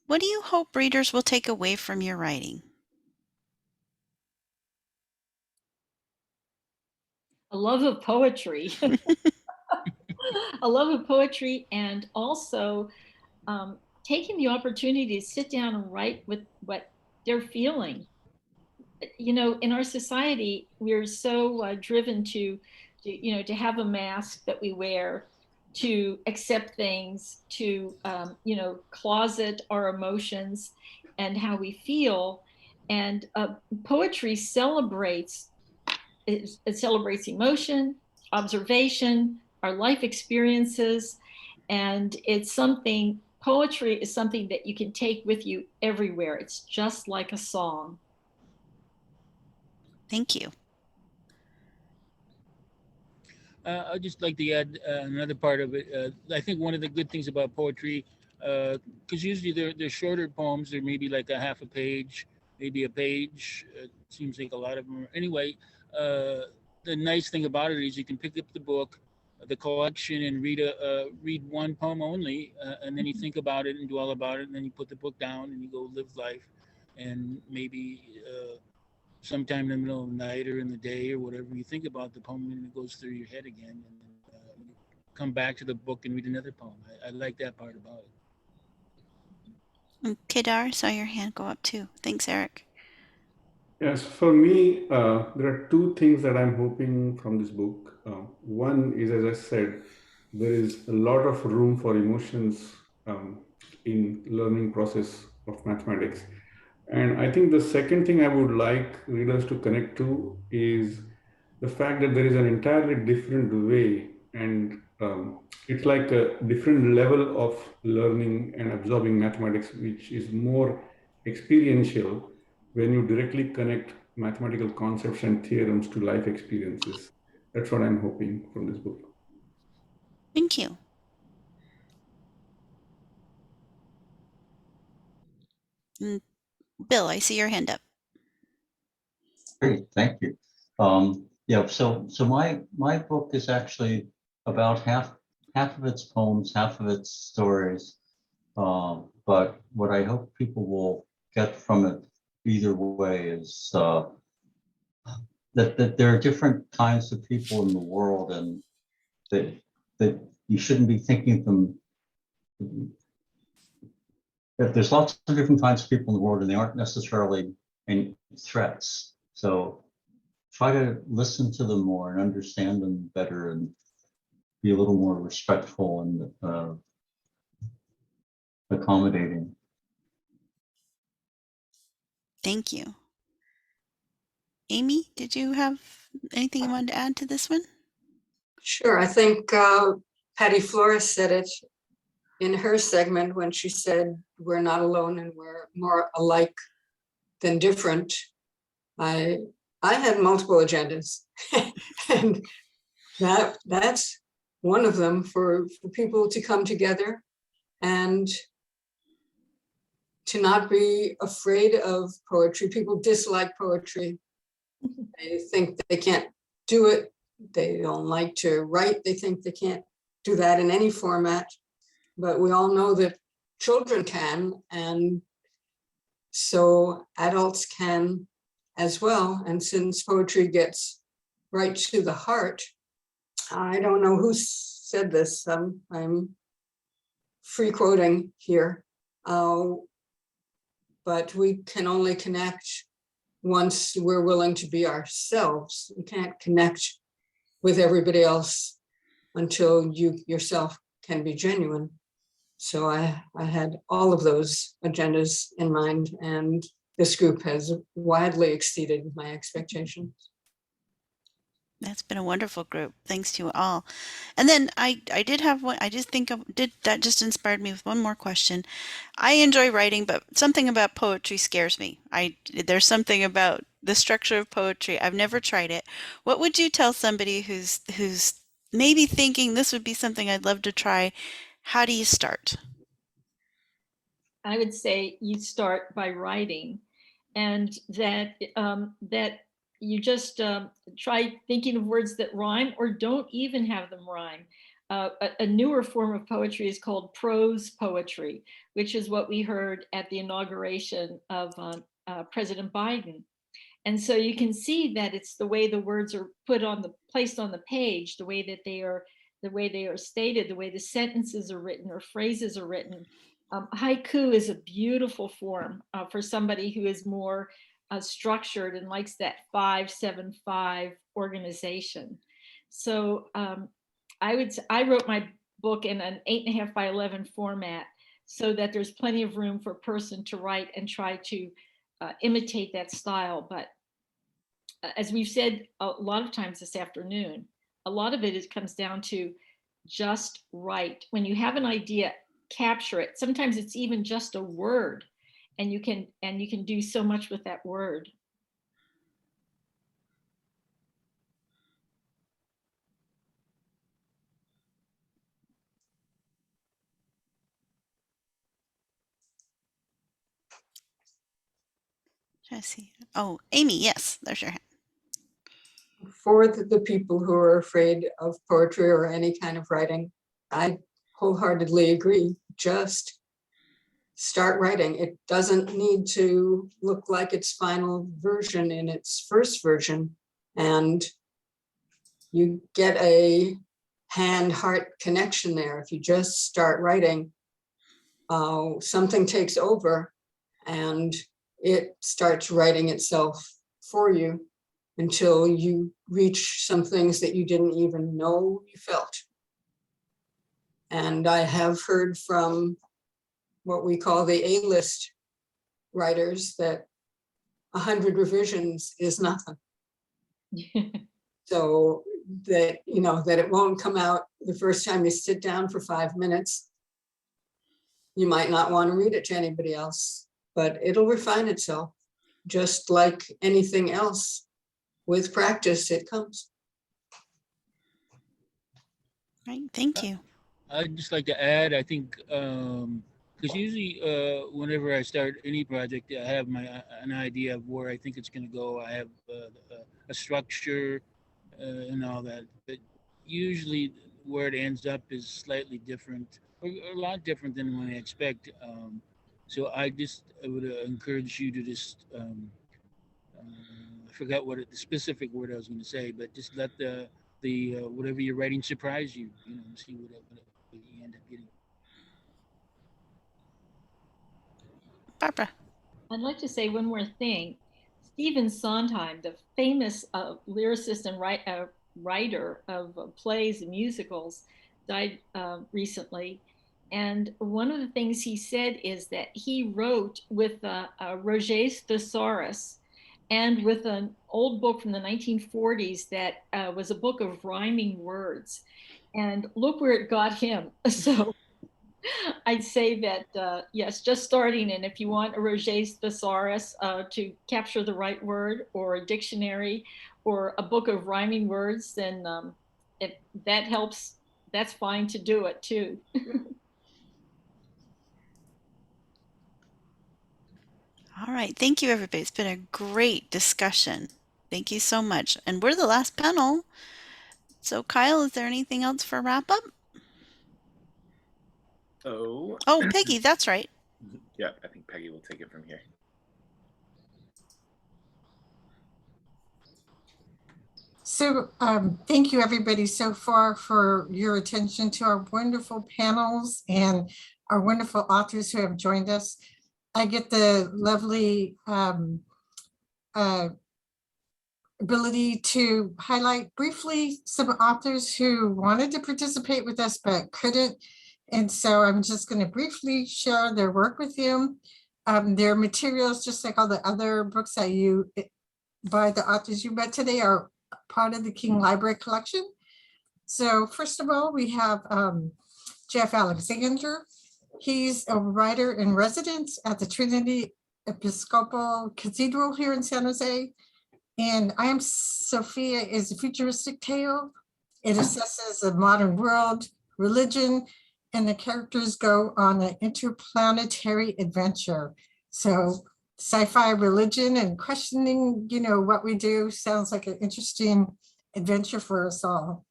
What do you hope readers will take away from your writing? A love of poetry. A love of poetry, and also taking the opportunity to sit down and write with what they're feeling. You know, in our society, we're so driven to have a mask that we wear, to accept things, to closet our emotions and how we feel. And poetry celebrates emotion, observation, our life experiences, and poetry is something that you can take with you everywhere. It's just like a song. Thank you. I'd just like to add another part of it. I think one of the good things about poetry, because usually they're shorter poems, they're maybe like a half a page, maybe a page. It seems like a lot of them. Anyway, the nice thing about it is you can pick up the book, the collection, and read one poem only, and then you think about it and dwell about it, and then you put the book down and you go live life, and maybe sometime in the middle of the night or in the day or whatever, you think about the poem and it goes through your head again, and then you come back to the book and read another poem. I like that part about it. Kadar, saw your hand go up too. Thanks, Eric. Yes, for me, there are two things that I'm hoping from this book. One is, as I said, there is a lot of room for emotions in learning process of mathematics. And I think the second thing I would like readers to connect to is the fact that there is an entirely different way, and it's like a different level of learning and absorbing mathematics, which is more experiential when you directly connect mathematical concepts and theorems to life experiences. That's what I'm hoping from this book. Thank you. Bill, I see your hand up. Great, thank you. Yeah, so my book is actually about half of its poems, half of its stories. But what I hope people will get from it either way is that there are different kinds of people in the world, and that you shouldn't be thinking of them. That there's lots of different kinds of people in the world, and they aren't necessarily any threats. So try to listen to them more and understand them better, and be a little more respectful and accommodating. Thank you. Amy, did you have anything you wanted to add to this one? Sure. I think Patty Flores said it in her segment when she said, we're not alone and we're more alike than different. I had multiple agendas and that's one of them, for people to come together and to not be afraid of poetry. People dislike poetry. They think they can't do it. They don't like to write. They think they can't do that in any format. But we all know that children can, and so adults can as well. And since poetry gets right to the heart, I don't know who said this. I'm free quoting here. But we can only connect once we're willing to be ourselves. We can't connect with everybody else until you yourself can be genuine. So I had all of those agendas in mind, and this group has widely exceeded my expectations. That's been a wonderful group. Thanks to you all. And then I did have one, I just think that just inspired me with one more question. I enjoy writing, but something about poetry scares me. There's something about the structure of poetry. I've never tried it. What would you tell somebody who's maybe thinking this would be something I'd love to try? How do you start? I would say you start by writing, and that you just try thinking of words that rhyme or don't even have them rhyme. A newer form of poetry is called prose poetry, which is what we heard at the inauguration of President Biden. And so you can see that it's the way the words are placed on the page, the way they are stated, the way the sentences are written or phrases are written. Haiku is a beautiful form for somebody who is more structured and likes that 5-7-5 organization. So I wrote my book in an 8.5 by 11 format so that there's plenty of room for a person to write and try to imitate that style. But as we've said a lot of times this afternoon, a lot of it comes down to just write. When you have an idea, capture it. Sometimes it's even just a word, and you can do so much with that word. I see. Oh, Amy, yes, there's your hand. For the people who are afraid of poetry or any kind of writing, I wholeheartedly agree. Just start writing. It doesn't need to look like its final version in its first version. And you get a hand-heart connection there. If you just start writing, something takes over and it starts writing itself for you until you reach some things that you didn't even know you felt. And I have heard from what we call the A-list writers that 100 revisions is nothing. So that, that it won't come out the first time you sit down for 5 minutes. You might not want to read it to anybody else, but it'll refine itself just like anything else. With practice, it comes. Right, thank you. I'd just like to add, I think, because usually whenever I start any project, I have an idea of where I think it's going to go. I have a structure and all that, but usually where it ends up is slightly different, or a lot different than when I expect. So I would encourage you to just, I forgot what the specific word I was going to say, but just let the whatever you're writing surprise you. See what you end up getting. Barbara. I'd like to say one more thing. Stephen Sondheim, the famous lyricist and writer of plays and musicals, died recently. And one of the things he said is that he wrote with Roget's Thesaurus and with an old book from the 1940s that was a book of rhyming words. And look where it got him. So I'd say that, yes, just starting. And if you want a Roget's Thesaurus to capture the right word, or a dictionary, or a book of rhyming words, then if that helps, that's fine to do it too. All right. Thank you, everybody. It's been a great discussion. Thank you so much. And we're the last panel. So Kyle, is there anything else for wrap up? Oh, Peggy, that's right. Yeah, I think Peggy will take it from here. So thank you everybody so far for your attention to our wonderful panels and our wonderful authors who have joined us. I get the lovely ability to highlight briefly some authors who wanted to participate with us but couldn't. And so I'm just going to briefly share their work with you. Their materials, just like all the other books that you by the authors you met today, are part of the King Library collection. So first of all, we have Jeff Alexander. He's a writer in residence at the Trinity Episcopal Cathedral here in San Jose. And I Am Sophia is a futuristic tale. It assesses a modern world, religion, and the characters go on an interplanetary adventure. So sci-fi, religion, and questioning, what we do sounds like an interesting adventure for us all.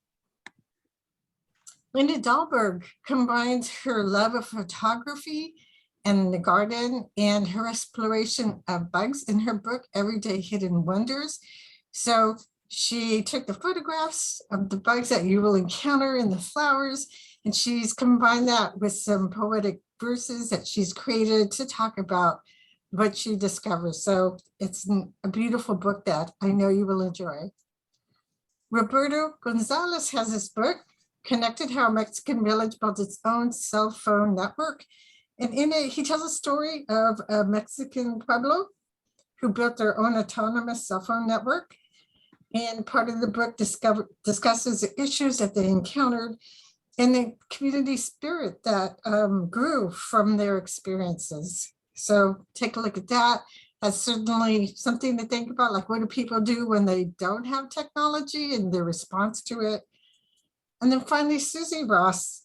Linda Dahlberg combines her love of photography and the garden and her exploration of bugs in her book, Everyday Hidden Wonders. So she took the photographs of the bugs that you will encounter in the flowers, and she's combined that with some poetic verses that she's created to talk about what she discovers. So it's a beautiful book that I know you will enjoy. Roberto Gonzalez has this book, Connected: How a Mexican Village Built Its Own Cell Phone Network. And in it, he tells a story of a Mexican pueblo who built their own autonomous cell phone network. And part of the book discusses the issues that they encountered and the community spirit that grew from their experiences. So take a look at that. That's certainly something to think about, like what do people do when they don't have technology and their response to it. And then finally, Susie Ross.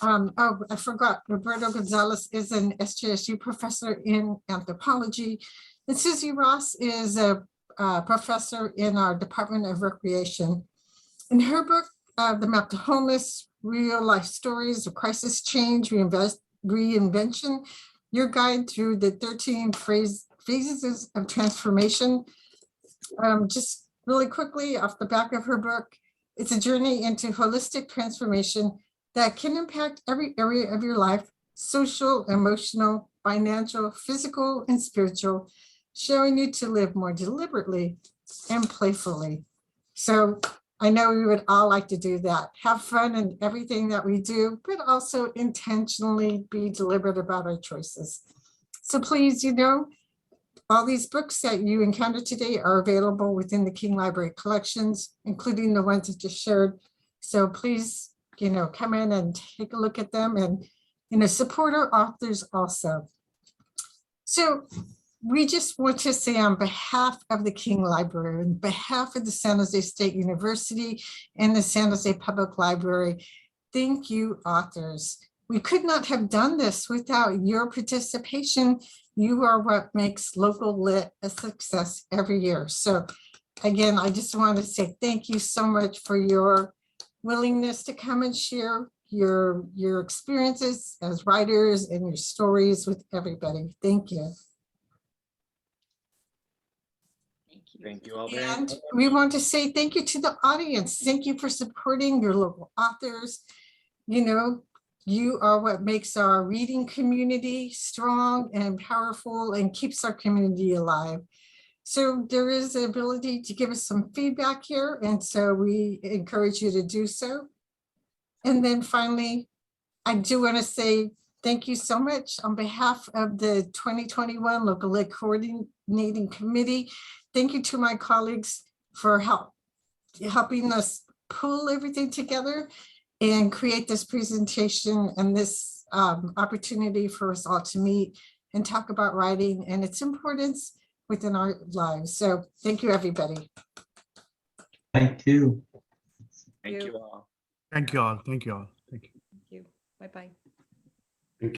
I forgot, Roberto Gonzalez is an SJSU professor in anthropology. And Susie Ross is a professor in our Department of Recreation. In her book, The Map to Homeless, Real Life Stories of Crisis Change, Reinvention, your guide through the 13 phases of transformation. Just really quickly off the back of her book, it's a journey into holistic transformation that can impact every area of your life: social, emotional, financial, physical, and spiritual, showing you to live more deliberately and playfully. So I know we would all like to do that, have fun in everything that we do, but also intentionally be deliberate about our choices. So please, all these books that you encountered today are available within the King Library collections, including the ones I just shared. So please, come in and take a look at them and, support our authors also. So we just want to say on behalf of the King Library, on behalf of the San Jose State University and the San Jose Public Library, thank you, authors. We could not have done this without your participation. You are what makes Local Lit a success every year. So again, I just want to say thank you so much for your willingness to come and share your experiences as writers and your stories with everybody. Thank you. Thank you all. And we want to say thank you to the audience. Thank you for supporting your local authors. You are what makes our reading community strong and powerful and keeps our community alive. So there is the ability to give us some feedback here. And so we encourage you to do so. And then finally, I do want to say thank you so much on behalf of the 2021 Local Lit Coordinating Committee. Thank you to my colleagues for helping us pull everything together and create this presentation and this opportunity for us all to meet and talk about writing and its importance within our lives. So thank you, everybody. Thank you. Thank you all. Thank you all. Thank you all. Thank you. Thank you. Bye-bye.